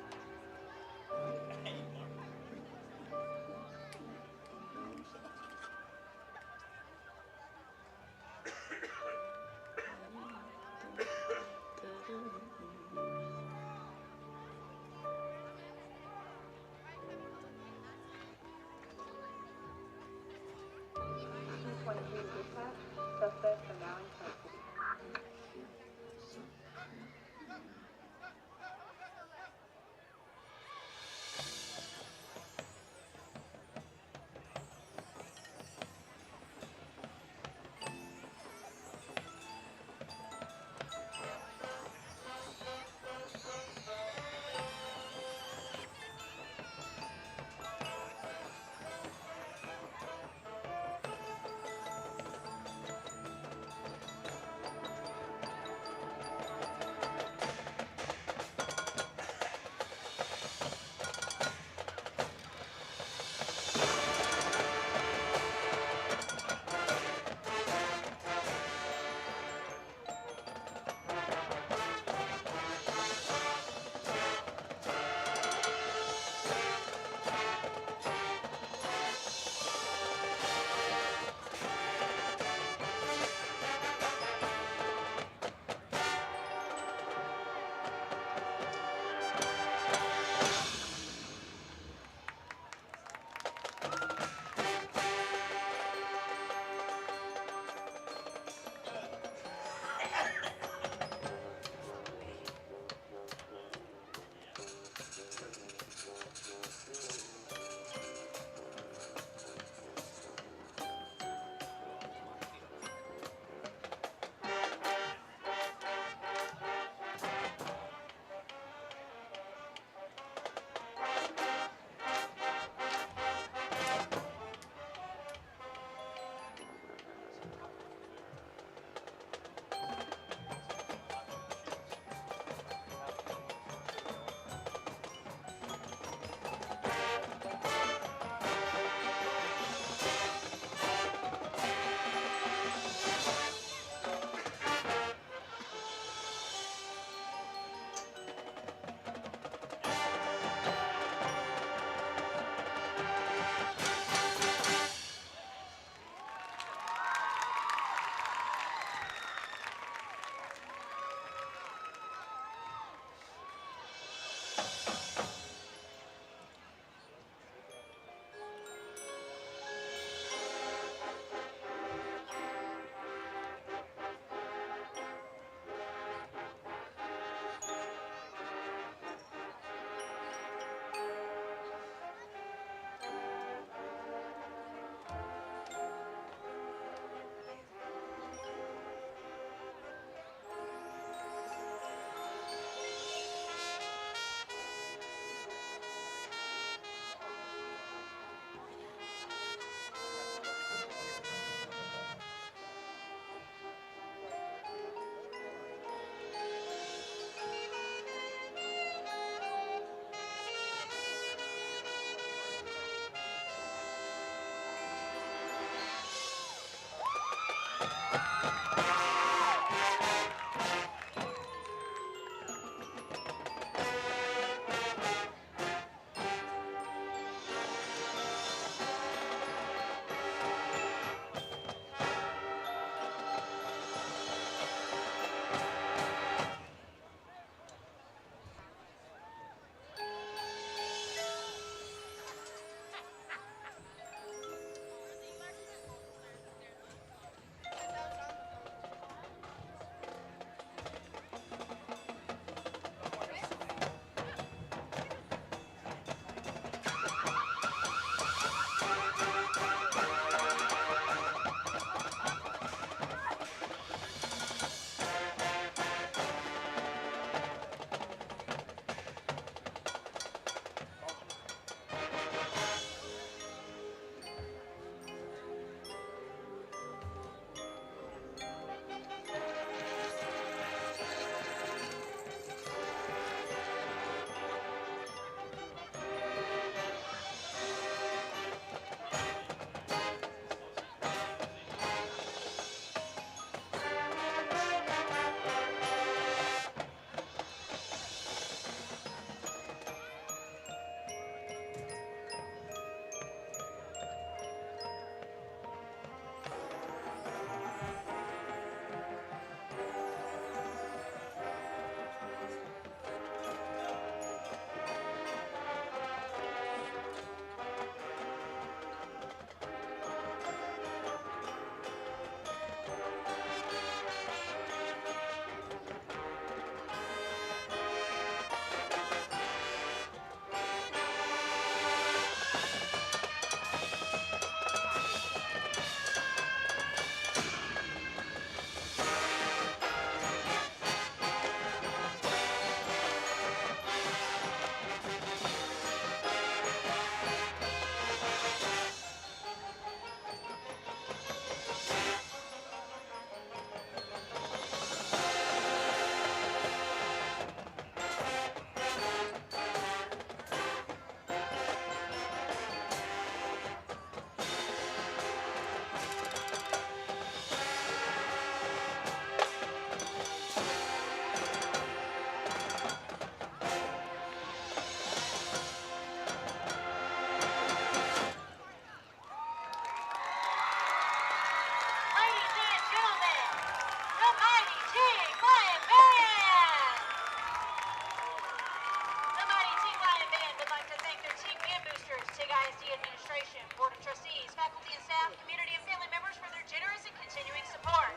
City Administration, Board of Trustees, faculty and staff, community and family members for their generous and continuing support.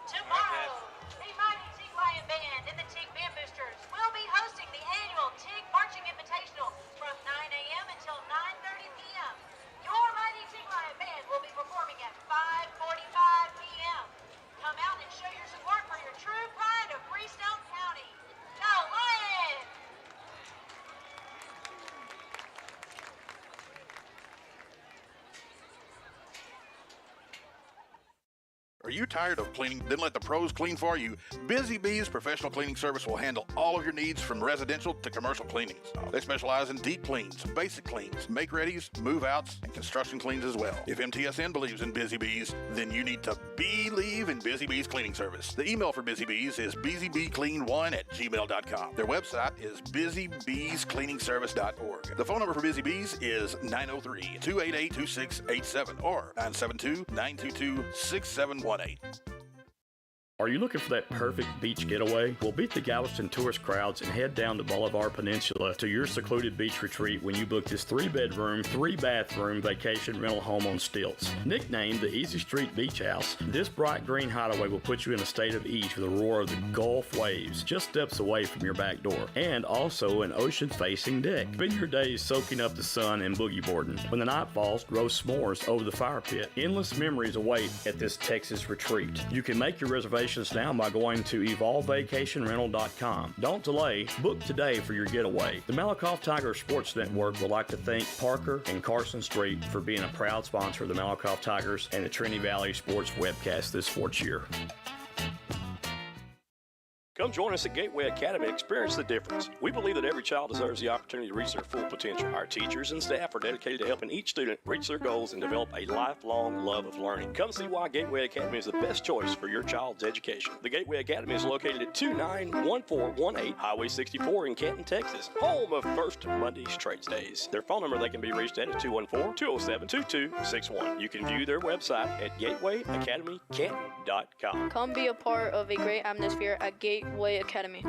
Tomorrow, the mighty Teague Lion Band and the Teague Band Boosters will be hosting the annual Teague Marching Invitational from 9 a.m. until 9:30 p.m. Your mighty Teague Lion Band will be performing at 5:45 p.m. Come out and show your support for your true pride of Freestone County. Go Lions! Are you tired of cleaning? Then let the pros clean for you. Busy Bees Professional Cleaning Service will handle all of your needs from residential to commercial cleanings. They specialize in deep cleans, basic cleans, make-readies, move-outs, and construction cleans as well. If MTSN believes in Busy Bees, then you need to believe in Busy Bees Cleaning Service. The email for Busy Bees is busybeeclean1@gmail.com. Their website is busybeescleaningservice.org. The phone number for Busy Bees is 903-288-2687 or 972-922-6718. Are you looking for that perfect beach getaway? Well, beat the Galveston tourist crowds and head down to Bolivar Peninsula to your secluded beach retreat when you book this 3-bedroom, 3-bathroom vacation rental home on stilts. Nicknamed the Easy Street Beach House, this bright green hideaway will put you in a state of ease with the roar of the Gulf waves just steps away from your back door, and also an ocean-facing deck. Spend your days soaking up the sun and boogie boarding. When the night falls, roast s'mores over the fire pit. Endless memories await at this Texas retreat. You can make your reservations now by going to evolvevacationrental.com. Don't delay. Book today for your getaway. The Malakoff Tiger Sports Network would like to thank Parker and Carson Street for being a proud sponsor of the Malakoff Tigers and the Trinity Valley Sports webcast this sports year. Come join us at Gateway Academy and experience the difference. We believe that every child deserves the opportunity to reach their full potential. Our teachers and staff are dedicated to helping each student reach their goals and develop a lifelong love of learning. Come see why Gateway Academy is the best choice for your child's education. The Gateway Academy is located at 291418 Highway 64 in Canton, Texas, home of First Monday's Trades Days. Their phone number they can be reached at is 214-207-2261. You can view their website at gatewayacademycanton.com. Come be a part of a great atmosphere at Gateway Academy.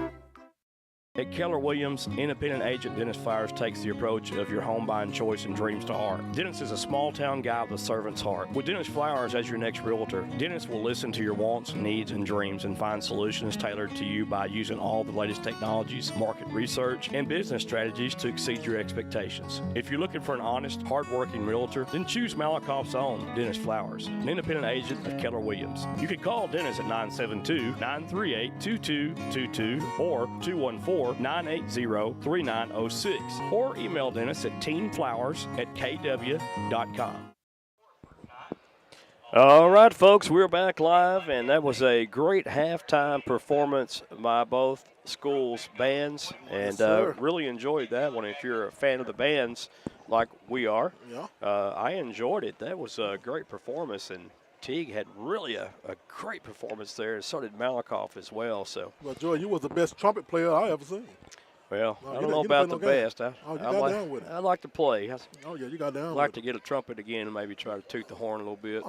At Keller Williams, independent agent Dennis Flowers takes the approach of your home buying choice and dreams to heart. Dennis is a small-town guy with a servant's heart. With Dennis Flowers as your next realtor, Dennis will listen to your wants, needs, and dreams and find solutions tailored to you by using all the latest technologies, market research, and business strategies to exceed your expectations. If you're looking for an honest, hard-working realtor, then choose Malakoff's own Dennis Flowers, an independent agent of Keller Williams. You can call Dennis at 972-938-2222 or 214-980-3906 or email Dennis at teenflowers@kw.com. All right, folks, we're back live, and that was a great halftime performance by both schools' bands, and really enjoyed that one. If you're a fan of the bands like we are, I enjoyed it. That was a great performance, and Teague had really a great performance there, and so did Malakoff as well. So, well, Joy, you was the best trumpet player I ever seen. Well, I don't know about the best. I like to play. You got down. I'd like to get a trumpet again and maybe try to toot the horn a little bit.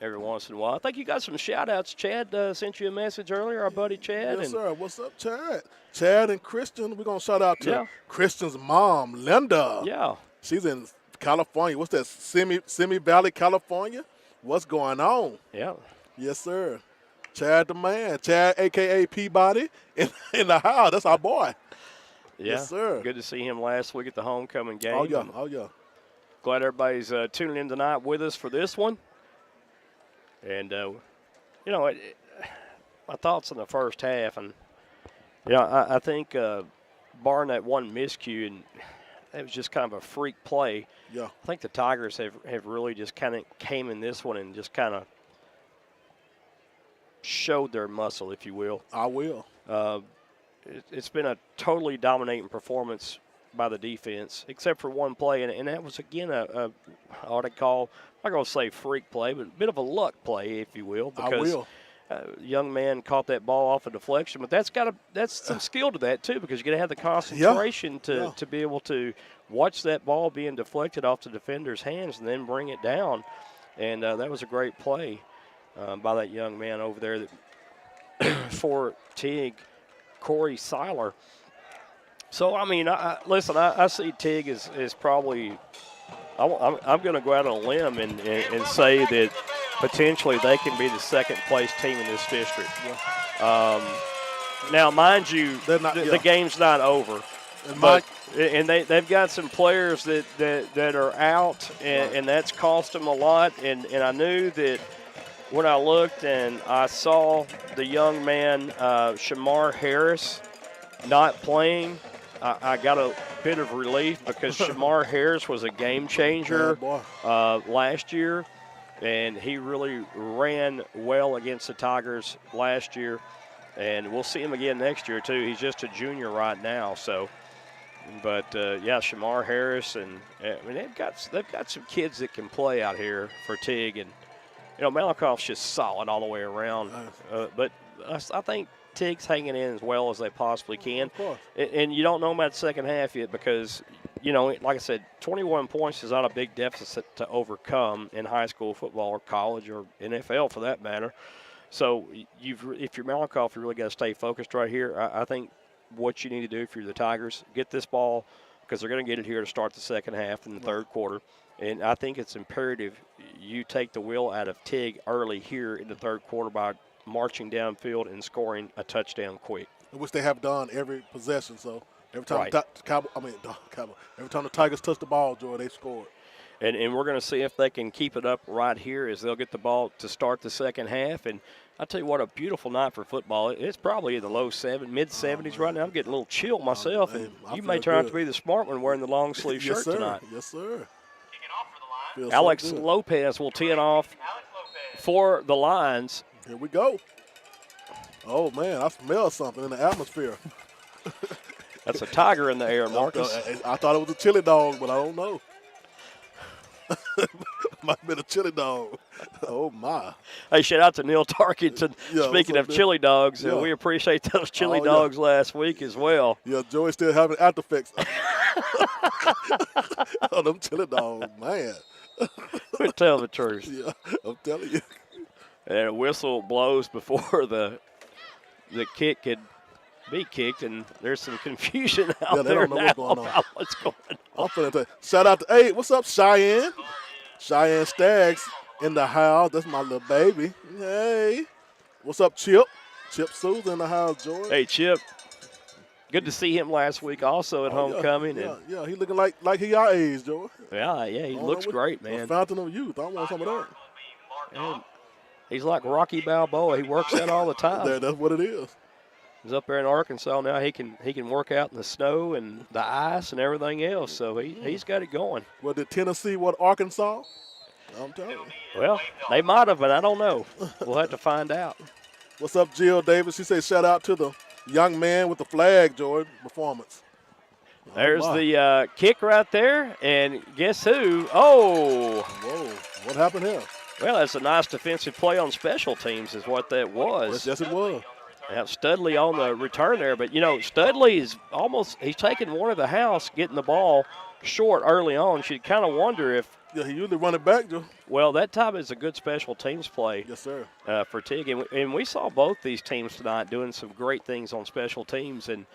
Every once in a while. I think you got some shout-outs. Chad sent you a message earlier, our buddy Chad. Yes, sir. What's up, Chad? Chad and Christian. We're going to shout out to Christian's mom, Linda. Yeah. She's in California. What's that, Simi Valley, California? What's going on? Yeah. Yes, sir. Chad the man. Chad, a.k.a. Peabody, in the house. That's our boy. Yeah. Yes, sir. Good to see him last week at the homecoming game. Oh, yeah. Glad everybody's tuning in tonight with us for this one. And, my thoughts on the first half, and, I think barring that one miscue, and it was just kind of a freak play. Yeah. I think the Tigers have really just kind of came in this one and just kind of showed their muscle, if you will. I will. It's been a totally dominating performance by the defense, except for one play, and that was, again, I ought to call, I'm not going to say freak play, but a bit of a luck play, if you will, because young man caught that ball off a deflection, but that's some skill to that, too, because you got to have the concentration to be able to watch that ball being deflected off the defender's hands and then bring it down, and that was a great play by that young man over there for Teague, Corey Seiler. So, I mean, listen, I see Teague as probably I'm going to go out on a limb and say that potentially they can be the second-place team in this district. Now, mind you, the game's not over. And they've got some players that are out, and that's cost them a lot. And I knew that when I looked and I saw the young man, Shamar Harris, not playing, I got a bit of relief because Shamar Harris was a game changer last year, and he really ran well against the Tigers last year. And we'll see him again next year, too. He's just a junior right now, so. But, Shamar Harris, and I mean, they've got some kids that can play out here for Teague. And, Malakoff's just solid all the way around. But I think Teague's hanging in as well as they possibly can. And you don't know about the second half yet because, like I said, 21 points is not a big deficit to overcome in high school football or college or NFL for that matter. So if you're Malakoff, you really got to stay focused right here. I think what you need to do if you're the Tigers, get this ball because they're going to get it here to start the second half in the third quarter. And I think it's imperative you take the wheel out of Teague early here in the third quarter by marching downfield and scoring a touchdown quick. Which they have done every possession. So every time every time the Tigers touch the ball, Joy, they scored. And we're going to see if they can keep it up right here as they'll get the ball to start the second half. And I'll tell you what, a beautiful night for football. It's probably in the mid-70s right now. I'm getting a little chill myself. And you may turn out to be the smart one wearing the long-sleeve shirt tonight. Yes, sir. Alex Lopez will tee it off for the Lions. Here we go. Oh, man, I smell something in the atmosphere. That's a tiger in the air, Marcus. I thought it was a chili dog, but I don't know. Might have been a chili dog. Oh, my. Hey, shout out to Neil Tarkington. Speaking of chili dogs, we appreciate those chili dogs last week as well. Yeah, Joey's still having after effects. Oh, them chili dogs, man. Tell the truth. Yeah, I'm telling you. And a whistle blows before the kick could be kicked, and there's some confusion out there don't know now what's going on. about what's going on. I'm finna tell you. Shout out to, hey, what's up, Cheyenne? Cheyenne Staggs in the house. That's my little baby. Hey. What's up, Chip? Chip Souza in the house, George. Hey, Chip. Good to see him last week also at homecoming. Yeah, he looking like he our age, George. Yeah, he looks great, man. A fountain of youth. I want some of that. And he's like Rocky Balboa. He works out all the time. That's what it is. He's up there in Arkansas now. He can work out in the snow and the ice and everything else. So he's got it going. Well, did Tennessee Arkansas? I'm telling you. Well, they might have, but I don't know. We'll have to find out. What's up, Jill Davis? She said shout out to the young man with the flag, Jordan, performance. There's the kick right there, and guess who? Oh. Whoa, what happened here? Well, that's a nice defensive play on special teams is what that was. Yes, it was. Now, Studley on the return there, but, Studley is he's taking one of the house, getting the ball short early on. You'd kind of wonder if. Yeah, he usually run it back, Joe. Well, that time is a good special teams play. Yes, sir. For Teague. And we saw both these teams tonight doing some great things on special teams. And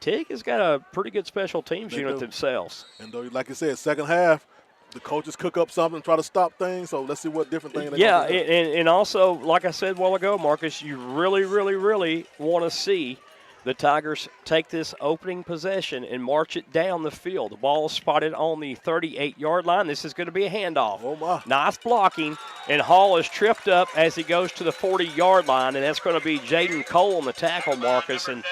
Teague has got a pretty good special teams unit themselves. And like you said, second half, the coaches cook up something, try to stop things. So let's see what different things they do. And also, like I said a while ago, Marcus, you really, really, really want to see the Tigers take this opening possession and march it down the field. The ball is spotted on the 38-yard line. This is going to be a handoff. Oh, my. Nice blocking, and Hall is tripped up as he goes to the 40-yard line, and that's going to be Jaden Cole on the tackle, Marcus. And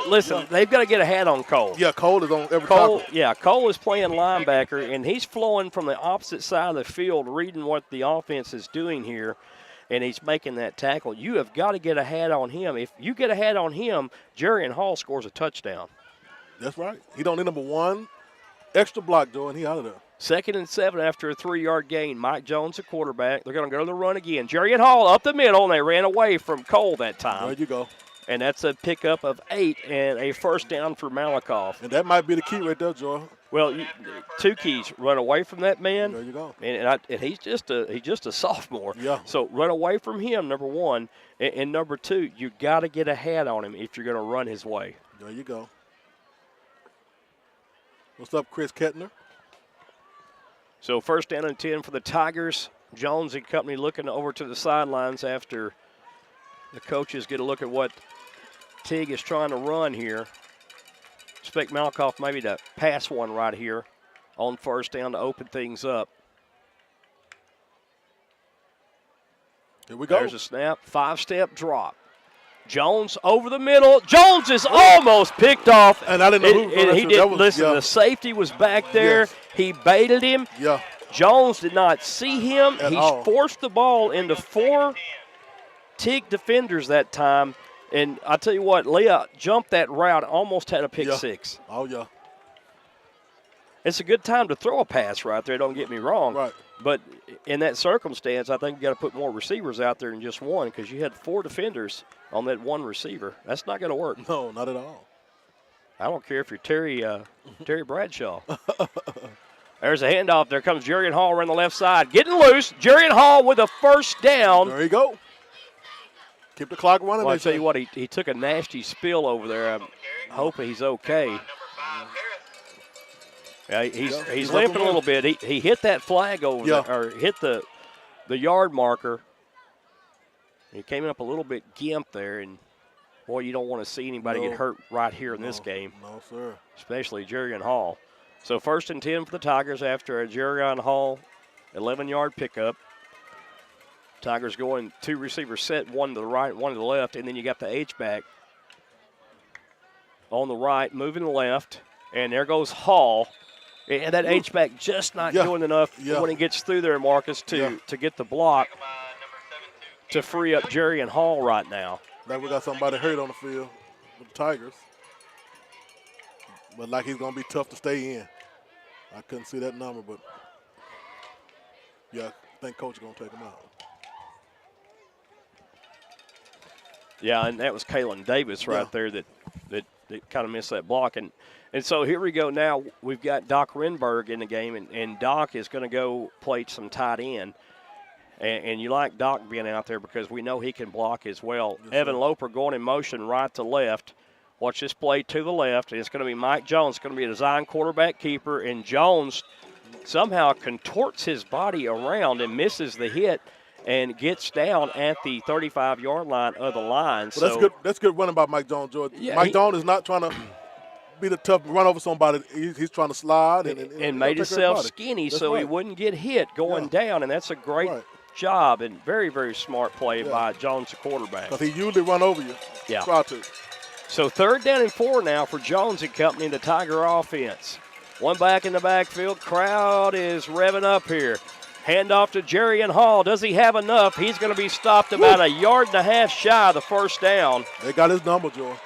listen, they've got to get a hat on Cole. Yeah, Cole is on every tackle. Yeah, Cole is playing linebacker, and he's flowing from the opposite side of the field, reading what the offense is doing here. And he's making that tackle. You have got to get a hat on him. If you get a hat on him, Jerrion Hall scores a touchdown. That's right. He don't need number one. Extra block, Joe, and he out of there. 2nd and 7 after a 3-yard gain. Mike Jones, the quarterback. They're going to go to the run again. Jerrion Hall up the middle, and they ran away from Cole that time. There you go. And that's a pickup of 8 and a first down for Malakoff. And that might be the key right there, Joe. Well, 2 keys: run away from that man. There you go. And he's just a sophomore. Yeah. So run away from him, number one, and number 2, you got to get a hat on him if you're going to run his way. There you go. What's up, Chris Kettner? So first down and 10 for the Tigers. Jones and company looking over to the sidelines after the coaches get a look at what Teague is trying to run here. Expect Malakoff maybe to pass one right here on first down to open things up. Here we go. There's a snap, 5-step drop. Jones over the middle. Jones is almost picked off. And I didn't know who. And he didn't listen. Yeah. The safety was back there. Yes. He baited him. Yeah. Jones did not see him. At He all. forced the ball into 4 Teague defenders that time. And I tell you what, Leah jumped that route, almost had a pick six. Oh, yeah. It's a good time to throw a pass right there, don't get me wrong. Right. But in that circumstance, I think you got to put more receivers out there than just one because you had 4 defenders on that one receiver. That's not going to work. No, not at all. I don't care if you're Terry Bradshaw. There's a handoff. There comes Jerian Hall around the left side. Getting loose. Jerian Hall with a first down. There you go. Keep the clock running. Well, I tell you what, he took a nasty spill over there. I'm hoping he's okay. Yeah, he's limping a little bit. He hit that flag over there, or hit the yard marker. He came up a little bit gimped there, and boy, you don't want to see anybody get hurt right here in this game. No, sir. Especially Jerian Hall. So first and 10 for the Tigers after a Jerian Hall 11-yard pickup. Tigers going 2 receivers set, 1 to the right, 1 to the left, and then you got the H-back on the right, moving left, and there goes Hall. And that H-back just not doing enough when he gets through there, Marcus, to get the block to free up Jerian Hall right now. Like we got somebody hurt on the field with the Tigers. But like he's going to be tough to stay in. I couldn't see that number, but yeah, I think Coach is going to take him out. Yeah, and that was Kalen Davis right there that kind of missed that block. And so here we go now. We've got Doc Renberg in the game, and Doc is going to go play some tight end. And you like Doc being out there because we know he can block as well. Yes, Evan Loper going in motion right to left. Watch this play to the left. And it's going to be Mike Jones. It's going to be a design quarterback keeper. And Jones somehow contorts his body around and misses the hit and gets down at the 35-yard line of the line. Well, that's good. That's good running by Mike Jones, George. Yeah, Mike Jones is not trying to be the tough run over somebody. He's trying to slide and made himself skinny so he wouldn't get hit going down. And that's a great job and very, very smart play by Jones, the quarterback. Because he usually run over you. Yeah. Try to. So 3rd down and 4 now for Jones and company, the Tiger offense. One back in the backfield. Crowd is revving up here. Handoff to Jerian Hall. Does he have enough? He's going to be stopped about a yard and a half shy of the first down. They got his number, Joe.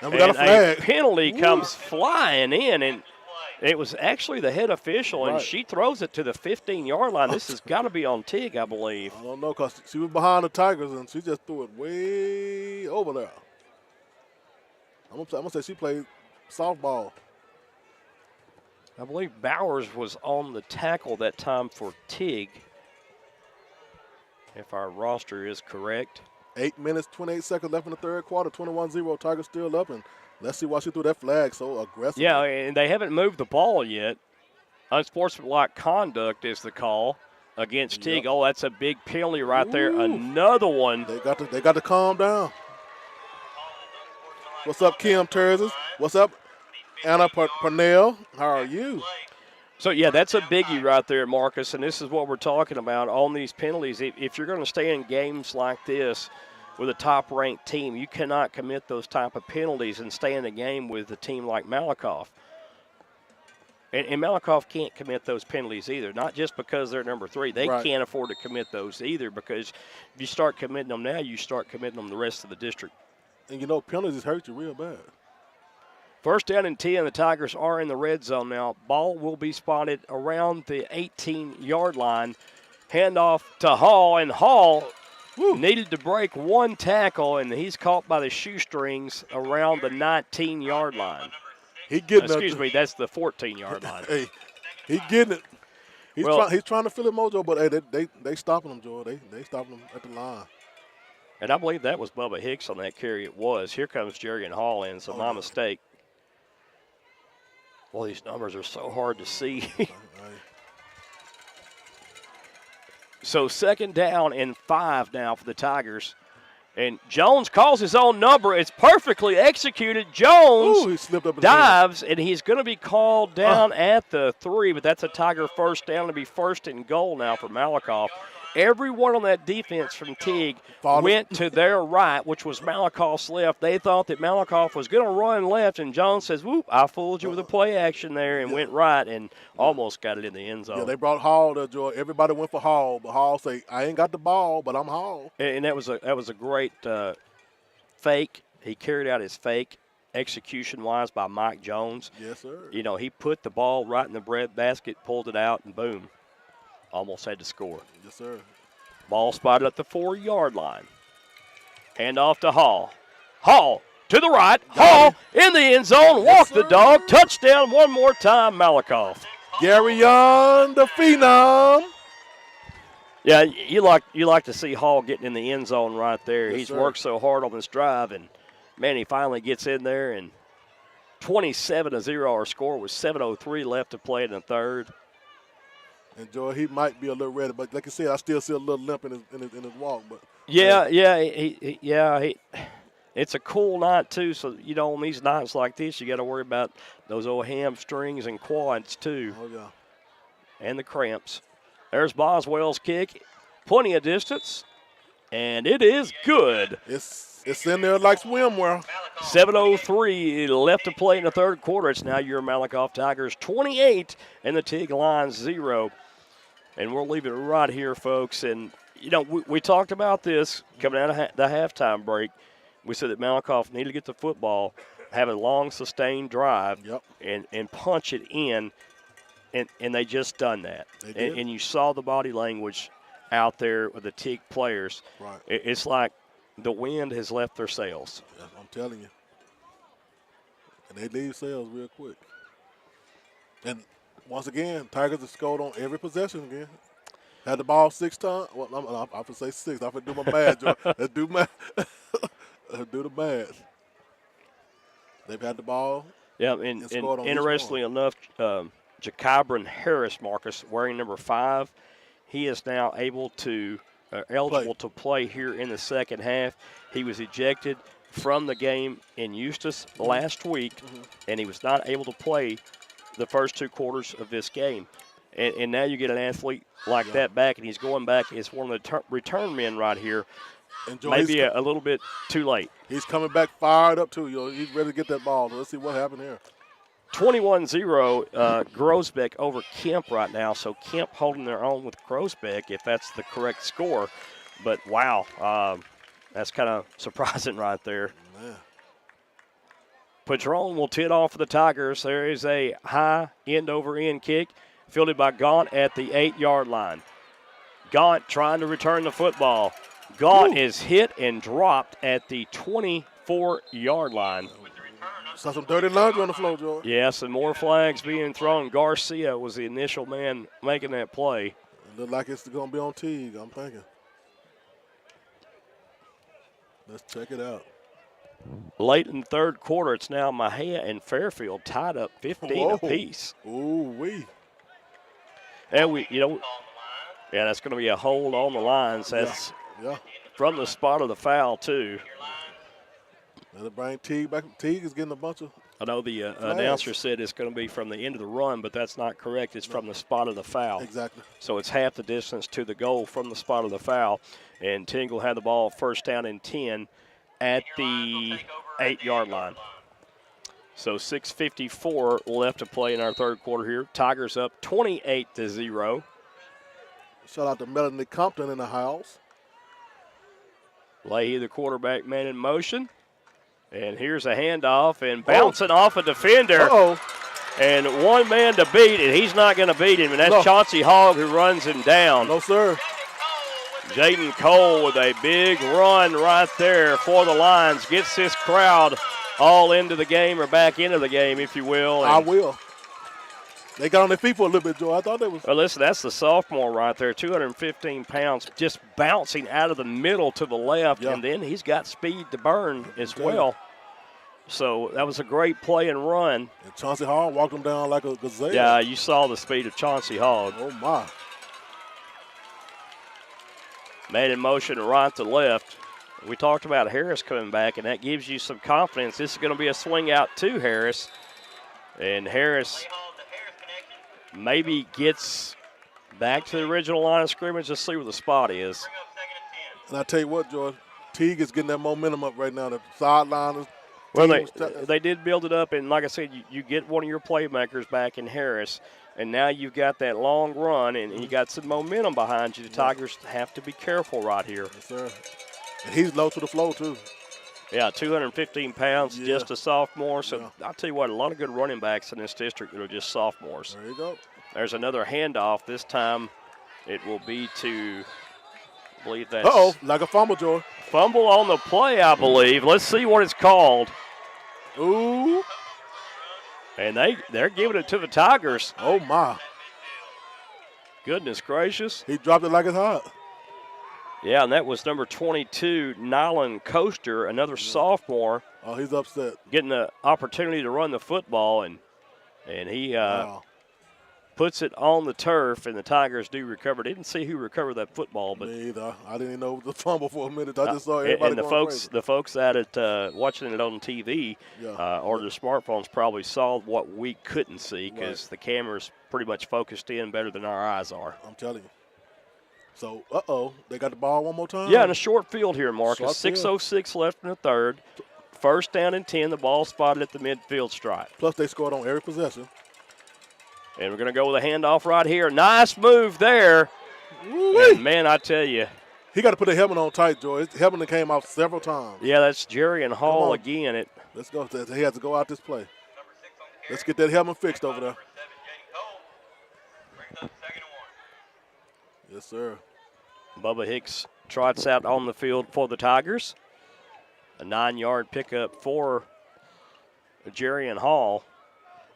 And we got a flag. A penalty comes flying in, and it was actually the head official, and she throws it to the 15-yard line. This has got to be on Teague, I believe. I don't know, because she was behind the Tigers, and she just threw it way over there. I'm going to say she played softball. I believe Bowers was on the tackle that time for Teague, if our roster is correct. 8 minutes, 28 seconds left in the third quarter, 21-0. Tigers still up, and let's see why she threw that flag so aggressively. Yeah, and they haven't moved the ball yet. Unsportsmanlike conduct is the call against Teague. Oh, that's a big penalty right there. Another one. They got to calm down. What's up, Kim Terzes? What's up, Anna Purnell? How are you? So, yeah, that's a biggie right there, Marcus, and this is what we're talking about on these penalties. If you're going to stay in games like this with a top-ranked team, you cannot commit those type of penalties and stay in the game with a team like Malakoff. And Malakoff can't commit those penalties either, not just because they're number 3. They can't afford to commit those either because if you start committing them now, you start committing them the rest of the district. And, you know, penalties hurt you real bad. First down and 10, the Tigers are in the red zone now. Ball will be spotted around the 18-yard line. Handoff to Hall, and Hall needed to break one tackle, and he's caught by the shoestrings around the 19-yard line. Excuse me, that's the 14-yard line. Hey, he's getting it. He's trying to fill it, Mojo, but hey, they stopping him, Joe. They stopping him at the line. And I believe that was Bubba Hicks on that carry. It was. Here comes Jerian Hall in, so my mistake. Well, these numbers are so hard to see. So 2nd down and 5 now for the Tigers. And Jones calls his own number. It's perfectly executed. Jones he slipped up dives, and he's going to be called down at the 3, but that's a Tiger first down to be 1st and goal now for Malakoff. Everyone on that defense from Teague went to their right, which was Malakoff's left. They thought that Malakoff was going to run left, and Jones says, whoop, I fooled you with the play action there, and went right and almost got it in the end zone. Yeah, they brought Hall there, Joy. Everybody went for Hall, but Hall say, I ain't got the ball, but I'm Hall. And that was a great fake. He carried out his fake execution-wise by Mike Jones. Yes, sir. You know, he put the ball right in the bread basket, pulled it out, and boom, almost had to score. Yes, sir. Ball spotted at the 4-yard line. Hand off to Hall. Hall to the right. Hall in the end zone. Walk the dog. Touchdown one more time, Malakoff. Gary Young, the phenom. Yeah, you like to see Hall getting in the end zone right there. Yes, He's sir. worked so hard on this drive, and, man, he finally gets in there. And 27-0 our score with 7:03 left to play in the third. And Joy, he might be a little ready, but like I said, I still see a little limp in his walk. But Yeah, it's a cool night too. So you know, on these nights like this, you got to worry about those old hamstrings and quads too. Oh yeah, and the cramps. There's Boswell's kick, plenty of distance, and it is good. It's in there like swimwear. 7:03 left to play in the third quarter. It's now your Malakoff Tigers 28 and the Teague Lions 0. And we'll leave it right here, folks. And, you know, we talked about this coming out of the halftime break. We said that Malakoff needed to get the football, have a long, sustained drive, and punch it in, and they just done that. And you saw the body language out there with the Teague players. Right. It's like the wind has left their sails. Yeah, I'm telling you. And they leave sails real quick. And once again, Tigers have scored on every possession again. Had the ball 6 times. Well, I'm going to say 6. I'm going to do my math, Joe. Let's do math. Let's do the math. They've had the ball. Yeah, and interestingly enough, Jacobron Harris, Marcus, wearing number 5, he is now able to eligible to play here in the second half. He was ejected from the game in Eustis last week, and he was not able to play the first 2 quarters of this game. And now you get an athlete like that back, and he's going back as one of the return men right here. Maybe a little bit too late. He's coming back fired up, too. You know, he's ready to get that ball. Let's see what happened here. 21-0 Grosbeck over Kemp right now. So Kemp holding their own with Grosbeck, if that's the correct score. But, wow, that's kind of surprising right there. Man. Padron will tee it off for the Tigers. There is a high end-over-end kick fielded by Gaunt at the 8-yard line. Gaunt trying to return the football. Gaunt is hit and dropped at the 24-yard line. Saw some dirty laundry on the floor, George. Yes, and more flags being thrown. Garcia was the initial man making that play. It looked like it's going to be on Teague, I'm thinking. Let's check it out. Late in the third quarter, it's now Mahia and Fairfield tied up 15 apiece. Ooh-wee. And that's going to be a hold on the lines. That's from the spot of the foul, too. Let it bring Teague back. Teague is getting a bunch of I know the announcer said it's going to be from the end of the run, but that's not correct. It's from the spot of the foul. Exactly. So it's half the distance to the goal from the spot of the foul. And Teague will have the ball first down and 10 at the 8-yard line. So 6:54 left to play in our third quarter here. Tigers up 28-0. Shout out to Melanie Compton in the house. Leahy, the quarterback, man in motion. And here's a handoff and bouncing off a defender. And one man to beat, and he's not going to beat him. And that's Chauncey Hogg who runs him down. No, sir. Jaden Cole with a big run right there for the Lions. Gets this crowd all into the game, or back into the game, if you will. I will. They got on their feet for a little bit, Joe. I thought they was. Well, listen, that's the sophomore right there, 215 pounds, just bouncing out of the middle to the left, and then he's got speed to burn as well. So that was a great play and run. And Chauncey Hogg walked him down like a gazelle. Yeah, you saw the speed of Chauncey Hogg. Oh, my. Man in motion right to left. We talked about Harris coming back, and that gives you some confidence. This is going to be a swing out to Harris. And Harris maybe gets back to the original line of scrimmage. Let's see where the spot is. And I tell you what, George, Teague is getting that momentum up right now. The sideline. Well, they did build it up, and like I said, you get one of your playmakers back in Harris, and now you've got that long run, and you got some momentum behind you. The Tigers have to be careful right here. Yes, sir. And he's low to the floor, too. Yeah, 215 pounds, just a sophomore. So I'll tell you what, a lot of good running backs in this district that are just sophomores. There you go. There's another handoff. This time it will be to, I believe that's. Uh-oh, like a fumble, George. Fumble on the play, I believe. Let's see what it's called. Ooh. And they're giving it to the Tigers. Oh, my. Goodness gracious. He dropped it like it's hot. Yeah, and that was number 22, Nylan Coaster, another sophomore. Oh, he's upset. Getting the opportunity to run the football, and he puts it on the turf, and the Tigers do recover. Didn't see who recovered that football, but me either. I didn't even know it was a fumble for a minute. I just saw everybody and the folks at it watching it on TV or their smartphones probably saw what we couldn't see because the camera's pretty much focused in better than our eyes are. I'm telling you. So, they got the ball one more time? Yeah, in a short field here, Marcus. 6:06 left in the third. First down and 10, the ball spotted at the midfield stripe. Plus, they scored on every possession. And we're going to go with a handoff right here. Nice move there. And man, I tell you. He got to put a helmet on tight, Joy. His helmet came off several times. Yeah, that's Jerry and Hall again. Let's go. He has to go out this play. Let's get that helmet fixed over there. Yes, sir. Bubba Hicks trots out on the field for the Tigers. A 9-yard pickup for Jerry and Hall.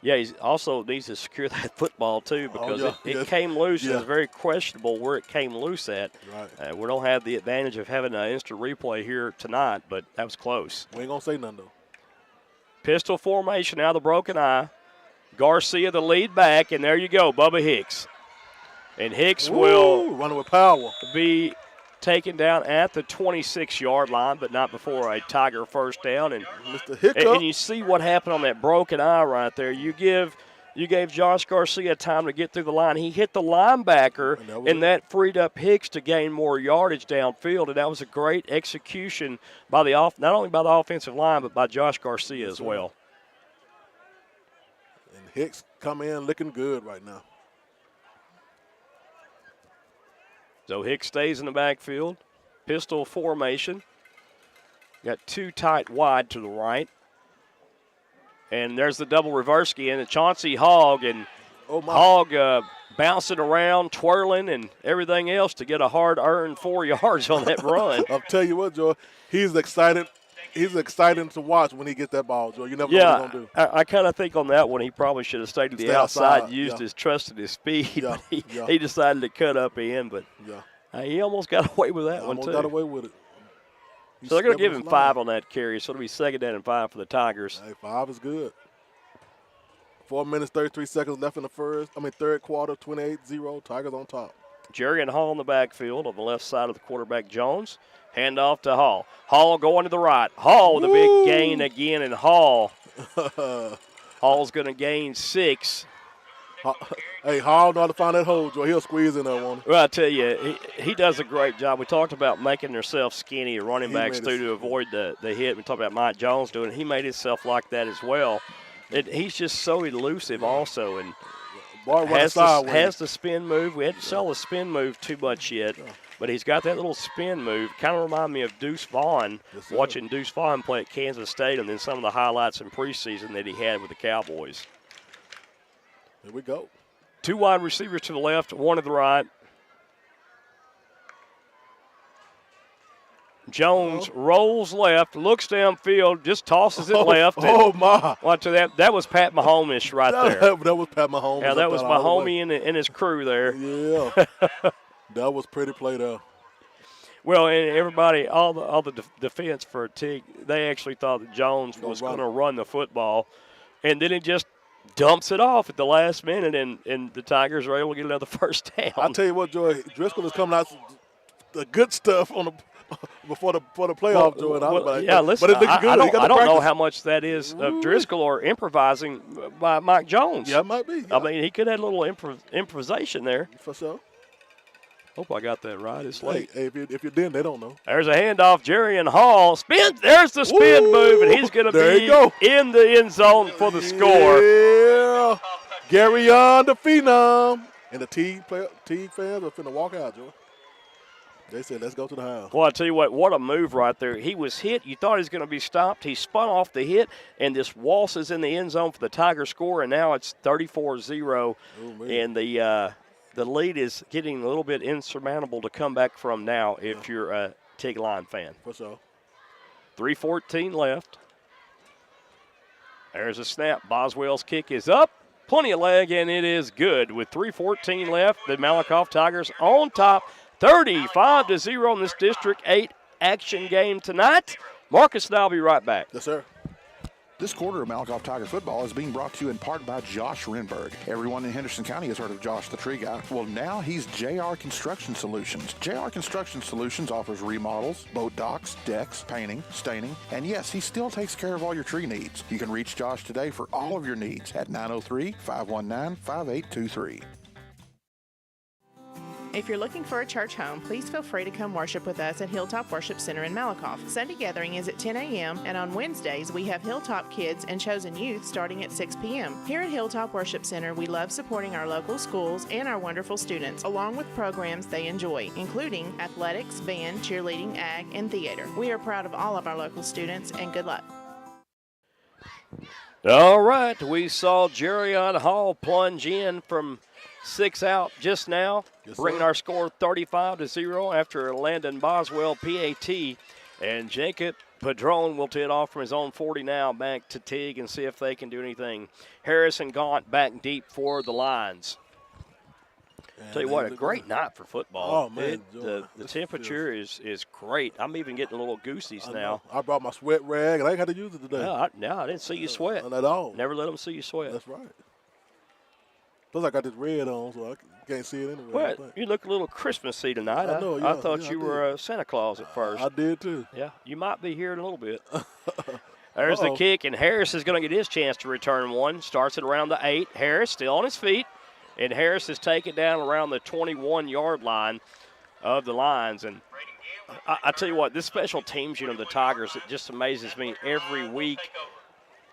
Yeah, he also needs to secure that football, too, because it came loose. It was very questionable where it came loose at. Right. We don't have the advantage of having an instant replay here tonight, but that was close. We ain't going to say nothing, though. Pistol formation out of the broken eye. Garcia, the lead back, and there you go, Bubba Hicks. And Hicks will running with power. Be taken down at the 26-yard line, but not before a Tiger first down. And Mr. Hiccup. And you see what happened on that broken eye right there. You gave Josh Garcia time to get through the line. He hit the linebacker, and that freed up Hicks to gain more yardage downfield. And that was a great execution by not only by the offensive line, but by Josh Garcia as well. And Hicks come in looking good right now. So Hicks stays in the backfield. Pistol formation. Got two tight wide to the right. And there's the double reverse again. And Chauncey Hogg. And Hogg bouncing around, twirling, and everything else to get a hard-earned 4 yards on that run. I'll tell you what, Joe. He's excited. He's exciting to watch when he gets that ball, Joe. You never know what he's going to do. I kind of think on that one he probably should have stayed to the outside, used his trust and his speed. Yeah, but he decided to cut up in, but he almost got away with that one, too. Almost got away with it. So they're going to give him 5 on that carry, so it'll be 2nd down and 5 for the Tigers. Hey, 5 is good. 4 minutes, 33 seconds left in the third quarter, 28-0. Tigers on top. Jerry and Hall in the backfield on the left side of the quarterback, Jones. Hand off to Hall. Hall going to the right. Hall with a big gain again, and Hall's going to gain 6. Hey, Hall know how to find that hole, Joe. He'll squeeze in that one. Well, I tell you, he does a great job. We talked about making themselves skinny, running backs to avoid the hit. We talked about Mike Jones doing it. He made himself like that as well. He's just so elusive also, and has the spin move. We haven't saw the spin move too much yet, but he's got that little spin move. Kind of remind me of Deuce Vaughn, watching Deuce Vaughn play at Kansas State, and then some of the highlights in preseason that he had with the Cowboys. Here we go. 2 wide receivers to the left, 1 to the right. Jones rolls left, looks downfield, just tosses it left. Oh, my. Watch that. That was Pat Mahomes right there. That was Pat Mahomes. Yeah, that was Mahomes and his crew there. Yeah. That was pretty play there. Well, and everybody, all the defense for Teague, they actually thought that Jones was going to run the football. And then he just dumps it off at the last minute, and the Tigers were able to get another first down. I'll tell you what, Joy, Driscoll is coming out the good stuff on the before the playoff, Jordan. Yeah, listen, but it looks good. I don't know how much that is of Driscoll or improvising by Mike Jones. Yeah, it might be. Yeah. I mean, he could have a little improvisation there. For sure. Hope I got that right. It's late. Hey, if you didn't, they don't know. There's a handoff. Jerry and Hall. Spin. There's the spin move, and he's going to be in the end zone for the score. Yeah. Gary on the phenom. And the Teague fans are finna walk out, Joe. They said, let's go to the house. Well, I tell you what a move right there. He was hit. You thought he was going to be stopped. He spun off the hit, and this waltz is in the end zone for the Tiger score, and now it's 34-0. And the lead is getting a little bit insurmountable to come back from now if you're a Teague Line fan. For sure. 3:14 left. There's a snap. Boswell's kick is up. Plenty of leg, and it is good. With 3:14 left, the Malakoff Tigers on top, 35-0 in this District 8 action game tonight. Marcus and I will be right back. Yes, sir. This quarter of Malakoff Tiger football is being brought to you in part by Josh Renberg. Everyone in Henderson County has heard of Josh the Tree Guy. Well, now he's JR Construction Solutions. JR Construction Solutions offers remodels, boat docks, decks, painting, staining, and yes, he still takes care of all your tree needs. You can reach Josh today for all of your needs at 903-519-5823. If you're looking for a church home, please feel free to come worship with us at Hilltop Worship Center in Malakoff. Sunday gathering is at 10 a.m., and on Wednesdays, we have Hilltop Kids and Chosen Youth starting at 6 p.m. Here at Hilltop Worship Center, we love supporting our local schools and our wonderful students, along with programs they enjoy, including athletics, band, cheerleading, ag, and theater. We are proud of all of our local students, and good luck. All right, we saw Jerrion Hall plunge in from 6 out just now, bringing our score 35-0 after Landon Boswell PAT. And Jacob Padron will tee it off from his own 40 now, back to Teague and see if they can do anything. Harrison Gaunt back deep for the Lions. Tell you what, a great night for football. Oh, man. The temperature is great. I'm even getting a little goosies now. I brought my sweat rag, and I ain't had to use it today. No, I didn't see you sweat. Not at all. Never let them see you sweat. That's right. Plus, I got this red on, so I can't see it anyway. Well, you look a little Christmassy tonight. I know, I thought you were Santa Claus at first. I did, too. Yeah, you might be here in a little bit. There's the kick, and Harris is going to get his chance to return one. Starts at around the 8. Harris still on his feet, and Harris is taken down around the 21-yard line of the Lions. And I tell you what, this special teams unit of the Tigers, it just amazes me every week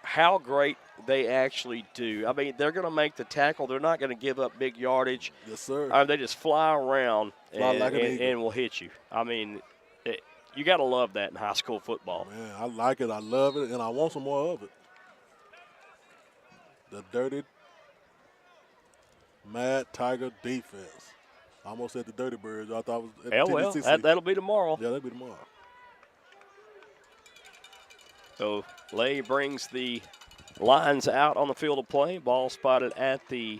how great they actually do. I mean, they're going to make the tackle. They're not going to give up big yardage. Yes, sir. They just fly around like and will hit you. I mean, you got to love that in high school football. Man, I like it. I love it, and I want some more of it. The dirty, mad Tiger defense. I almost said the Dirty Birds. I thought it was that'll be tomorrow. Yeah, that'll be tomorrow. So Lay brings the Lions out on the field of play. Ball spotted at the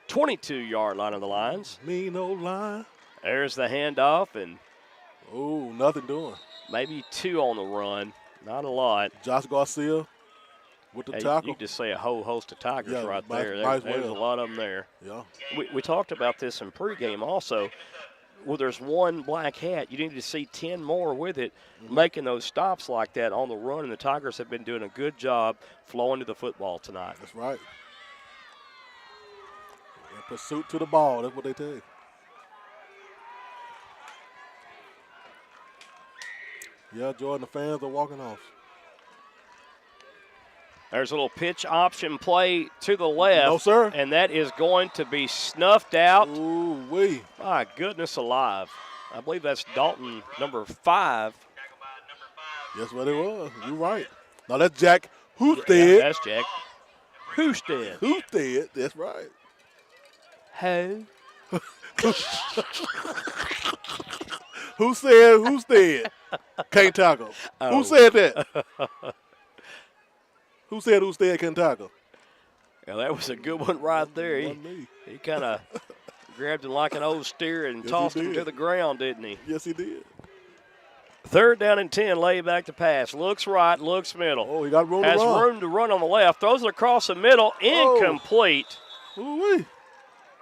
22-yard line of the Lions. Mean old line. There's the handoff, and nothing doing. Maybe 2 on the run. Not a lot. Josh Garcia with the tackle. You can just say a whole host of Tigers right there. There's a lot of them there. Yeah. We talked about this in pregame also. Well, there's one black hat. You need to see 10 more with it, making those stops like that on the run, and the Tigers have been doing a good job flowing to the football tonight. That's right. And pursuit to the ball, that's what they take. Yeah, Jordan, the fans are walking off. There's a little pitch option play to the left. No, sir. And that is going to be snuffed out. Ooh-wee. My goodness alive. I believe that's Dalton, number 5. That's what it was. You're right. Now that's Jack Husted. Yeah, that's Jack Husted. Husted, that's right. Hey. Who said Husted? Can't tackle. Oh. Who said that? Who said Husted can't tackle? Yeah, that was a good one right there. He kind of grabbed him like an old steer and tossed him to the ground, didn't he? Yes, he did. 3rd down and 10, lay back to pass. Looks right, looks middle. Oh, he got room Has to run. room to run on the left. Throws it across the middle. Incomplete. Ooh-wee.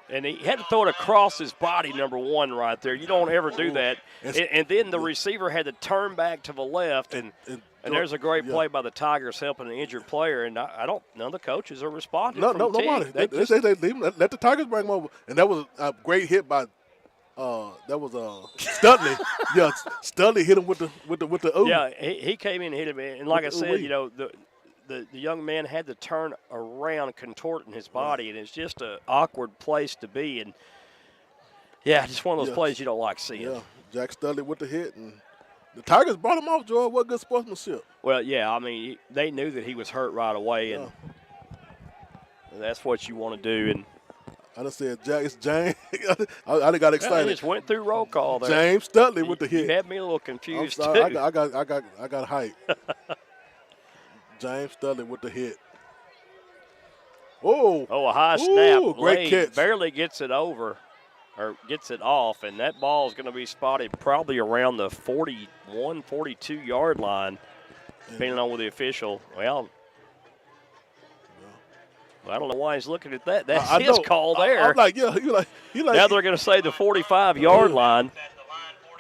And he had to throw it across his body, number one, right there. You don't ever do that. And then the receiver had to turn back to the left, and there's a great play by the Tigers helping an injured player. And none of the coaches are responding. Nobody. They leave him. Let the Tigers bring him over. And that was a great hit by Studley. Yeah, Studley hit him with the ooh. Yeah, he came in and hit him. And like I said, you know, the young man had to turn around, contorting his body, and it's just an awkward place to be. And, yeah, just one of those plays you don't like seeing. Yeah, Jack Studley with the hit. And the Tigers brought him off, Joy. What good sportsmanship. Well, yeah, I mean, they knew that he was hurt right away, and that's what you want to do. And I just said, Jack, it's James. I done got excited. I just went through roll call there. James Studley with the hit. You had me a little confused, I'm sorry. too. I got hype. James Studley with the hit. Oh, a high snap. Great catch. Barely gets it over or gets it off, and that ball is going to be spotted probably around the 41, 42-yard line, depending on with the official. Well, I don't know why he's looking at that. That's his call there. I'm like, yeah, he like. Now they're going to say the 45-yard line.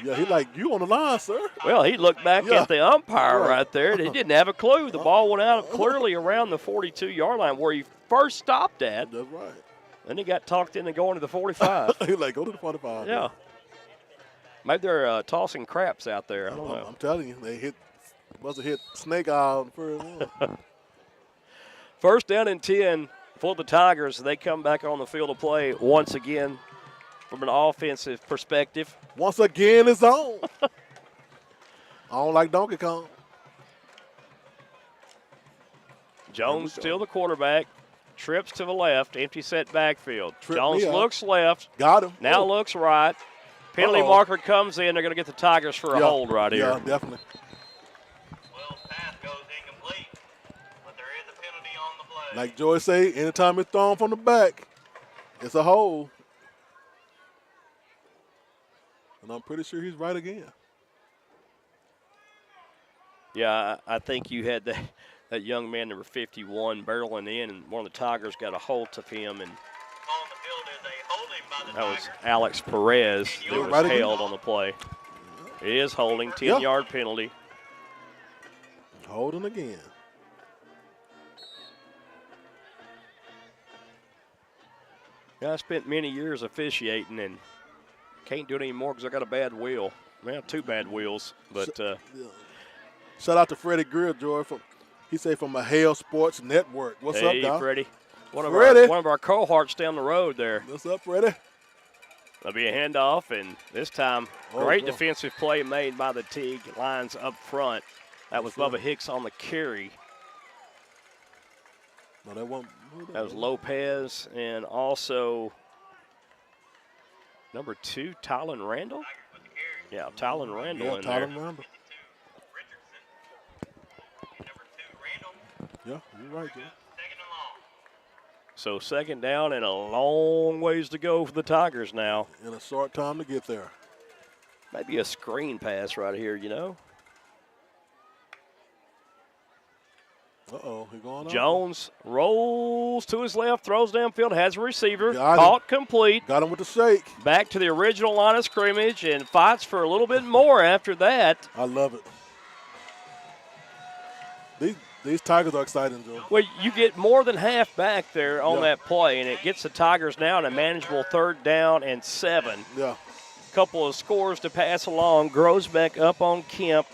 Yeah, he like, you on the line, sir. Well, he looked back at the umpire right there. He didn't have a clue. The ball went out clearly around the 42-yard line where he first stopped at. That's right. Then he got talked into going to the 45. He like, go to the 45. Yeah. Maybe they're tossing craps out there. I don't know. I'm telling you, they must have hit Snake Eye on the first one. First down and 10 for the Tigers. They come back on the field of play once again from an offensive perspective. Once again, it's on. I don't like Donkey Kong. Jones still the quarterback. Trips to the left. Empty set backfield. Trip Jones looks left. Got him. Now looks right. Penalty marker comes in. They're going to get the Tigers for a hold right here. Yeah, definitely. Well, pass goes incomplete, but there is a penalty on the play. Like Joy say, anytime it's thrown from the back, it's a hold. And I'm pretty sure he's right again. Yeah, I think you had that young man, number 51, barreling in, and one of the Tigers got a hold of him. And On the field is a holding by the that was Tigers. Alex Perez that was Right held on the play. It is holding, 10-yard penalty. Holding again. Yeah, I spent many years officiating and can't do it anymore because I got a bad wheel. Well, two bad wheels, but Shout out to Freddie Greer, Joy. He say from a Hale Sports Network. What's up, Doc? Freddie. One Freddie. of our cohorts down the road there. What's up, Freddie? There'll be a handoff, and this time, great defensive play made by the Teague lines up front. That was Bubba Hicks on the carry. No, that was Lopez, and also number 2, Tylen Randall. Yeah, Tylen Randall in there. Randall. Yeah, you're right, Joe. So second down and a long ways to go for the Tigers now. In a short time to get there. Maybe a screen pass right here, you know. Uh-oh, he's going on. Jones rolls to his left, throws downfield, has a receiver, Got caught complete. Got him with the shake. Back to the original line of scrimmage and fights for a little bit more after that. I love it. These Tigers are exciting, Joe. Well, you get more than half back there on that play, and it gets the Tigers now in a manageable 3rd down and 7. Yeah. Couple of scores to pass along. Grows back up on Kemp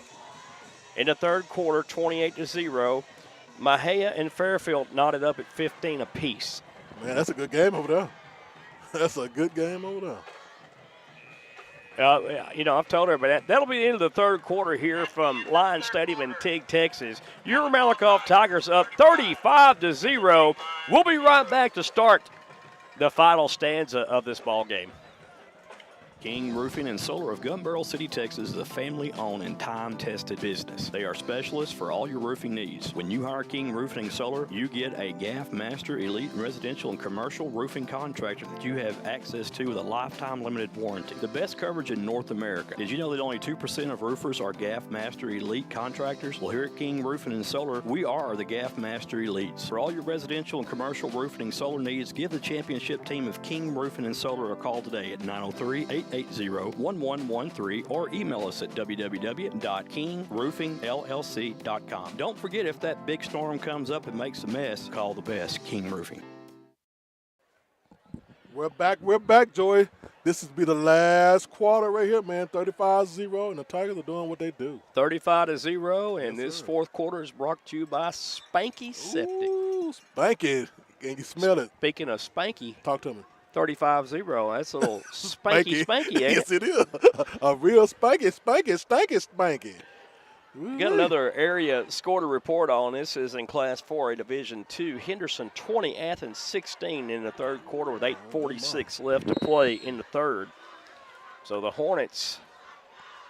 in the third quarter, 28-0. Mahia and Fairfield knotted up at 15 apiece. Man, that's a good game over there. That's a good game over there. I've told everybody that'll be the end of the third quarter here from Lions Stadium in Teague, Texas. Your Malakoff Tigers up 35-0. We'll be right back to start the final stanza of this ball game. King Roofing and Solar of Gun Barrel City, Texas is a family-owned and time-tested business. They are specialists for all your roofing needs. When you hire King Roofing and Solar, you get a GAF Master Elite Residential and Commercial Roofing contractor that you have access to with a lifetime limited warranty. The best coverage in North America. Did you know that only 2% of roofers are GAF Master Elite contractors? Well, here at King Roofing and Solar, we are the GAF Master Elites. For all your residential and commercial roofing and solar needs, give the championship team of King Roofing and Solar a call today at 903-880-1113 or email us at www.kingroofingllc.com. Don't forget, if that big storm comes up and makes a mess, call the best, King Roofing. We're back, Joey. This will be the last quarter right here, man. 35-0, and the Tigers are doing what they do. 35-0, and Yes, this sir. fourth quarter is brought to you by Spanky Septic. Ooh, Spanky. Can you smell it? Speaking of Spanky, Talk to me. 35-0. That's a little spanky, ain't Yes, it? it is. A real spanky. Got another area score to report on. This is in Class 4A Division II. Henderson 20, Athens 16 in the third quarter with 8:46 left to play in the third. So the Hornets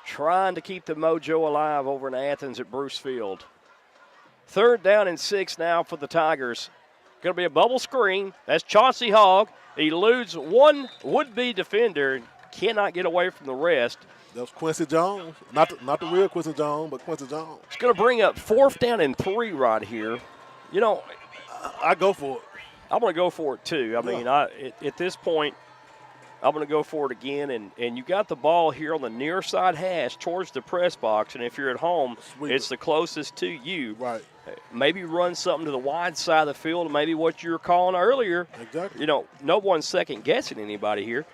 trying to keep the mojo alive over in Athens at Bruce Field. Third down and 6 now for the Tigers. Going to be a bubble screen. That's Chauncey Hogg. He eludes one would-be defender, cannot get away from the rest. That was Quincy Jones. Not the real Quincy Jones, but Quincy Jones. It's going to bring up 4th down and 3 right here. You know, I go for it. I'm going to go for it too. I mean, at this point, I'm going to go for it again. And you got the ball here on the near side hash towards the press box. And if you're at home, it's the closest to you. Right. Maybe run something to the wide side of the field, maybe what you were calling earlier. Exactly. You know, no one's second guessing anybody here.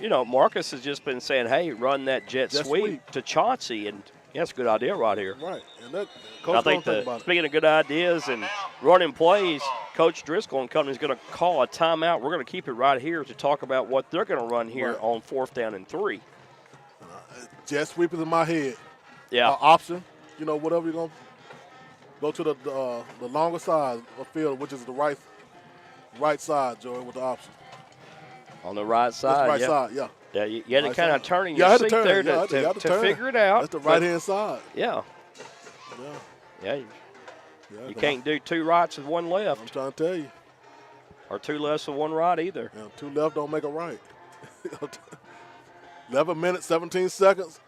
You know, Marcus has just been saying, hey, run that jet sweep to Chauncey, and that's a good idea right here. Right. And that, I think speaking of good ideas and running plays, Coach Driscoll and company is going to call a timeout. We're going to keep it right here to talk about what they're going to run here on 4th down and 3. Jet sweep is in my head. Yeah. Option. You know, whatever you're going to go to the longer side of field, which is the right side, Joey, with the option. On the right side, That's the right side, yeah. Yeah, you had to kind of turn in Yeah, I your had to seat turn. there Yeah, I had to turn. figure it out. That's the right-hand side. Yeah. Yeah. You can't do 2 rights and 1 left. I'm trying to tell you. Or 2 lefts and 1 right either. Yeah, 2 left don't make a right. 11 minutes, 17 seconds.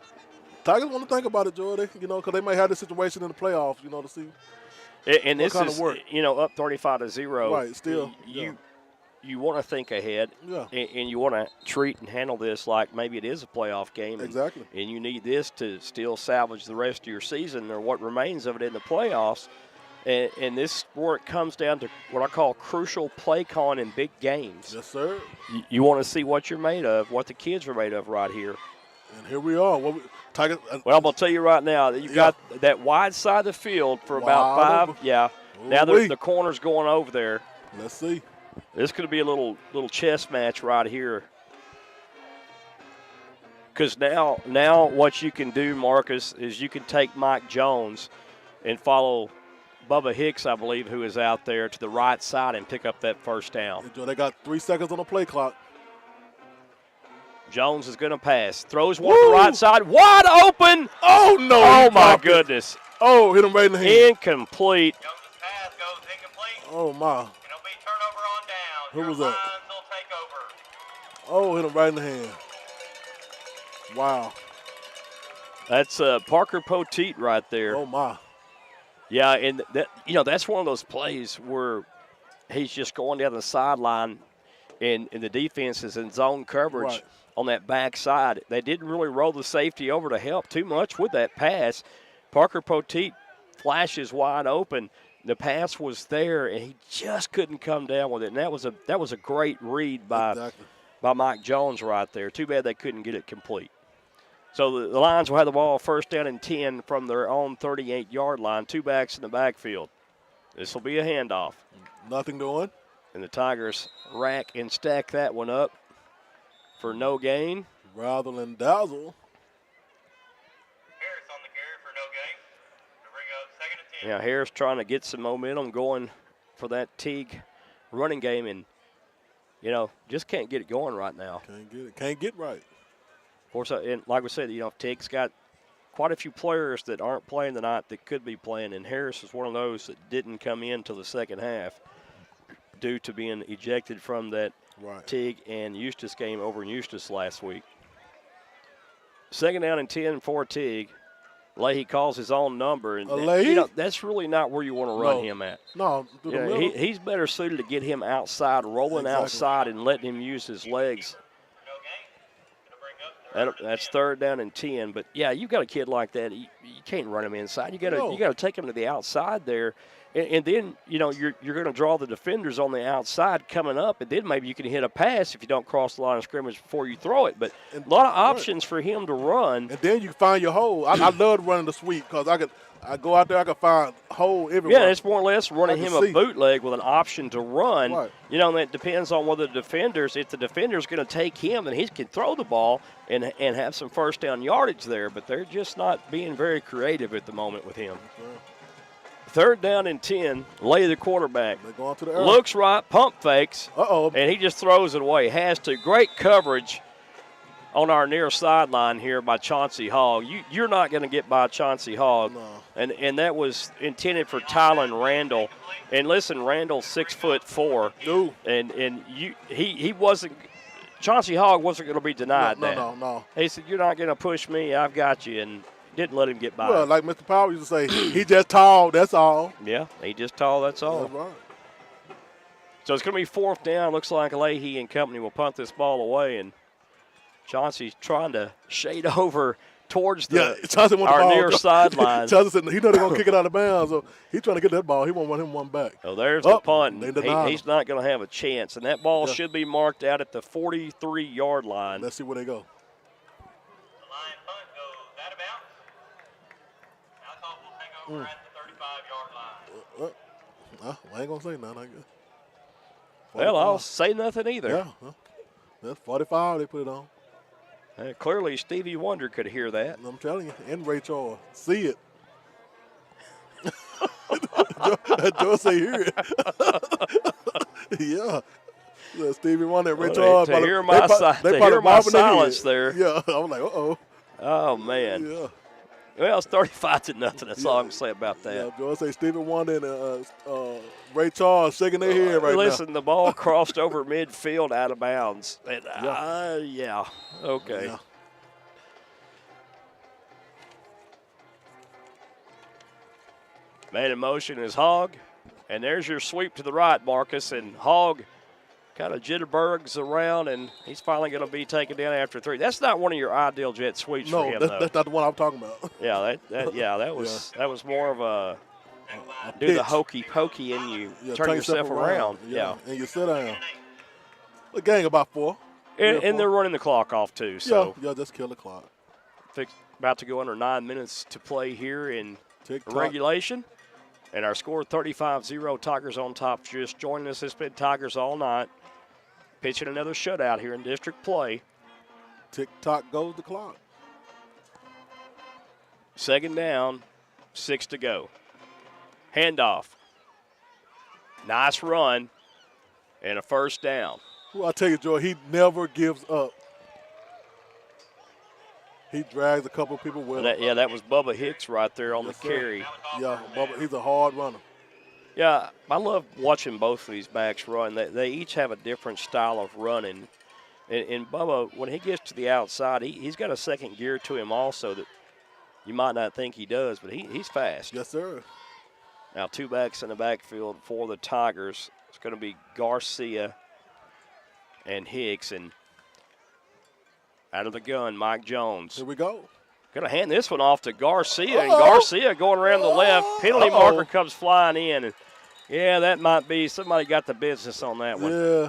Tigers want to think about it, Joey, because they may have this situation in the playoffs, to see. And this is, up 35-0. Right, still. You want to think ahead, and you want to treat and handle this like maybe it is a playoff game. Exactly. And you need this to still salvage the rest of your season or what remains of it in the playoffs. And this is where it comes down to what I call crucial play calling in big games. Yes, sir. You want to see what you're made of, what the kids are made of right here. And here we are. Tigers. Well, I'm going to tell you right now that you've got that wide side of the field for about 5. Yeah. Now the corner's going over there. Let's see. This could be a little chess match right here. Because now what you can do, Marcus, is you can take Mike Jones and follow Bubba Hicks, I believe, who is out there to the right side and pick up that first down. They got 3 seconds on the play clock. Jones is going to pass. Throws one to the right side. Wide open. Oh, no. Oh, my goodness. Oh, hit him right in the hand. Incomplete. Jones's pass goes incomplete. Oh, my. It'll be turnover on down. Who was Your that? Lions will take over. Oh, hit him right in the hand. Wow. That's Parker Poteet right there. Oh, my. Yeah, and that's one of those plays where he's just going down the sideline, and the defense is in zone coverage on that backside. They didn't really roll the safety over to help too much with that pass. Parker Poteet flashes wide open. The pass was there, and he just couldn't come down with it. And that was a great read by Mike Jones right there. Too bad they couldn't get it complete. So the Lions will have the ball 1st down and 10 from their own 38-yard line. 2 backs in the backfield. This will be a handoff. Nothing doing. And the Tigers rack and stack that one up for no gain. Rather than dazzle. Harris on the carry for no gain. To bring up 2nd and 10. Yeah, Harris trying to get some momentum going for that Teague running game, and, just can't get it going right now. Can't get it. Can't get right. Of course, and like we said, Teague's got quite a few players that aren't playing tonight that could be playing, and Harris is one of those that didn't come in till the second half due to being ejected from that Teague and Eustis game over in Eustis last week. Second down and 10 for Teague. Leahy calls his own number, and that's really not where you want to run him at. No, through the middle. He's better suited to get him outside, rolling outside, and letting him use his legs. That's third down and 10. But yeah, you got a kid like that, you can't run him inside. You got to take him to the outside there, and then you're going to draw the defenders on the outside coming up, and then maybe you can hit a pass if you don't cross the line of scrimmage before you throw it. But a lot of options for him to run. And then you find your hole. I love running the sweep because I go out there, I can find a hole everywhere. Yeah, it's more or less running him a bootleg with an option to run. Right. And it depends on whether if the defender's going to take him, then he can throw the ball and have some first down yardage there. But they're just not being very creative at the moment with him. Third down and 10, Lay the quarterback. They're going to the looks right, pump fakes. Uh-oh. And he just throws it away. Has to. Great coverage on our near sideline here by Chauncey Hogg. You're not going to get by Chauncey Hogg. No. And that was intended for Tylen Randall. And listen, Randall's 6'4". No. And he wasn't – Chauncey Hogg wasn't going to be denied that. No. He said, you're not going to push me. I've got you. And didn't let him get by. Well, like Mr. Powell used to say, he just tall, that's all. Yeah, he just tall, that's all. That's right. So it's going to be fourth down. Looks like Leahy and company will punt this ball away, and Chauncey's trying to shade over towards our near sideline. Chauncey said he know they're going to kick it out of bounds, so he's trying to get that ball. He won't want him one back. Oh, there's the punt. He's not going to have a chance, and that ball should be marked out at the 43-yard line. Let's see where they go. Over at the 35-yard line. I ain't going to say nothing, I guess. Well, I'll say nothing either. Yeah. That's 45 they put it on. Clearly, Stevie Wonder could hear that. I'm telling you, and Ray Charles. See it. Joe say hear it. Yeah. Stevie Wonder and Ray Charles. To hear my silence there. Yeah, I was like, uh-oh. Oh, man. Yeah. Well, it's 35-0. That's all I can say about that. Yeah, Joe say Stevie Wonder and Ray Charles shaking their head right now. Listen, the ball crossed over midfield out of bounds. And, okay. Yeah. Man in motion is Hogg. And there's your sweep to the right, Marcus. And Hogg kind of jitterbugs around, and he's finally going to be taken down after 3. That's not one of your ideal jet sweeps for him, though. That's not the one I'm talking about. Yeah, that was more of a do the hokey pokey and you turn yourself around. Yeah. And you sit down. A gang about 4. And they're running the clock off, too. So yeah, just kill the clock. About to go under 9 minutes to play here in regulation. And our score 35-0, Tigers on top. Just joining us, it's been Tigers all night. Pitching another shutout here in district play. Tick-tock goes the clock. Second down, 6 to go. Handoff. Nice run and a first down. Well, I tell you, Joe, he never gives up. He drags a couple of people with him. That was Bubba Hicks right there on the carry. Yeah, Bubba, he's a hard runner. Yeah, I love watching both of these backs run. They each have a different style of running. And Bubba, when he gets to the outside, he's got a second gear to him also that you might not think he does, but he's fast. Yes, sir. Now 2 backs in the backfield for the Tigers. It's going to be Garcia and Hicks. And out of the gun, Mike Jones. Here we go. Going to hand this one off to Garcia. And Garcia going around the left. Penalty marker comes flying in. And yeah, that might be somebody got the business on that one. Yeah.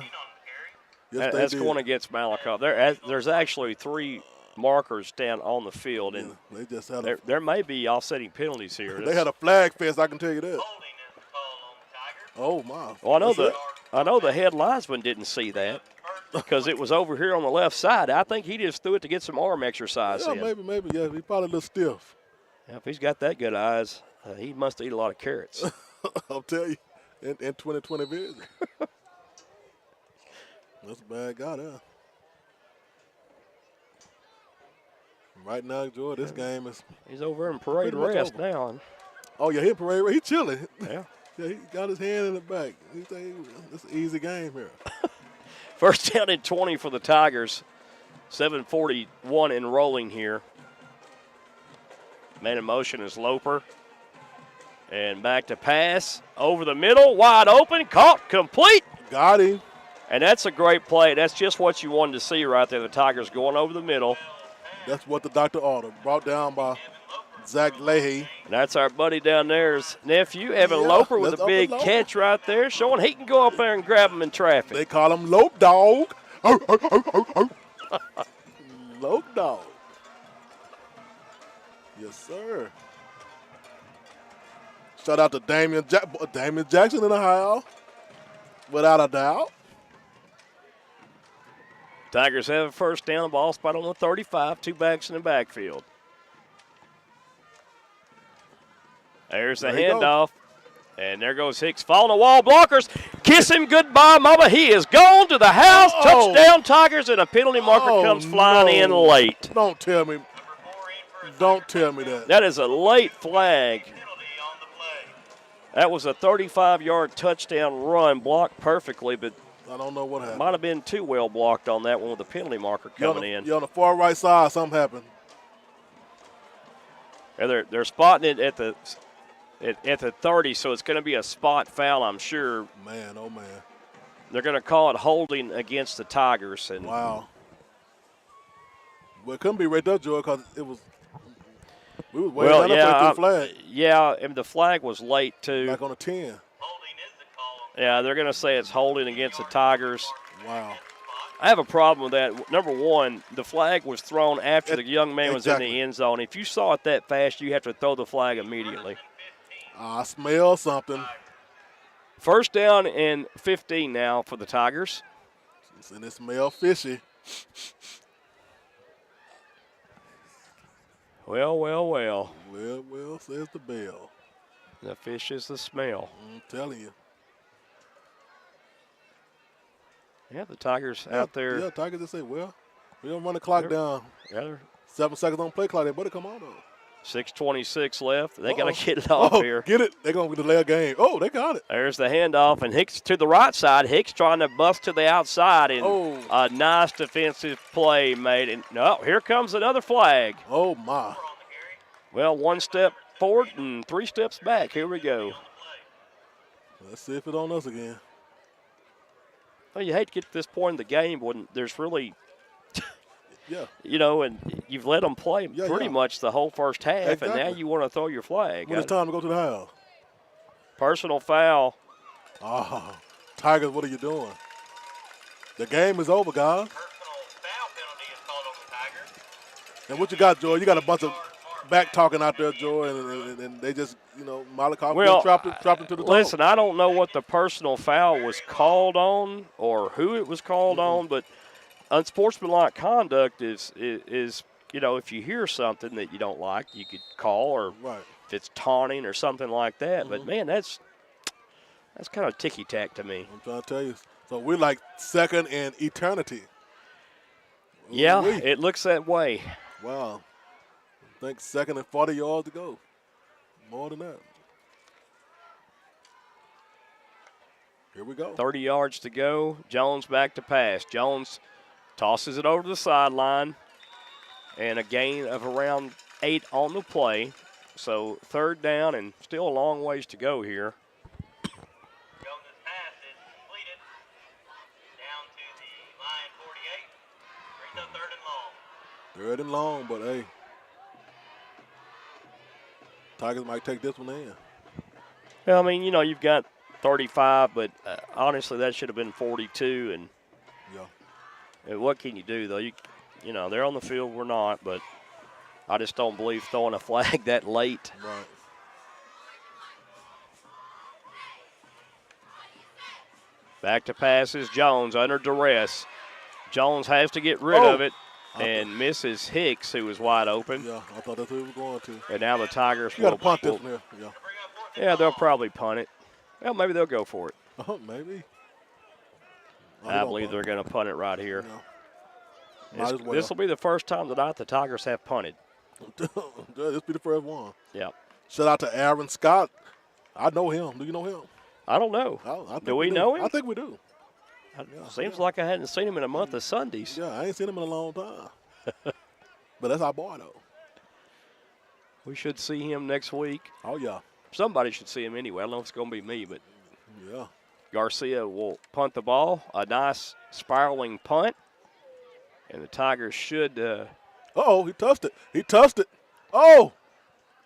Yes, that's going against Malakoff. There's actually 3 markers down on the field, and they just had there may be offsetting penalties here. They had a flag fest, I can tell you that. Oh my! Well, I know the head linesman didn't see that because it was over here on the left side. I think he just threw it to get some arm exercise in. Maybe. Yeah, he probably a little stiff. Yeah, if he's got that good eyes, he must eat a lot of carrots. I'll tell you, in 2020 vision. That's a bad guy there. Right now, Joy, this game is. He's over in parade pretty much rest over. now. Oh, yeah, he in parade rest. He chilling. Yeah. Yeah, he got his hand in the back. He think it's an easy game here. First down and 20 for the Tigers. 7:41 in rolling here. Man in motion is Loper. And back to pass. Over the middle. Wide open. Caught. Complete. Got him. And that's a great play. That's just what you wanted to see right there. The Tigers going over the middle. That's what the doctor ordered. Brought down by Zach Leahy. And that's our buddy down there's nephew, Evan Loper, with that's a big Loper. catch right there, showing he can go up there and grab him in traffic. They call him Lope Dog. Lope Dog. Yes, sir. Shout out to Damian Jackson in the house, without a doubt. Tigers have a first down, the ball spot on the 35, 2 backs in the backfield. There's the There you go. handoff. And there goes Hicks, following the wall blockers. Kiss him goodbye, mama. He is gone to the house. Oh. Touchdown, Tigers, and a penalty marker comes flying in late. Don't tell me. Don't tell me that. That is a late flag. That was a 35-yard touchdown run, blocked perfectly, but I don't know what happened. might have been too well blocked on that one with the penalty marker coming in. You're on the far right side. Something happened. And they're spotting it at the 30, so it's going to be a spot foul, I'm sure. Man, oh, man. They're going to call it holding against the Tigers. And wow. Well, it couldn't be right there, Joy, because it was – we was waiting on the flag. Yeah, and the flag was late, too. Back on the 10. Yeah, they're going to say it's holding against the Tigers. Wow. I have a problem with that. Number one, the flag was thrown after the young man was in the end zone. If you saw it that fast, you have to throw the flag immediately. I smell something. First down and 15 now for the Tigers. And it smell fishy. Well. Well, says the bell. The fish is the smell. I'm telling you. Yeah, the Tigers out there. Yeah, Tigers just say, well, we don't run the clock down. Yeah, 7 seconds on play clock. They better come on, though. 6:26 left. They got to get it off here. Get it. They're going to delay a game. Oh, they got it. There's the handoff, and Hicks to the right side. Hicks trying to bust to the outside, and a nice defensive play made. And no, here comes another flag. Oh, my. Well, 1 step forward and 3 steps back. Here we go. Let's see if it's on us again. Well, you hate to get to this point in the game when there's really, yeah, and you've let them play pretty much the whole first half, and now you want to throw your flag. When it's time to go to the house. Personal foul. Oh, Tigers, what are you doing? The game is over, guys. Personal foul penalty is called on the Tigers. And what you got, Joy? You got a bunch of back talking out there, Joy, and they just, Malakoff dropped into the top. Listen, I don't know what the personal foul was called on or who it was called on, but unsportsmanlike conduct is if you hear something that you don't like, you could call, or if it's taunting or something like that. But man, that's kind of ticky-tack to me. I'm trying to tell you. So we're like second in eternity. Yeah, it looks that way. Wow. I think second and 40 yards to go. More than that. Here we go. 30 yards to go. Jones back to pass. Jones tosses it over to the sideline. And a gain of around 8 on the play. So 3rd down and still a long ways to go here. Jones's pass is completed down to the line 48. Brings up 3rd and long. 3rd and long, but hey. Tigers might take this one in. Well, I mean, you've got 35, but honestly, that should have been 42. And what can you do, though? They're on the field, we're not, but I just don't believe throwing a flag that late. Right. Back to passes. Jones under duress. Jones has to get rid of it. And misses Hicks, who was wide open. Yeah, I thought that's who he was going to. And now the Tigers will punt this one here. Yeah, they'll probably punt it. Well, maybe they'll go for it. Oh, maybe. I believe they're going to punt it right here. Might as well. This will be the first time tonight the Tigers have punted. This be the first one. Yeah. Shout out to Aaron Scott. I know him. Do you know him? I don't know. I think do we know him? I think we do. Seems like I hadn't seen him in a month of Sundays. Yeah, I ain't seen him in a long time. But that's our boy, though. We should see him next week. Oh, yeah. Somebody should see him anyway. I don't know if it's going to be me, but yeah. Garcia will punt the ball. A nice spiraling punt. And the Tigers should. He touched it. He touched it. Oh!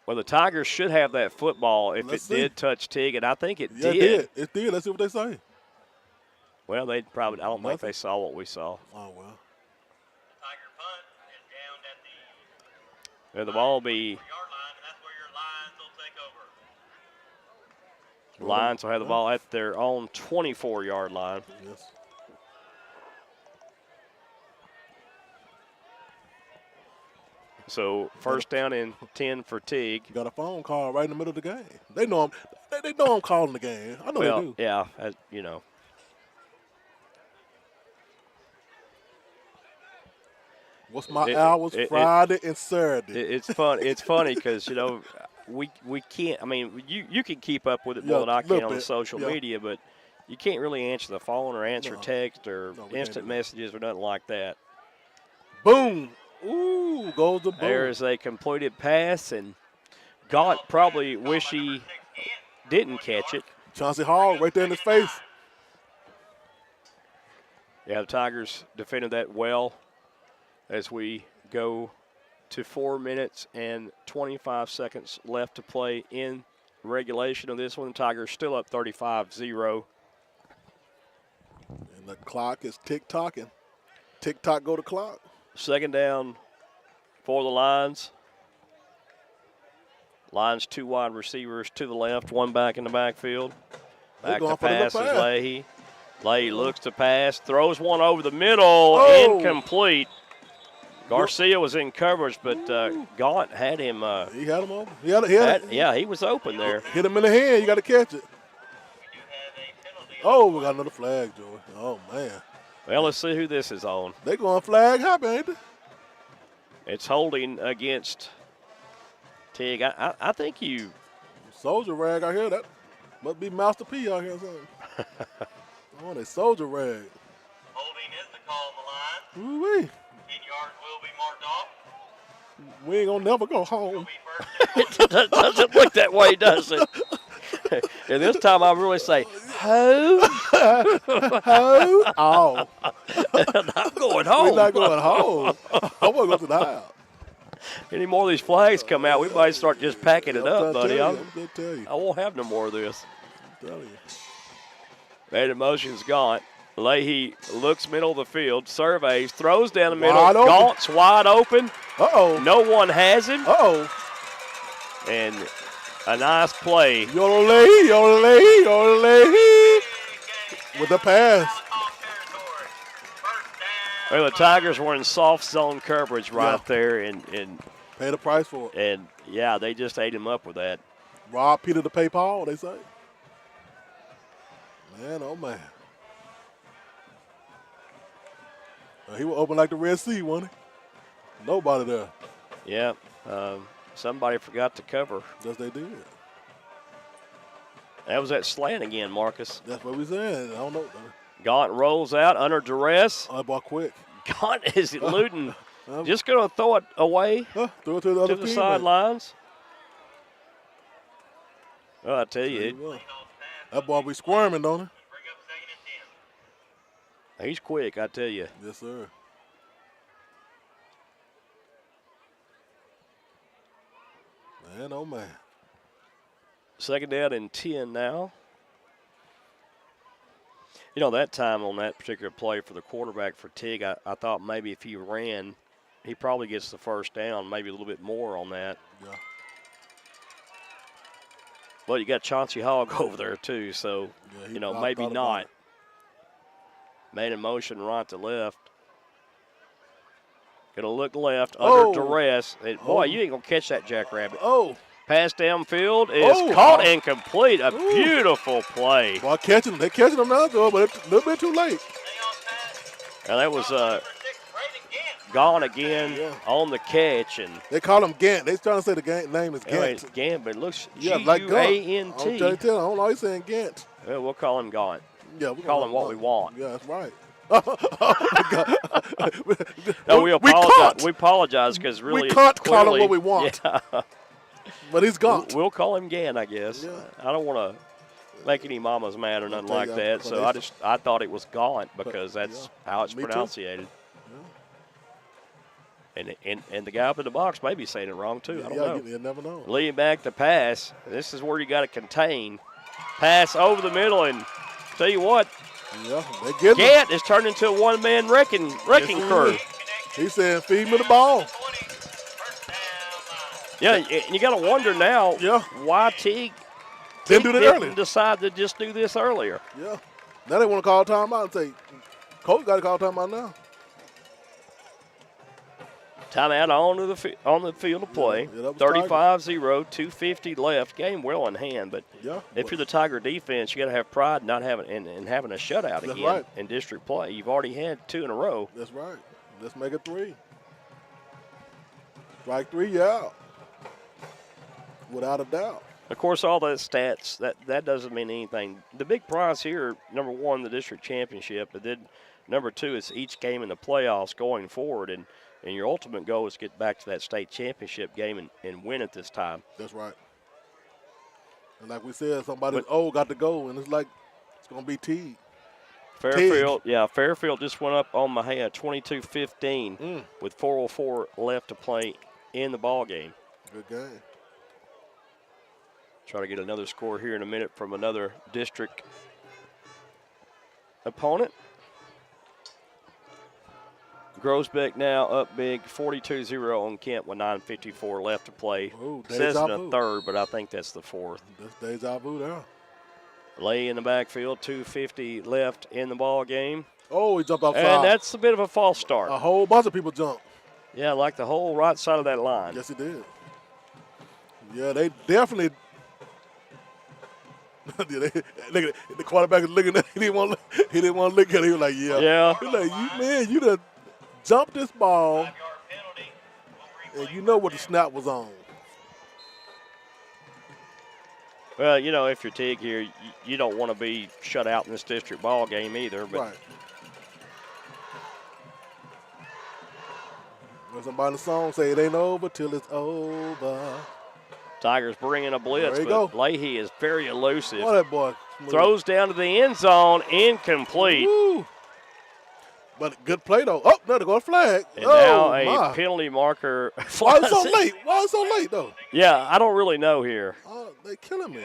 Well, the Tigers should have that football if Let's it did touch Teague, and I think it did. It did. It did. Let's see what they say. Well, they probably. I don't think they saw what we saw. Oh, well. Tiger punt is down at the And the ball will be. yard line, and that's where your Lions will take over. Lions will have the ball at their own 24-yard line. Yes. So first down and 10 for Teague. Got a phone call right in the middle of the game. They know they know I'm calling the game. I know they do. Yeah, you know. What's my hours? Friday and Saturday. It's fun. It's funny because you know we can't. I mean, you can keep up with it more than I can on social media, but you can't really answer the phone or answer text or instant messages or nothing like that. Boom! Ooh, goes the boom. There's a completed pass, and Gaunt probably wish he didn't catch it. Chauncey Hall right there in his face. Yeah, the Tigers defended that well as we go to 4 minutes and 25 seconds left to play in regulation of this one. The Tigers still up 35-0. And the clock is tick-tocking. Tick-tock go the clock. Second down for the Lions. Lions 2 wide receivers to the left, 1 back in the backfield. Back to pass is Leahy. Leahy looks to pass, throws one over the middle, incomplete. Garcia was in coverage, but Gaunt had him. He had him open. Yeah, he was open there. Hit him in the hand. You got to catch it. Oh, we got another flag, Joey. Oh, man. Well, let's see who this is on. They going flag happy, ain't they? It's holding against Teague. I think you. Soldier rag out here. That must be Master P out here or something. Oh, they soldier rag. Holding is the call on the line. Ooh-wee. 10 yards will be marked off. We ain't going to never go home. It doesn't look that way, does it? And this time I really say, ho. Ho. Oh. I'm going home. We're not going home. I want to go to the house. Any more of these flags come out, we might start just packing it up, buddy. I'm going to tell you. I won't have no more of this. I'm telling you. Man in motion's gone. Leahy looks middle of the field, surveys, throws down the middle. Wide open. Gaunt's wide open. Uh-oh. No one has him. Uh-oh. And a nice play. Yodelay. With the pass. Well, the Tigers were in soft zone coverage right there. And pay the price for it. And, yeah, they just ate him up with that. Rob Peter to pay Paul, they say. Man, oh, man. He was open like the Red Sea, wasn't he? Nobody there. Yeah. Somebody forgot to cover. Yes, they did. That was that slant again, Marcus. That's what we said. I don't know. Gaunt rolls out under duress. Oh, that ball quick. Gaunt is eluding. Just going to throw it away throw it to the other team, sidelines. Well, I tell you. That ball be squirming, don't it? He's quick, I tell you. Yes, sir. Man, oh, man. Second down and 10 now. You know, that time on that particular play for the quarterback for Teague, I thought maybe if he ran, he probably gets the first down, maybe a little bit more on that. Yeah. Well, you got Chauncey Hogg over there, too, so, you know, maybe not. Man in motion right to left. Going to look left under duress. And boy, you ain't going to catch that jackrabbit. Pass downfield is caught incomplete. A beautiful play. Well, they're catching them now, though, but it's a little bit too late. And that was gone again on the catch. And they call him Gant. They trying to say the name is anyway, Gant. Gant, but it looks like G-U-A-N-T. I'm trying to tell you, I don't know. He's saying Gant. Well, we'll call him Gaunt. Yeah, we'll call him what we want. Yeah, that's right. No, we apologize. We apologize because really we can't call him what we want. Yeah. But he's Gaunt. We'll call him Gant, I guess. Yeah. I don't want to make any mamas mad or nothing like that. So I thought it was Gaunt because that's how it's pronunciated. And the guy up in the box may be saying it wrong too. I don't know. You never know. Leading back the pass. This is where you got to contain. Pass over the middle, and tell you what, they get Gant is turned into a one-man wrecking crew. He's saying, "Feed me the ball." Yeah, you got to wonder now why Teague didn't decide to just do this earlier. Yeah. Now they want to call timeout and say, "Coach got to call timeout now." Timeout on the field of play. 35-0, 2:50 left. Game well in hand, but if you're the Tiger defense, you got to have pride in not having and having a shutout again in district play. You've already had 2 in a row. That's right. Let's make it 3. Strike 3, yeah. Without a doubt. Of course, all those stats, that doesn't mean anything. The big prize here, number 1, the district championship, but then number 2 is each game in the playoffs going forward, and your ultimate goal is to get back to that state championship game and win it this time. That's right. And like we said, somebody old got to go, and it's like it's going to be Teague. Fairfield just went up on my head, 22-15 with 4:04 left to play in the ball game. Good game. Try to get another score here in a minute from another district opponent. Grosbeck now up big, 42-0 on Kent with 9:54 left to play. Says in a third, but I think that's the 4th. That's deja vu there. Lay in the backfield, 2:50 left in the ball game. Oh, he jumped outside. And that's a bit of a false start. A whole bunch of people jumped. Yeah, like the whole right side of that line. Yes, he did. Yeah, they definitely. The quarterback is looking at. He didn't want to look at it. He was like, yeah. He was like, you done jumped this ball, and you know what the snap was on. Well, if you're Teague here, you don't want to be shut out in this district ball game either. But right. There's somebody in the song say it ain't over till it's over. Tigers bringing a blitz, but Leahy is very elusive. Boy, that boy. Throws down to the end zone, incomplete. Woo. But good play, though. Oh, no, they got a flag. And now a penalty marker. Why is it so late? Why is it so late, though? Yeah, I don't really know here. They're killing me.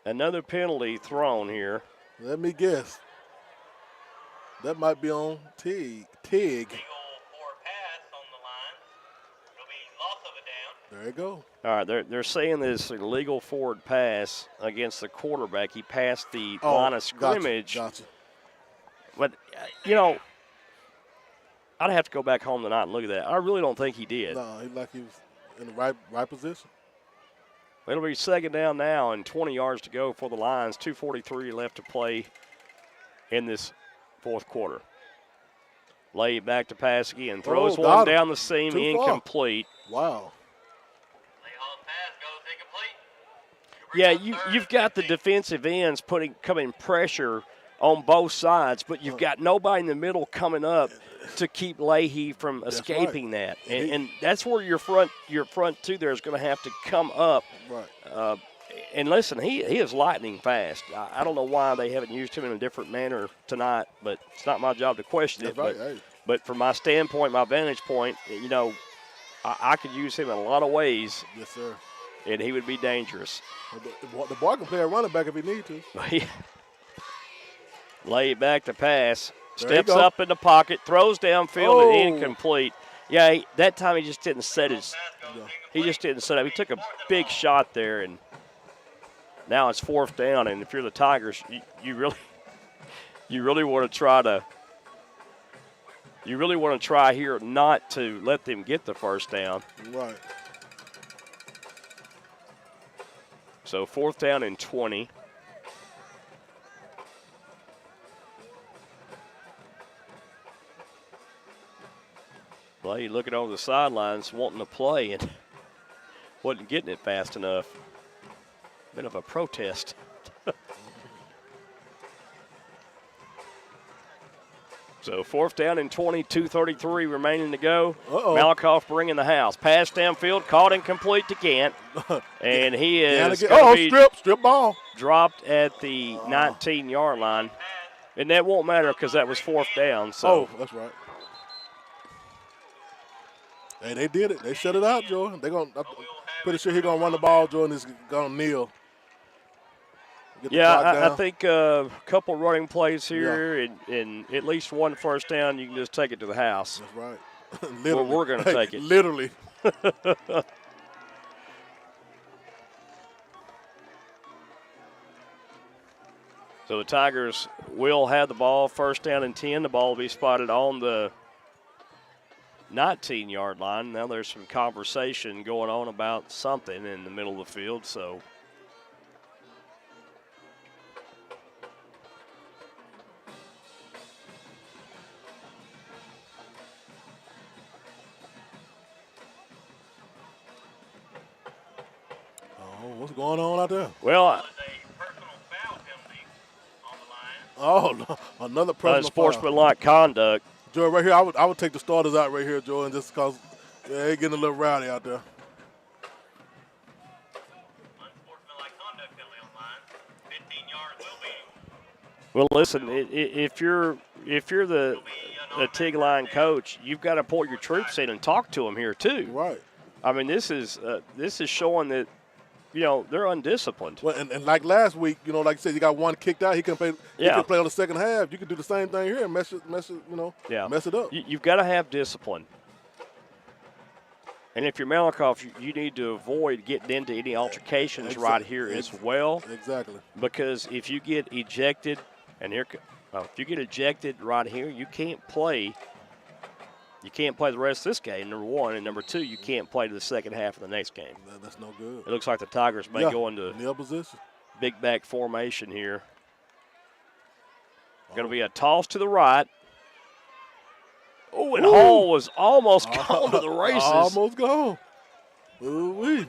Another penalty thrown here. Let me guess. That might be on Teague. There you go. All right, they're saying this illegal forward pass against the quarterback. He passed the line of scrimmage. Gotcha. But, I'd have to go back home tonight and look at that. I really don't think he did. No, he was in the right position. It'll be second down now and 20 yards to go for the Lions. 2:43 left to play in this fourth quarter. Lay back to pass again. Throws one down the seam, incomplete. Wow. Yeah, you've got the defensive ends coming pressure on both sides, but you've got nobody in the middle coming up to keep Leahy from escaping that. And that's where your front two there is going to have to come up. Right. And listen, he is lightning fast. I don't know why they haven't used him in a different manner tonight, but it's not my job to question it. But from my standpoint, my vantage point, I could use him in a lot of ways. Yes, sir. And he would be dangerous. The boy can play a running back if he needs to. Lay it back to pass. Steps up in the pocket, throws downfield and incomplete. Yeah, that time he just didn't set his. He just didn't set up. He took a big shot there, and now it's fourth down. And if you're the Tigers, you really want to try to. You really want to try here not to let them get the first down. Right. So fourth down and 20. Well, you looking over the sidelines wanting to play and wasn't getting it fast enough. Bit of a protest. So 4th down and 20, 2:33 remaining to go. Malakoff bringing the house. Pass downfield, caught incomplete to Gant. And he is strip ball. Dropped at the 19-yard line. And that won't matter because that was 4th down. So. That's right. Hey, they did it. They shut it out, Joe. I'm pretty sure he's going to run the ball, Joe, and he's going to kneel. Yeah, I think a couple running plays here and at least one first down, you can just take it to the house. That's right. Well, we're going to take it. Literally. So the Tigers will have the ball, 1st down and 10. The ball will be spotted on the 19-yard line. Now there's some conversation going on about something in the middle of the field, so. What's going on out there? Well, another personal unsportsmanlike conduct. Joe, right here, I would take the starters out right here, Joe, and just because they're getting a little rowdy out there. Unsportsmanlike conduct penalty on line. 15 yards will be. Well, listen, if you're the Teague line coach, you've got to pull your troops in and talk to them here too. Right. I mean, this is showing that. They're undisciplined. Well, and like last week, like you said, you got one kicked out. He can play. He can play on the second half. You can do the same thing here and mess it up. You've got to have discipline. And if you're Malakoff, you need to avoid getting into any altercations right here as well. Exactly. Because if you get ejected, right here, you can't play. You can't play the rest of this game, number one. And number two, you can't play to the second half of the next game. That's no good. It looks like the Tigers may go into kneel position. Big back formation here. Going to be a toss to the right. Oh, and Hall was almost gone to the races. Almost gone. Ooh-wee.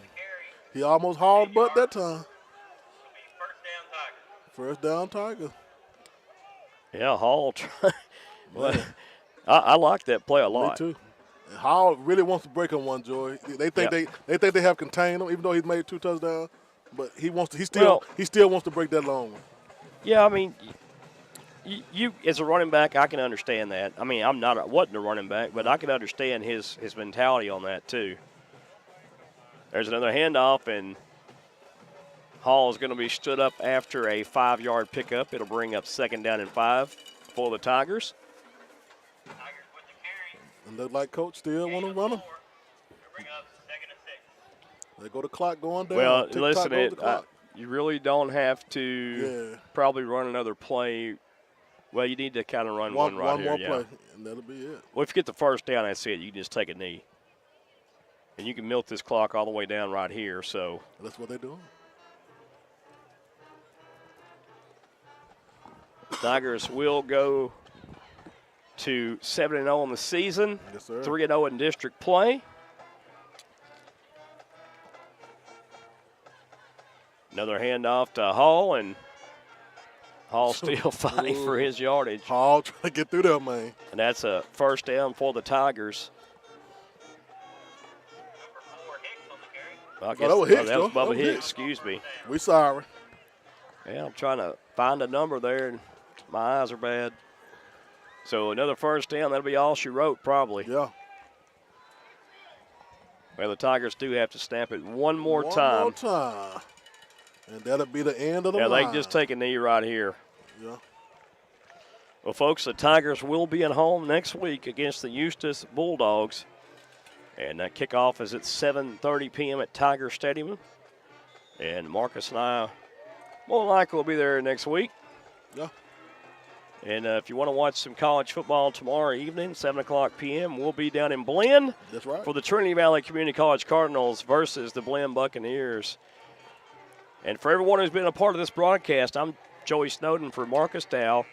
He almost hauled butt that time. First down Tiger. Yeah, Hall. I like that play a lot. Me too. And Hall really wants to break on one, Joy. They think they have contained him, even though he's made 2 touchdowns. But he still wants to break that long one. Yeah, I mean, you as a running back, I can understand that. I mean, wasn't a running back, but I can understand his mentality on that too. There's another handoff, and Hall is going to be stood up after a 5-yard pickup. It'll bring up 2nd down and 5 for the Tigers. And look like Coach still want to run them. They go to clock going down. Well, listen, you really don't have to probably run another play. Well, you need to kind of run one here. One more play, and that'll be it. Well, if you get the 1st down, that's it. You can just take a knee. And you can milk this clock all the way down right here. So that's what they're doing. Tigers will go to 7-0 on the season. Yes, sir. 3-0 in district play. Another handoff to Hall, and Hall still fighting for his yardage. Hall trying to get through there, man. And that's a 1st down for the Tigers. I guess that was Hicks, that was Bubba Hicks. Excuse me. We sorry. Yeah, I'm trying to find a number there, and my eyes are bad. So another 1st down, that'll be all she wrote probably. Yeah. Well, the Tigers do have to snap it one more time. One more time. And that'll be the end of the line. Yeah, they can just take a knee right here. Yeah. Well, folks, the Tigers will be at home next week against the Eustis Bulldogs. And that kickoff is at 7:30 p.m. at Tiger Stadium. And Marcus and I more likely will be there next week. Yeah. And if you want to watch some college football tomorrow evening, 7 o'clock p.m., we'll be down in Blinn. That's right. For the Trinity Valley Community College Cardinals versus the Blinn Buccaneers. And for everyone who's been a part of this broadcast, I'm Joey Snowden for Marcus Dow.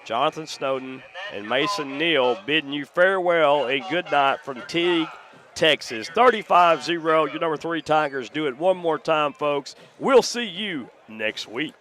Jonathan Snowden and Mason Neal bidding you farewell and good night from Teague, Texas. 35-0, your number 3 Tigers do it one more time, folks. We'll see you next week.